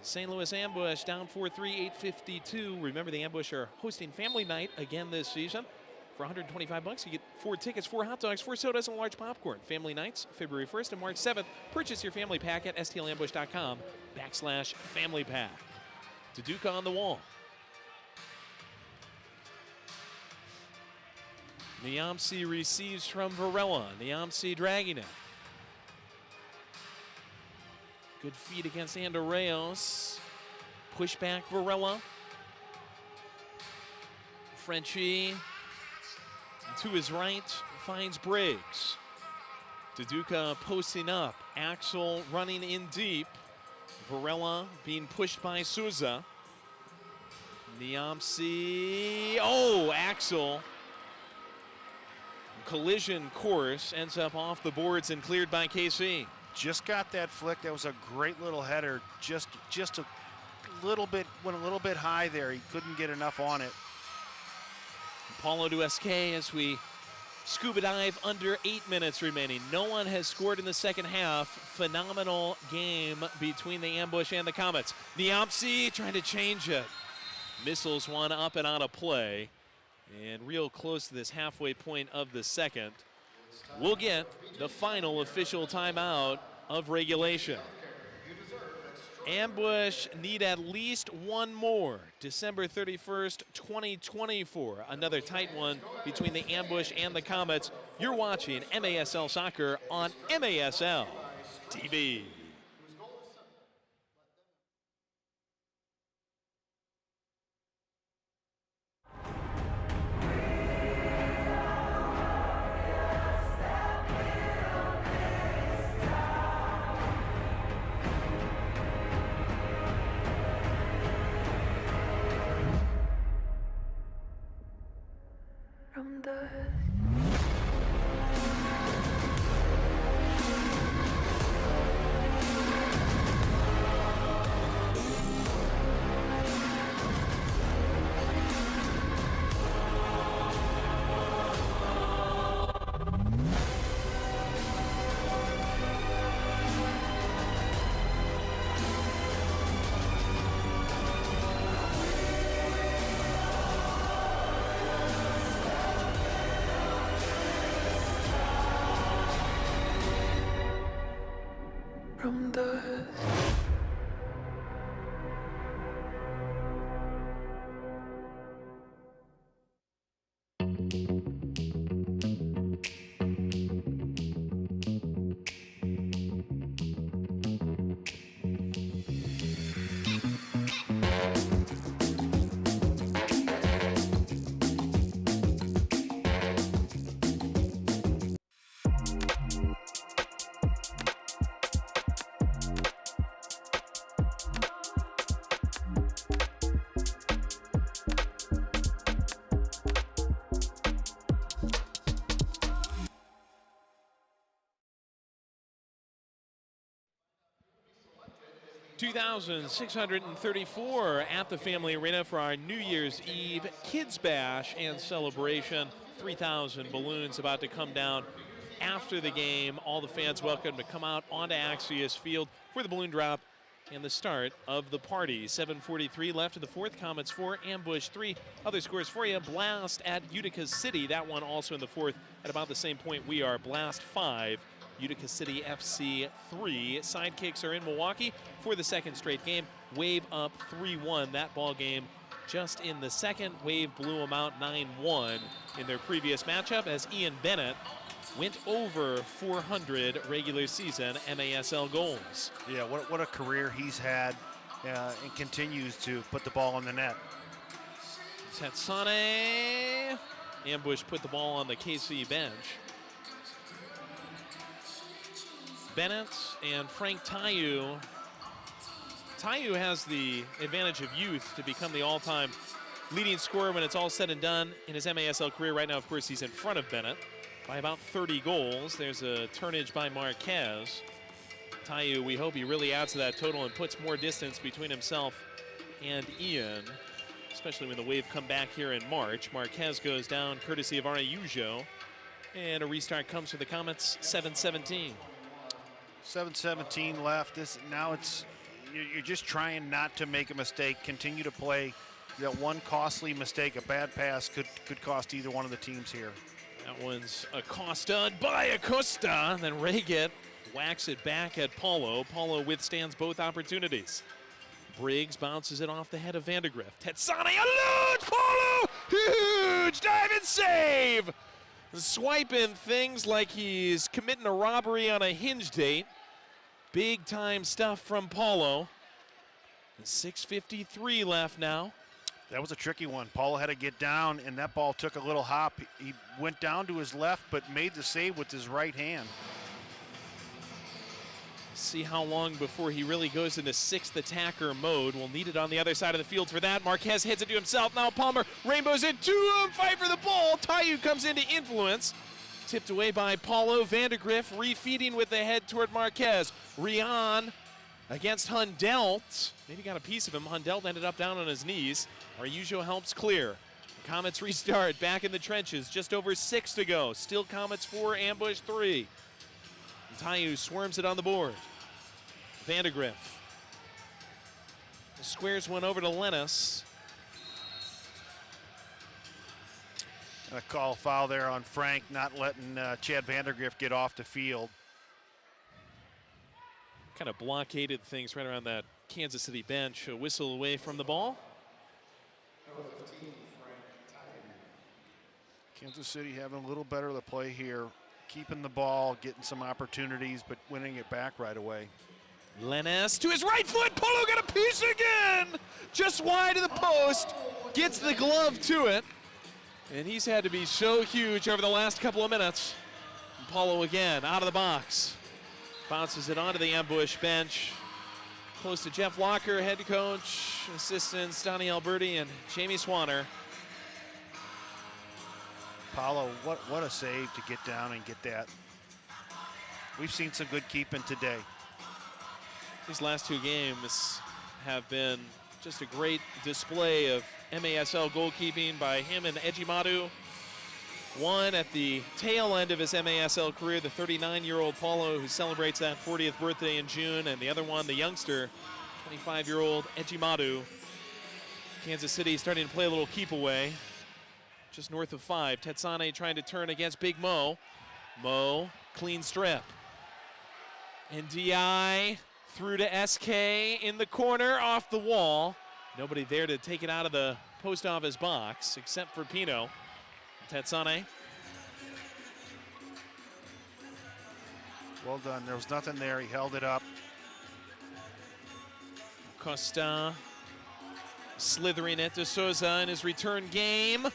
St. Louis Ambush down 4-3, 8:52. Remember, the Ambush are hosting family night again this season. For $125, you get 4 tickets, 4 hot dogs, 4 sodas, and a large popcorn. Family nights, February 1st and March 7th. Purchase your family pack at stlambush.com/family pack. Taduka on the wall. Niamsi receives from Varela. Niamsi dragging it. Good feed against Andorreos. Push back Varela. Frenchie to his right finds Briggs. Taduka posting up. Axel running in deep. Varela being pushed by Souza. Niamsi. Oh, Axel. Collision course ends up off the boards and cleared by KC. Just got that flick. That was a great little header. Just a little bit, went a little bit high there. He couldn't get enough on it. Paulo to SK as we scuba dive under 8 minutes remaining. No one has scored in the second half. Phenomenal game between the Ambush and the Comets. Niamsi trying to change it. Missiles one up and out of play. And real close to this halfway point of the second. We'll get the final official timeout of regulation. Ambush need at least one more. December 31st, 2024. Another tight one between the Ambush and the Comets. You're watching MASL Soccer on MASL TV. From the from the 2,634 at the Family Arena for our New Year's Eve Kids Bash and celebration. 3,000 balloons about to come down after the game. All the fans welcome to come out onto Axios Field for the balloon drop and the start of the party. 7:43 left in the fourth. Comets 4, Ambush 3. Other scores for you. Blast at Utica City. That one also in the fourth at about the same point we are. Blast 5. Utica City FC 3. Sidekicks are in Milwaukee for the second straight game. Wave up 3-1 that ball game just in the second. Wave blew them out 9-1 in their previous matchup as Ian Bennett went over 400 regular season MASL goals. Yeah, what a career he's had and continues to put the ball in the net. Tetsane. Ambush put the ball on the KC bench. Bennett and Frank Tayu. Tayu has the advantage of youth to become the all-time leading scorer when it's all said and done in his MASL career. Right now, of course, he's in front of Bennett by about 30 goals. There's a turnage by Marquez. Tayu, we hope he really adds to that total and puts more distance between himself and Ian, especially when the Wave come back here in March. Marquez goes down courtesy of Araujo, and a restart comes for the Comets. 7:17. 7:17 left. Now you're just trying not to make a mistake. Continue to play that one costly mistake, a bad pass, could cost either one of the teams here. That one's Acosta by Acosta. Then Reget whacks it back at Paulo. Paulo withstands both opportunities. Briggs bounces it off the head of Vandergrift. Tetsane eludes Paulo! Huge dive and save! Swiping things like he's committing a robbery on a hinge date. Big time stuff from Paulo. 6:53 left now. That was a tricky one. Paulo had to get down, and that ball took a little hop. He went down to his left, but made the save with his right hand. See how long before he really goes into sixth attacker mode. We'll need it on the other side of the field for that. Marquez hits it to himself. Now Palmer rainbows it to him. Fight for the ball. Tayu comes in to influence. Tipped away by Paulo. Vandergrift refeeding with the head toward Marquez. Rian against Hundelt. Maybe got a piece of him. Hundelt ended up down on his knees. Araujo helps clear. Comets restart back in the trenches. Just over 6 to go. Still Comets 4, Ambush 3. Tayu swarms it on the board. Vandergrift squares one over to Lennis. A call foul there on Frank, not letting Chad Vandergrift get off the field. Kind of blockaded things right around that Kansas City bench. A whistle away from the ball. Kansas City having a little better of the play here. Keeping the ball, getting some opportunities, but winning it back right away. Lennis to his right foot. Polo got a piece again. Just wide of the post. Gets the glove to it. And he's had to be so huge over the last couple of minutes. And Paulo again out of the box. Bounces it onto the Ambush bench. Close to Jeff Locker, head coach, assistants Donnie Alberti and Jamie Swanner. Paulo, what a save to get down and get that. We've seen some good keeping today. These last 2 games have been just a great display of MASL goalkeeping by him and Ejimadu. One at the tail end of his MASL career, the 39-year-old Paulo, who celebrates that 40th birthday in June, and the other one, the youngster, 25-year-old Ejimadu. Kansas City starting to play a little keep away. Just north of 5. Tetsane trying to turn against Big Mo. Mo, clean strip. NDI through to SK in the corner, off the wall. Nobody there to take it out of the post office box except for Pino. Tetsane. Well done. There was nothing there. He held it up. Costa slithering it to Souza in his return game.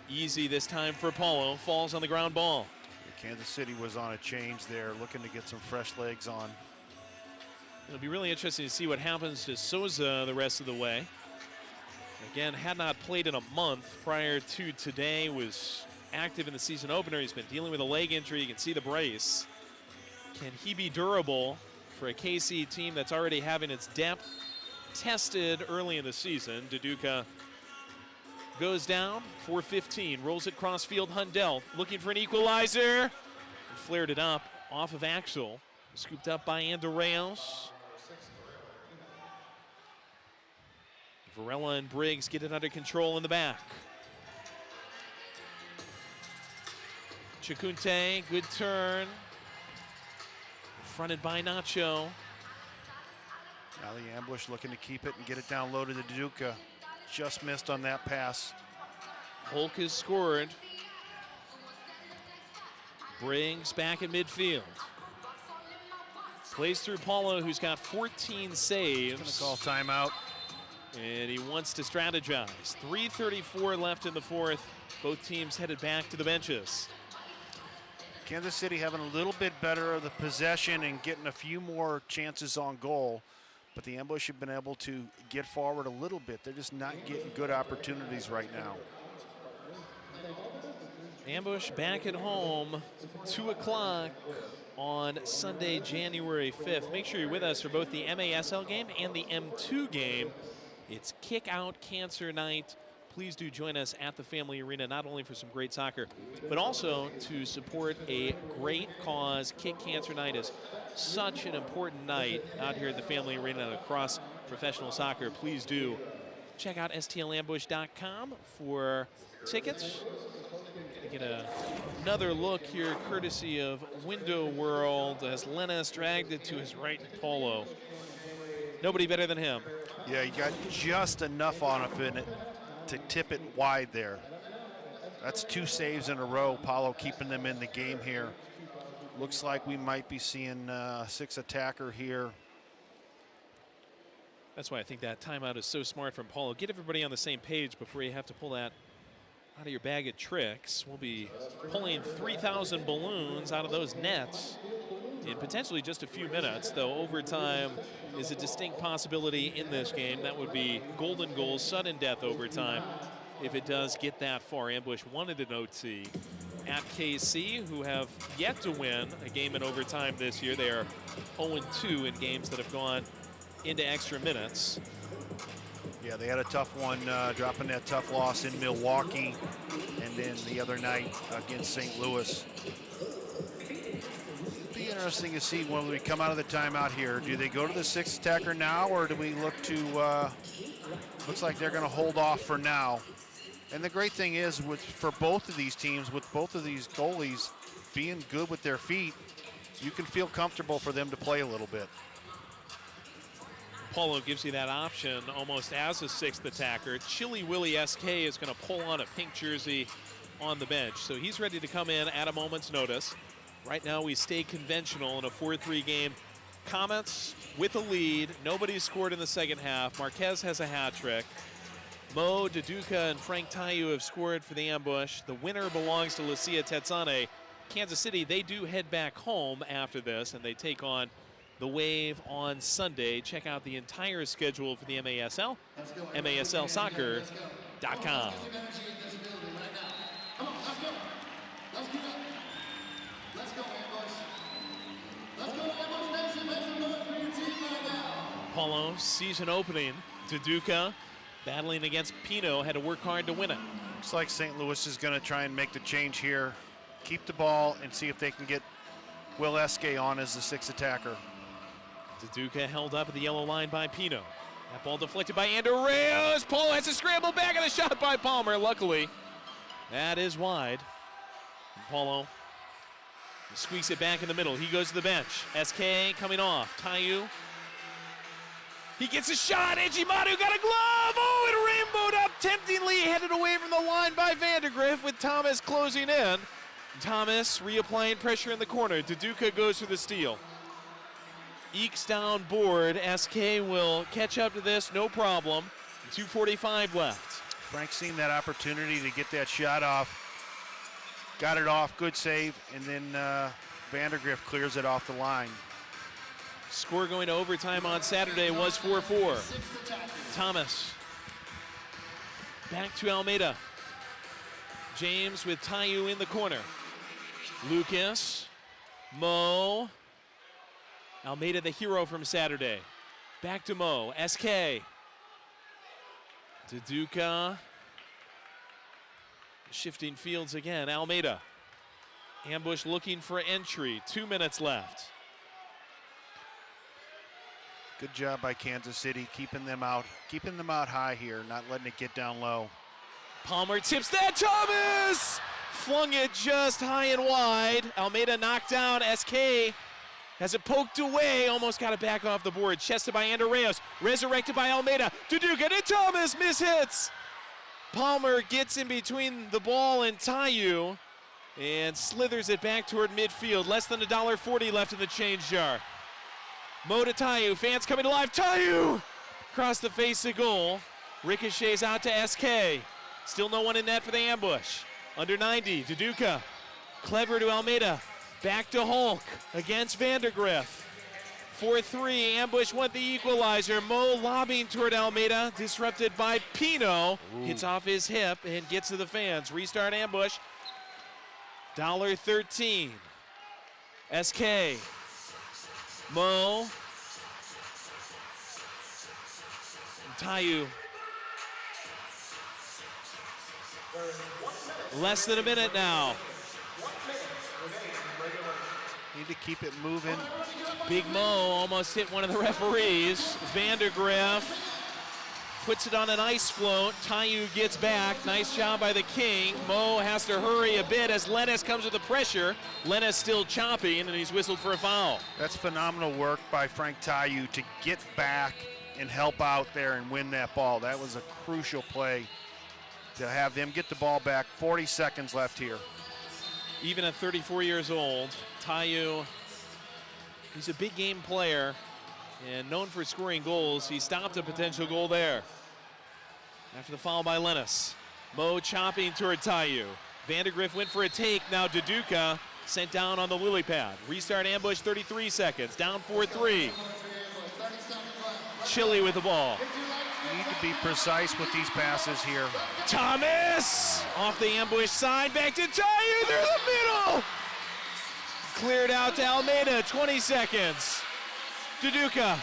Easy this time for Paulo. Falls on the ground ball. Kansas City was on a change there, looking to get some fresh legs on. It'll be really interesting to see what happens to Souza the rest of the way. Again, had not played in a month prior to today, was active in the season opener. He's been dealing with a leg injury. You can see the brace. Can he be durable for a KC team that's already having its depth tested early in the season? Duduka goes down, 4:15, rolls it cross field. Hundelt looking for an equalizer. And flared it up off of Axel. Scooped up by Andreas. Varela and Briggs get it under control in the back. Chacunte, good turn. Fronted by Nacho. Now the Ambush looking to keep it and get it down low to the Duduka. Just missed on that pass. Hulk has scored. Briggs back in midfield. Plays through Paulo, who's got 14 saves. He's gonna call timeout. And he wants to strategize. 3:34 left in the fourth. Both teams headed back to the benches. Kansas City having a little bit better of the possession and getting a few more chances on goal. But the Ambush have been able to get forward a little bit. They're just not getting good opportunities right now. Ambush back at home, 2 o'clock on Sunday, January 5th. Make sure you're with us for both the MASL game and the M2 game. It's Kick Out Cancer Night. Please do join us at the Family Arena, not only for some great soccer, but also to support a great cause. Kick Cancer Night is such an important night out here at the Family Arena and across professional soccer. Please do check out stlambush.com for tickets. Get another look here, courtesy of Window World, as Lennis dragged it to his right and Paulo. Nobody better than him. Yeah, he got just enough on it to tip it wide there. That's 2 saves in a row. Paulo keeping them in the game here. Looks like we might be seeing 6 attacker here. That's why I think that timeout is so smart from Paulo. Get everybody on the same page before you have to pull that out of your bag of tricks. We'll be pulling 3,000 balloons out of those nets in potentially just a few minutes, though overtime is a distinct possibility in this game. That would be golden goal, sudden death overtime if it does get that far. Ambush wanted an OT at KC, who have yet to win a game in overtime this year. They are 0-2 in games that have gone into extra minutes. Yeah, they had a tough one, dropping that tough loss in Milwaukee, and then the other night against St. Louis. It'll be interesting to see when we come out of the timeout here. Do they go to the 6th attacker now, or do we look to, looks like they're going to hold off for now. And the great thing is, for both of these teams, with both of these goalies being good with their feet, you can feel comfortable for them to play a little bit. Paulo gives you that option almost as a 6th attacker. Chili Willie SK is going to pull on a pink jersey on the bench, so he's ready to come in at a moment's notice. Right now we stay conventional in a 4-3 game. Comets with a lead. Nobody's scored in the second half. Marquez has a hat trick. Mo, Duduka, and Frank Tayu have scored for the Ambush. The winner belongs to Lucia Tetsane. Kansas City, they do head back home after this, and they take on the Wave on Sunday. Check out the entire schedule for the MASL, MASLsoccer.com. Paulo, season opening. Duduka battling against Pino, had to work hard to win it. Looks like St. Louis is going to try and make the change here, keep the ball, and see if they can get Will Eske on as the 6th attacker. Duduka held up at the yellow line by Pino. That ball deflected by Ander Reyes. Paulo has to scramble back, and a shot by Palmer. Luckily, that is wide. And Paulo squeaks it back in the middle. He goes to the bench. SK coming off. Tayu. He gets a shot. Ejimadu got a glove. Oh, it rainbowed up temptingly, headed away from the line by Vandergriff with Thomas closing in. Thomas reapplying pressure in the corner. Duduka goes for the steal. Ekes down board. SK will catch up to this, no problem. 2:45 left. Frank seen that opportunity to get that shot off. Got it off, good save, and then Vandergriff clears it off the line. Score going to overtime on Saturday was 4-4. Thomas back to Almeida. James with Tayu in the corner. Lucas, Mo. Almeida, the hero from Saturday. Back to Mo. SK. Duduka. Shifting fields again. Almeida. Ambush looking for entry. 2 minutes left. Good job by Kansas City, keeping them out high here, not letting it get down low. Palmer tips that. Thomas flung it just high and wide. Almeida knocked down. SK has it poked away, almost got it back off the board. Chested by Ander Reyes, resurrected by Almeida. Duduka to Thomas, mishits. Palmer gets in between the ball and Tayu and slithers it back toward midfield. Less than $1.40 left in the change jar. Mo to Tayu, fans coming alive. Tayu across the face of goal. Ricochets out to SK. Still no one in net for the Ambush. Under 90, Duduka. Clever to Almeida. Back to Hulk against Vandergriff. 4-3, Ambush want the equalizer. Mo lobbing toward Almeida, disrupted by Pino. Hits off his hip and gets to the fans. Restart Ambush. $1.13. SK. Mo. Tayu. Less than a minute now. Need to keep it moving. Big Mo almost hit one of the referees. Vandergriff puts it on an ice float. Taiyu gets back. Nice job by the King. Mo has to hurry a bit as Lennis comes with the pressure. Lennis still chopping, and he's whistled for a foul. That's phenomenal work by Frank Taiyu to get back and help out there and win that ball. That was a crucial play to have them get the ball back. 40 seconds left here. Even at 34 years old, Taiyu, he's a big game player and known for scoring goals. He stopped a potential goal there after the foul by Lennis. Mo chopping toward Taiyu. Vandergrift went for a take. Now Duduka sent down on the lily pad. Restart ambush, 33 seconds. Down 4-3. Chile with the ball. You need to be precise with these passes here. Thomas off the ambush side. Back to Taiyu through the middle. Cleared out to Almeida, 20 seconds. Duduka,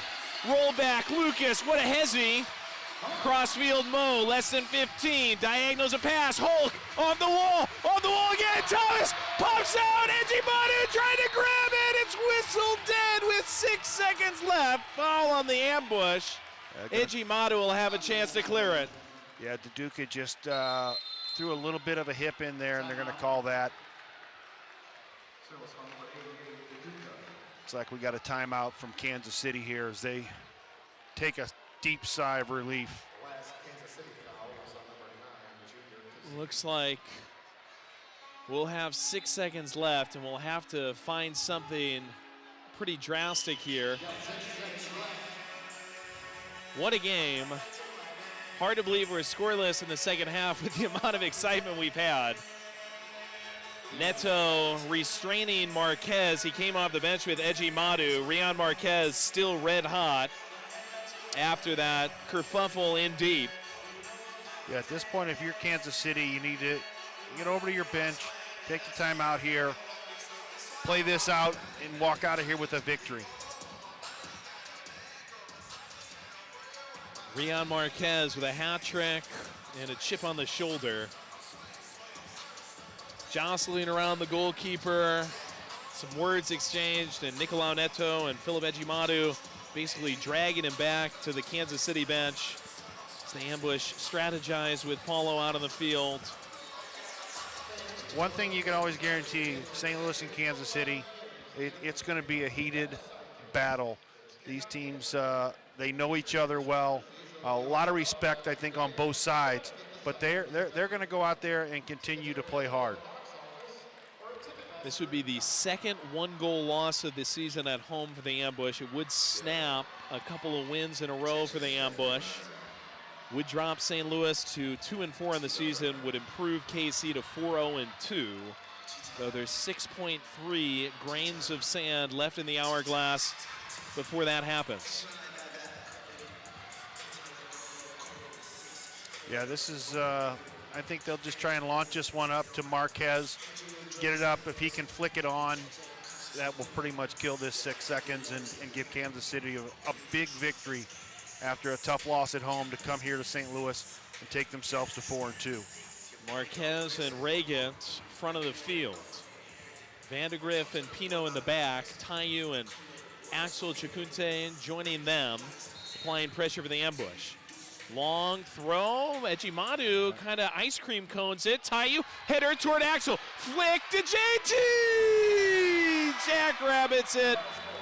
roll back, Lucas, what a hezzy. Crossfield Mo, less than 15. Diagonals a pass, Hulk off the wall again. Thomas pops out, Ejimadu trying to grab it. It's whistled dead with 6 seconds left. Foul on the ambush. Ejimadu will have a chance to clear it. Yeah, Duduka just threw a little bit of a hip in there, and they're going to call that. Looks like we got a timeout from Kansas City here as they take a deep sigh of relief. Looks like we'll have 6 seconds left, and we'll have to find something pretty drastic here. What a game. Hard to believe we're scoreless in the second half with the amount of excitement we've had. Neto restraining Marquez. He came off the bench with Ejimadu. Rion Marquez still red hot after that kerfuffle in deep. Yeah, at this point, if you're Kansas City, you need to get over to your bench, take the time out here, play this out, and walk out of here with a victory. Rion Marquez with a hat trick and a chip on the shoulder. Jostling around the goalkeeper, some words exchanged, and Nicolau Neto and Philip Ejimadu basically dragging him back to the Kansas City bench as the ambush strategized with Paulo out on the field. One thing you can always guarantee, St. Louis and Kansas City, it's going to be a heated battle. These teams, they know each other well. A lot of respect, I think, on both sides, but they're going to go out there and continue to play hard. This would be the second one-goal loss of the season at home for the ambush. It would snap a couple of wins in a row for the ambush. Would drop St. Louis to 2-4 in the season, would improve KC to 4-0-2. So there's 6.3 grains of sand left in the hourglass before that happens. Yeah, this is, I think they'll just try and launch this one up to Marquez. Get it up. If he can flick it on, that will pretty much kill this 6 seconds and give Kansas City a big victory after a tough loss at home to come here to St. Louis and take themselves to 4-2. Marquez and Regent, front of the field. Vandergrift and Pino in the back. Taiyu and Axel Chacunte joining them, applying pressure for the ambush. Long throw, Ejimadu kind of ice cream cones it. Taiyu, header toward Axel, flick to JT! Jackrabbits it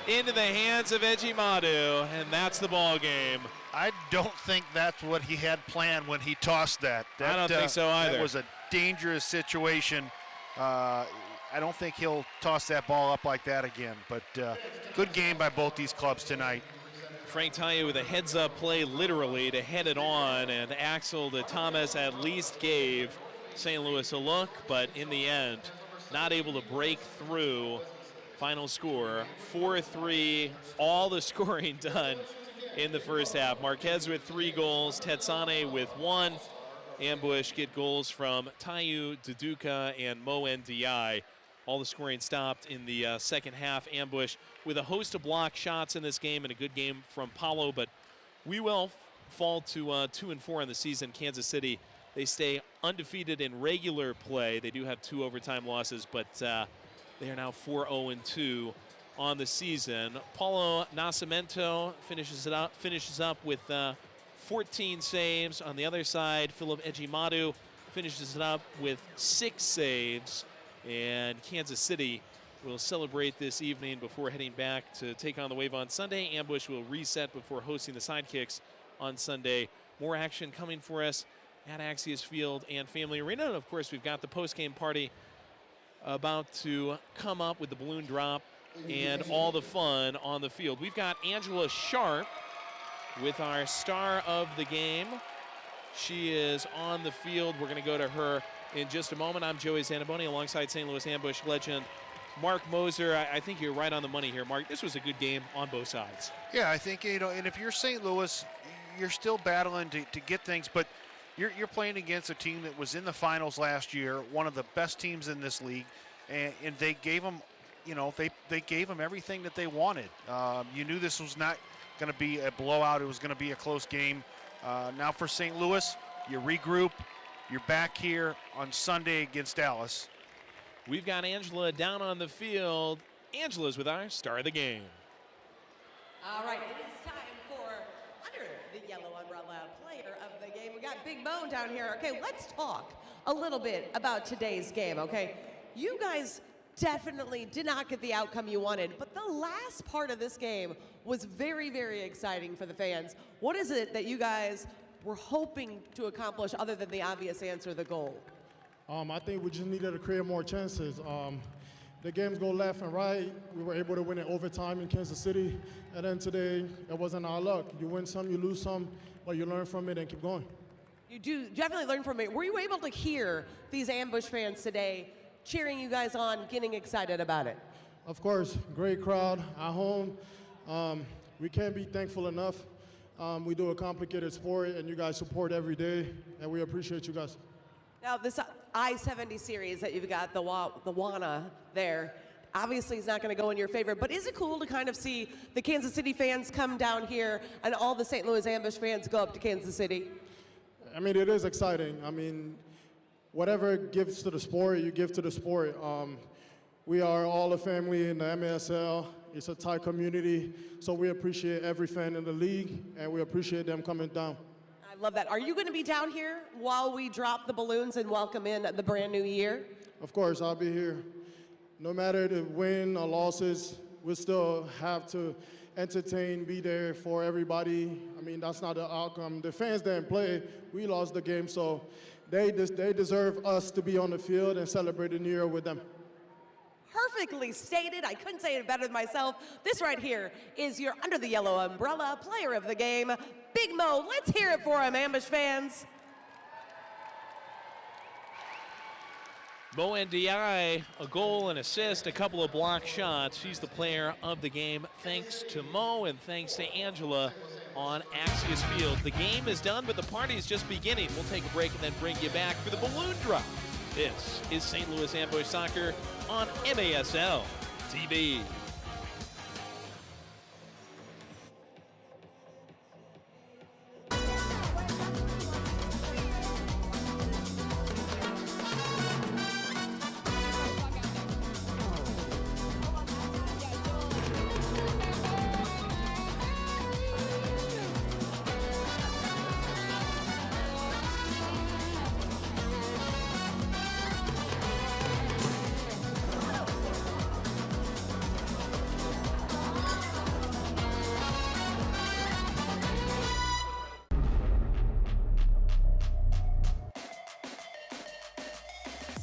into the hands of Ejimadu, and that's the ball game. I don't think that's what he had planned when he tossed that. I don't think so either. That was a dangerous situation. I don't think he'll toss that ball up like that again, but good game by both these clubs tonight. Frank Taiyu with a heads-up play, literally, to head it on, and Axel to Thomas at least gave St. Louis a look, but in the end, not able to break through. Final score, 4-3, all the scoring done in the first half. Marquez with 3 goals, Tetsane with 1. Ambush get goals from Taiyu, Duduka, and Mo Ndiaye. All the scoring stopped in the second half. Ambush with a host of block shots in this game and a good game from Paulo, but we will fall to 2-4 in the season. Kansas City, they stay undefeated in regular play. They do have 2 overtime losses, but they are now 4-0-2 on the season. Paulo Nascimento finishes up with 14 saves. On the other side, Philip Ejimadu finishes it up with 6 saves. And Kansas City will celebrate this evening before heading back to take on the Wave on Sunday. Ambush will reset before hosting the Sidekicks on Sunday. More action coming for us at Axios Field and Family Arena. And of course, we've got the post-game party about to come up with the balloon drop and all the fun on the field. We've got Angela Sharp with our star of the game. She is on the field. We're going to go to her in just a moment. I'm Joey Zanaboni alongside St. Louis Ambush legend Mark Moser. I think you're right on the money here, Mark. This was a good game on both sides. Yeah, I think, and if you're St. Louis, you're still battling to get things, but you're playing against a team that was in the finals last year, one of the best teams in this league, and they gave them, they gave them everything that they wanted. You knew this was not going to be a blowout. It was going to be a close game. Now for St. Louis, you regroup. You're back here on Sunday against Dallas. We've got Angela down on the field. Angela's with our star of the game. All right, it is time for under the yellow umbrella player of the game. We got Big Mo down here. Okay, let's talk a little bit about today's game, okay? You guys definitely did not get the outcome you wanted, but the last part of this game was very, very exciting for the fans. What is it that you guys were hoping to accomplish other than the obvious answer, the goal? I think we just needed to create more chances. The games go left and right. We were able to win in overtime in Kansas City. And then today, it wasn't our luck. You win some, you lose some, but you learn from it and keep going. You do definitely learn from it. Were you able to hear these Ambush fans today cheering you guys on, getting excited about it? Of course, great crowd at home. We can't be thankful enough. We do a complicated sport, and you guys support every day, and we appreciate you guys. Now, this I-70 series that you've got, the WANA there, obviously is not going to go in your favor, but is it cool to kind of see the Kansas City fans come down here and all the St. Louis Ambush fans go up to Kansas City? I mean, it is exciting. I mean, whatever it gives to the sport, you give to the sport. We are all a family in the MASL. It's a tight community, so we appreciate every fan in the league, and we appreciate them coming down. I love that. Are you going to be down here while we drop the balloons and welcome in the brand new year? Of course, I'll be here. No matter the win or losses, we still have to entertain, be there for everybody. I mean, that's not the outcome. The fans didn't play. We lost the game, so they deserve us to be on the field and celebrate the new year with them. Perfectly stated. I couldn't say it better than myself. This right here is your under the yellow umbrella player of the game, Big Mo. Let's hear it for him, Ambush fans. Mo Ndiaye, a goal, an assist, a couple of block shots. She's the player of the game. Thanks to Mo and thanks to Angela on Axios Field. The game is done, but the party is just beginning. We'll take a break and then bring you back for the balloon drop. This is St. Louis Ambush Soccer on MASL TV.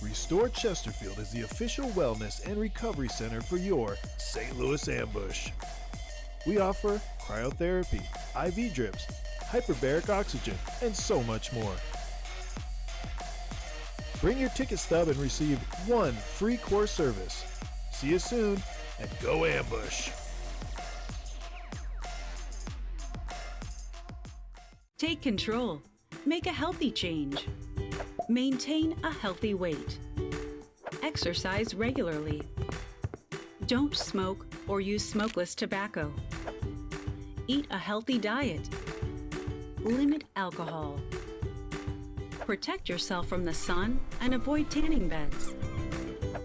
Restore Chesterfield is the official wellness and recovery center for your St. Louis Ambush. We offer cryotherapy, IV drips, hyperbaric oxygen, and so much more. Bring your ticket stub and receive one free core service. See you soon, and go Ambush! Take control. Make a healthy change. Maintain a healthy weight. Exercise regularly. Don't smoke or use smokeless tobacco. Eat a healthy diet. Limit alcohol. Protect yourself from the sun and avoid tanning beds.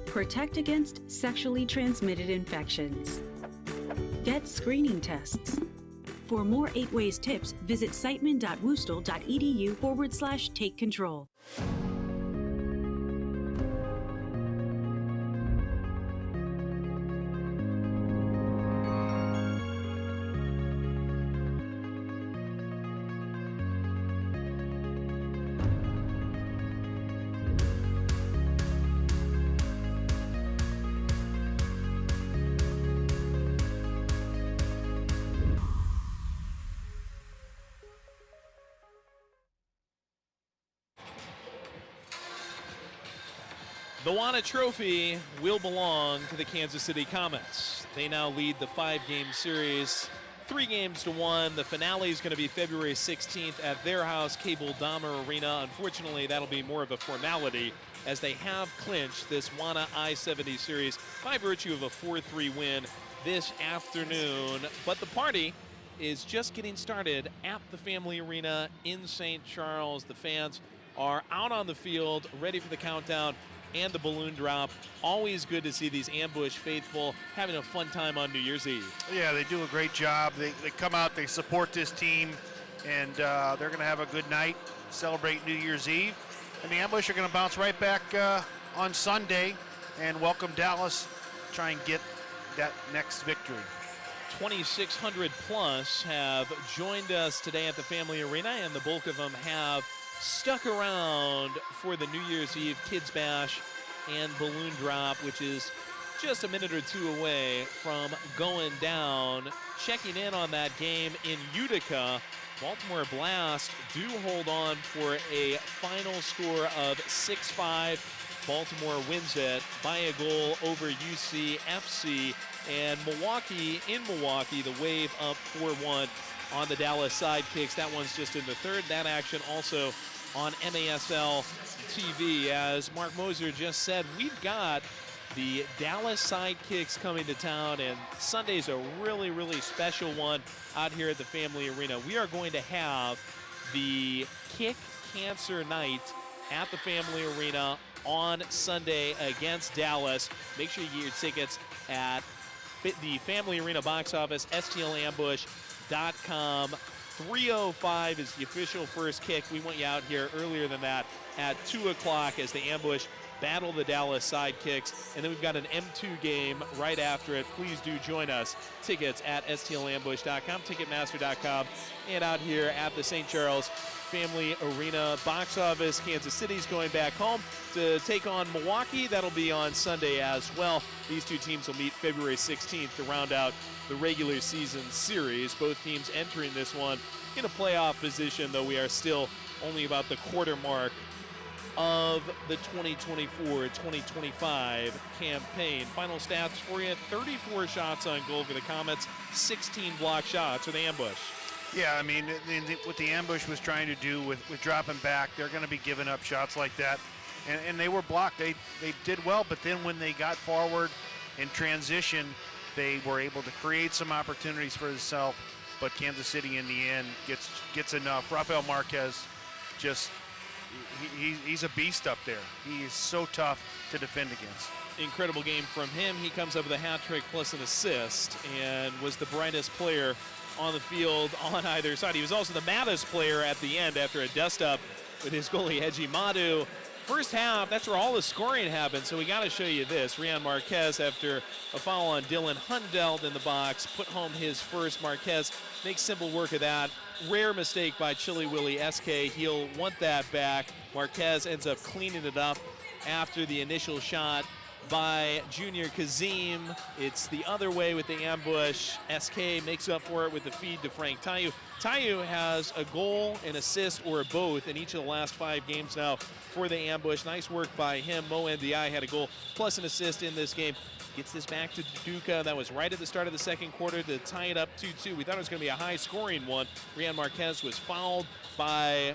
Protect against sexually transmitted infections. Get screening tests. For more 8 Ways tips, visit siteman.woostel.edu/take control. The Wana Trophy will belong to the Kansas City Comets. They now lead the 5-game series 3-1. The finale is going to be February 16th at their house, Cable Dahmer Arena. Unfortunately, that'll be more of a formality as they have clinched this Wana I-70 series by virtue of a 4-3 win this afternoon. But the party is just getting started at the Family Arena in St. Charles. The fans are out on the field, ready for the countdown and the balloon drop. Always good to see these Ambush faithful having a fun time on New Year's Eve. Yeah, they do a great job. They come out, they support this team, and they're going to have a good night, celebrate New Year's Eve. And the Ambush are going to bounce right back on Sunday and welcome Dallas, try and get that next victory. 2,600 plus have joined us today at the Family Arena, and the bulk of them have stuck around for the New Year's Eve Kids Bash and balloon drop, which is just a minute or two away from going down. Checking in on that game in Utica, Baltimore Blast do hold on for a final score of 6-5. Baltimore wins it by a goal over UCFC. And Milwaukee, in Milwaukee, the Wave up 4-1 on the Dallas Sidekicks. That one's just in the third. That action also on MASL TV. As Mark Moser just said, we've got the Dallas Sidekicks coming to town, and Sunday's a really, really special one out here at the Family Arena. We are going to have the Kick Cancer Night at the Family Arena on Sunday against Dallas. Make sure you get your tickets at the Family Arena box office, stlambush.com. 3:05 is the official first kick. We want you out here earlier than that at 2 o'clock as the Ambush battle the Dallas Sidekicks. And then we've got an M2 game right after it. Please do join us. Tickets at stlambush.com, ticketmaster.com, and out here at the St. Charles Family Arena box office. Kansas City's going back home to take on Milwaukee. That'll be on Sunday as well. These two teams will meet February 16th to round out the regular season series. Both teams entering this one in a playoff position, though we are still only about the quarter mark of the 2024-2025 campaign. Final stats for you: 34 shots on goal for the Comets, 16 block shots for the Ambush. Yeah, I mean, what the Ambush was trying to do with dropping back, they're going to be giving up shots like that. And they were blocked. They did well, but then when they got forward in transition, they were able to create some opportunities for themselves. But Kansas City, in the end, gets enough. Rafael Marquez, he's a beast up there. He is so tough to defend against. Incredible game from him. He comes up with a hat trick plus an assist and was the brightest player on the field on either side. He was also the maddest player at the end after a dust-up with his goalie, Eji Madu. First half, that's where all the scoring happened, so we got to show you this. Rian Marquez, after a foul on Dylan Hundelt in the box, put home his first. Marquez makes simple work of that. Rare mistake by Chili Willie SK. He'll want that back. Marquez ends up cleaning it up after the initial shot by Junior Kazim. It's the other way with the Ambush. SK makes up for it with the feed to Frank Tayu. Tayu has a goal, an assist, or both in each of the last 5 games now for the Ambush. Nice work by him. Mo Ndiaye had a goal plus an assist in this game. Gets this back to Duca. That was right at the start of the second quarter to tie it up 2-2. We thought it was going to be a high-scoring one. Rian Marquez was fouled by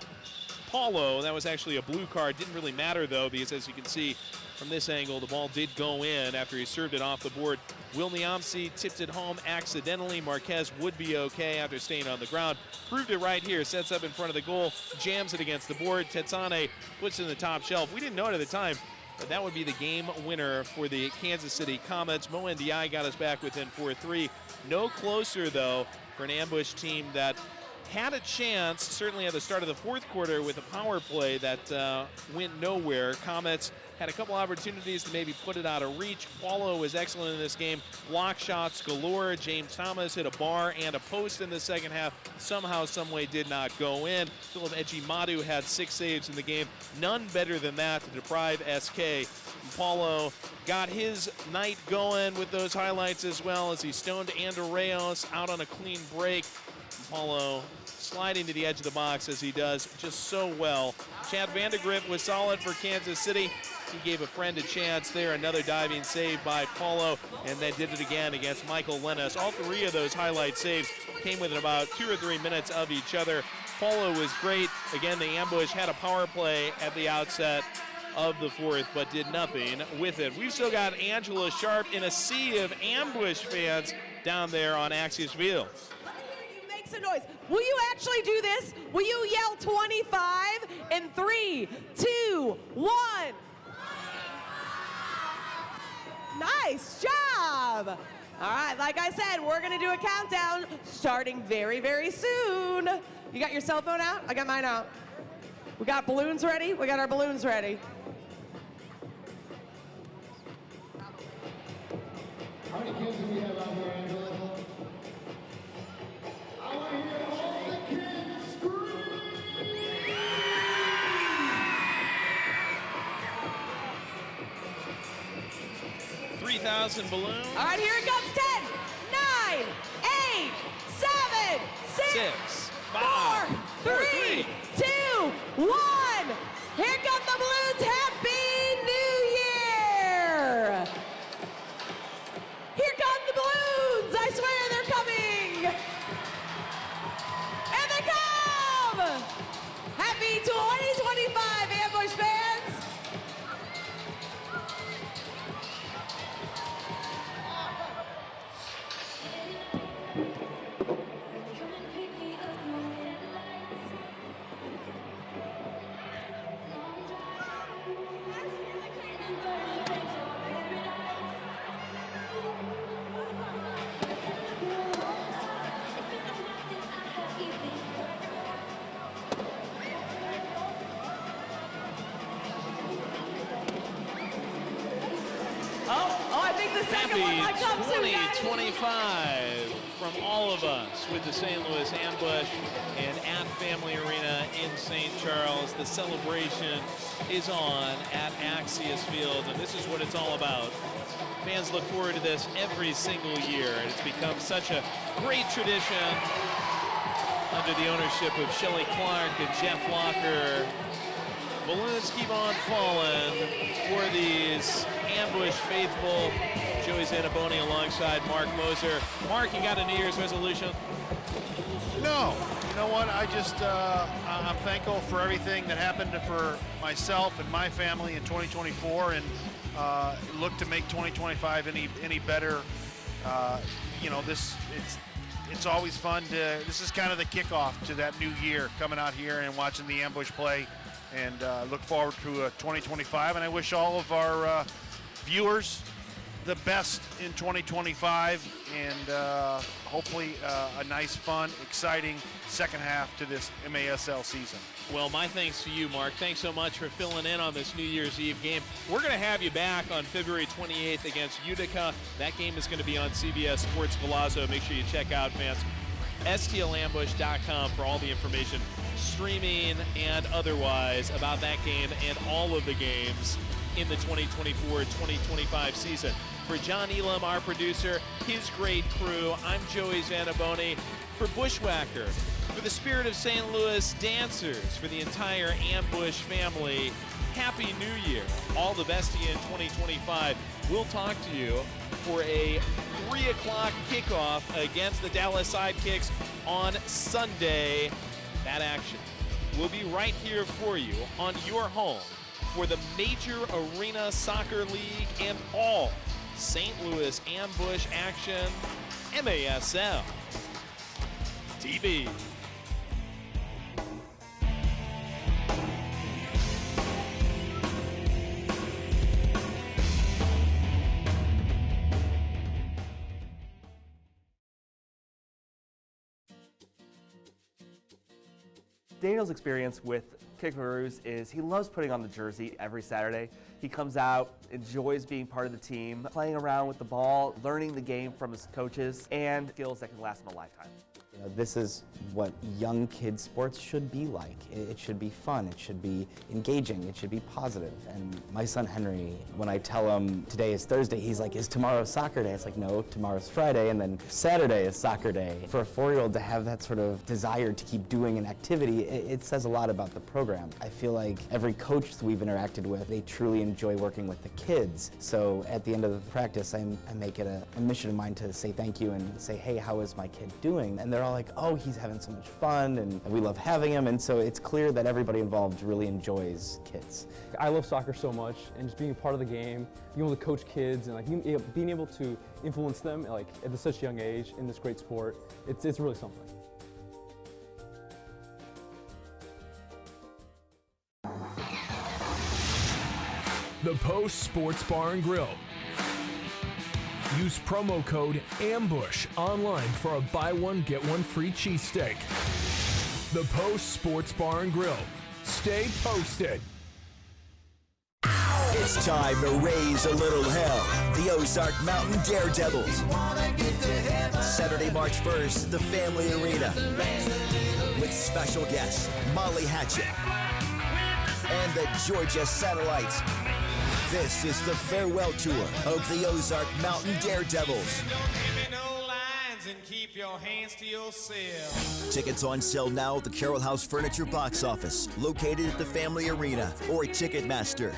Paulo. That was actually a blue card. Didn't really matter, though, because as you can see from this angle, the ball did go in after he served it off the board. Will Niamsi tipped it home accidentally. Marquez would be okay after staying on the ground. Proved it right here. Sets up in front of the goal. Jams it against the board. Tetsane puts it in the top shelf. We didn't know it at the time, but that would be the game winner for the Kansas City Comets. Mo Ndiaye got us back within 4-3. No closer, though, for an Ambush team that had a chance, certainly at the start of the fourth quarter, with a power play that went nowhere. Comets had a couple opportunities to maybe put it out of reach. Paulo was excellent in this game. Block shots galore. James Thomas hit a bar and a post in the second half. Somehow, someway did not go in. Philip Ejimadu had 6 saves in the game. None better than that to deprive SK. Paulo got his night going with those highlights as well as he stoned Andreas out on a clean break. Paulo sliding to the edge of the box as he does just so well. Chad Vandergrift was solid for Kansas City. He gave a friend a chance there. Another diving save by Paulo, and then did it again against Michael Lennis. All 3 of those highlight saves came within about 2 or 3 minutes of each other. Paulo was great. Again, the Ambush had a power play at the outset of the fourth, but did nothing with it. We've still got Angela Sharp in a sea of Ambush fans down there on Axios Field. Make some noise. Will you actually do this? Will you yell 25 in 3, 2, 1? Nice job. All right, like I said, we're going to do a countdown starting very, very soon. You got your cell phone out? I got mine out. We got balloons ready? We got our balloons ready. How many kids do we have out here, Angela? I want to hear all the kids scream! 3,000 balloons. All right, here it comes. 10, 9, 8, 7, 6, 5, 4, 3, 2, 1. Here come the balloons. Happy New Year! Here come the balloons. I swear they're coming. And they come. Happy 2025, Ambush fans. I think the second one might come soon, guys. 2025 from all of us with the St. Louis Ambush and at Family Arena in St. Charles. The celebration is on at Axios Field, and this is what it's all about. Fans look forward to this every single year, and it's become such a great tradition under the ownership of Shelley Clark and Jeff Locker. Balloons keep on falling for these Ambush faithful. Joey Zanaboni alongside Mark Moser. Mark, you got a New Year's resolution? No. You know what? I'm thankful for everything that happened for myself and my family in 2024, and look to make 2025 any better. You know, it's always fun to. This is kind of the kickoff to that new year, coming out here and watching the Ambush play, and look forward to 2025. And I wish all of our viewers the best in 2025, and hopefully a nice, fun, exciting second half to this MASL season. Well, my thanks to you, Mark. Thanks so much for filling in on this New Year's Eve game. We're going to have you back on February 28th against Utica. That game is going to be on CBS Sports Golazo. Make sure you check out, fans, stlambush.com for all the information, streaming and otherwise, about that game and all of the games in the 2024-2025 season. For John Elam, our producer, his great crew, I'm Joey Zanaboni. For Bushwhacker, for the Spirit of St. Louis dancers, for the entire Ambush family, Happy New Year. All the best to you in 2025. We'll talk to you for a 3 o'clock kickoff against the Dallas Sidekicks on Sunday. That action will be right here for you on your home for the Major Arena Soccer League and all St. Louis Ambush action, MASL TV. Daniel's experience with Kickaroos is he loves putting on the jersey every Saturday. He comes out, enjoys being part of the team, playing around with the ball, learning the game from his coaches, and skills that can last him a lifetime. You know, this is what young kids sports should be like. It should be fun, it should be engaging, it should be positive. And my son Henry, when I tell him today is Thursday, he's like, is tomorrow soccer day? It's like, no, tomorrow's Friday, and then Saturday is soccer day. For a 4-year-old to have that sort of desire to keep doing an activity, it says a lot about the program. I feel like every coach that we've interacted with, they truly enjoy working with the kids. So at the end of the practice, I make it a mission of mine to say thank you and say, hey, how is my kid doing? And they're all like, oh, he's having so much fun, and we love having him. And so it's clear that everybody involved really enjoys kids. I love soccer so much, and just being a part of the game, being able to coach kids, and like being able to influence them like at such a young age in this great sport, it's really something. The Post Sports Bar and Grill. Use promo code AMBUSH online for a buy one, get one free cheesesteak. The Post Sports Bar and Grill. Stay posted. It's time to raise a little hell. The Ozark Mountain Daredevils. Saturday, March 1st, the Family Arena. With special guests, Molly Hatchet and the Georgia Satellites. This is the farewell tour of the Ozark Mountain Daredevils. And keep your hands to yourself. Tickets on sale now at the Carroll House Furniture box office, located at the Family Arena or Ticketmaster.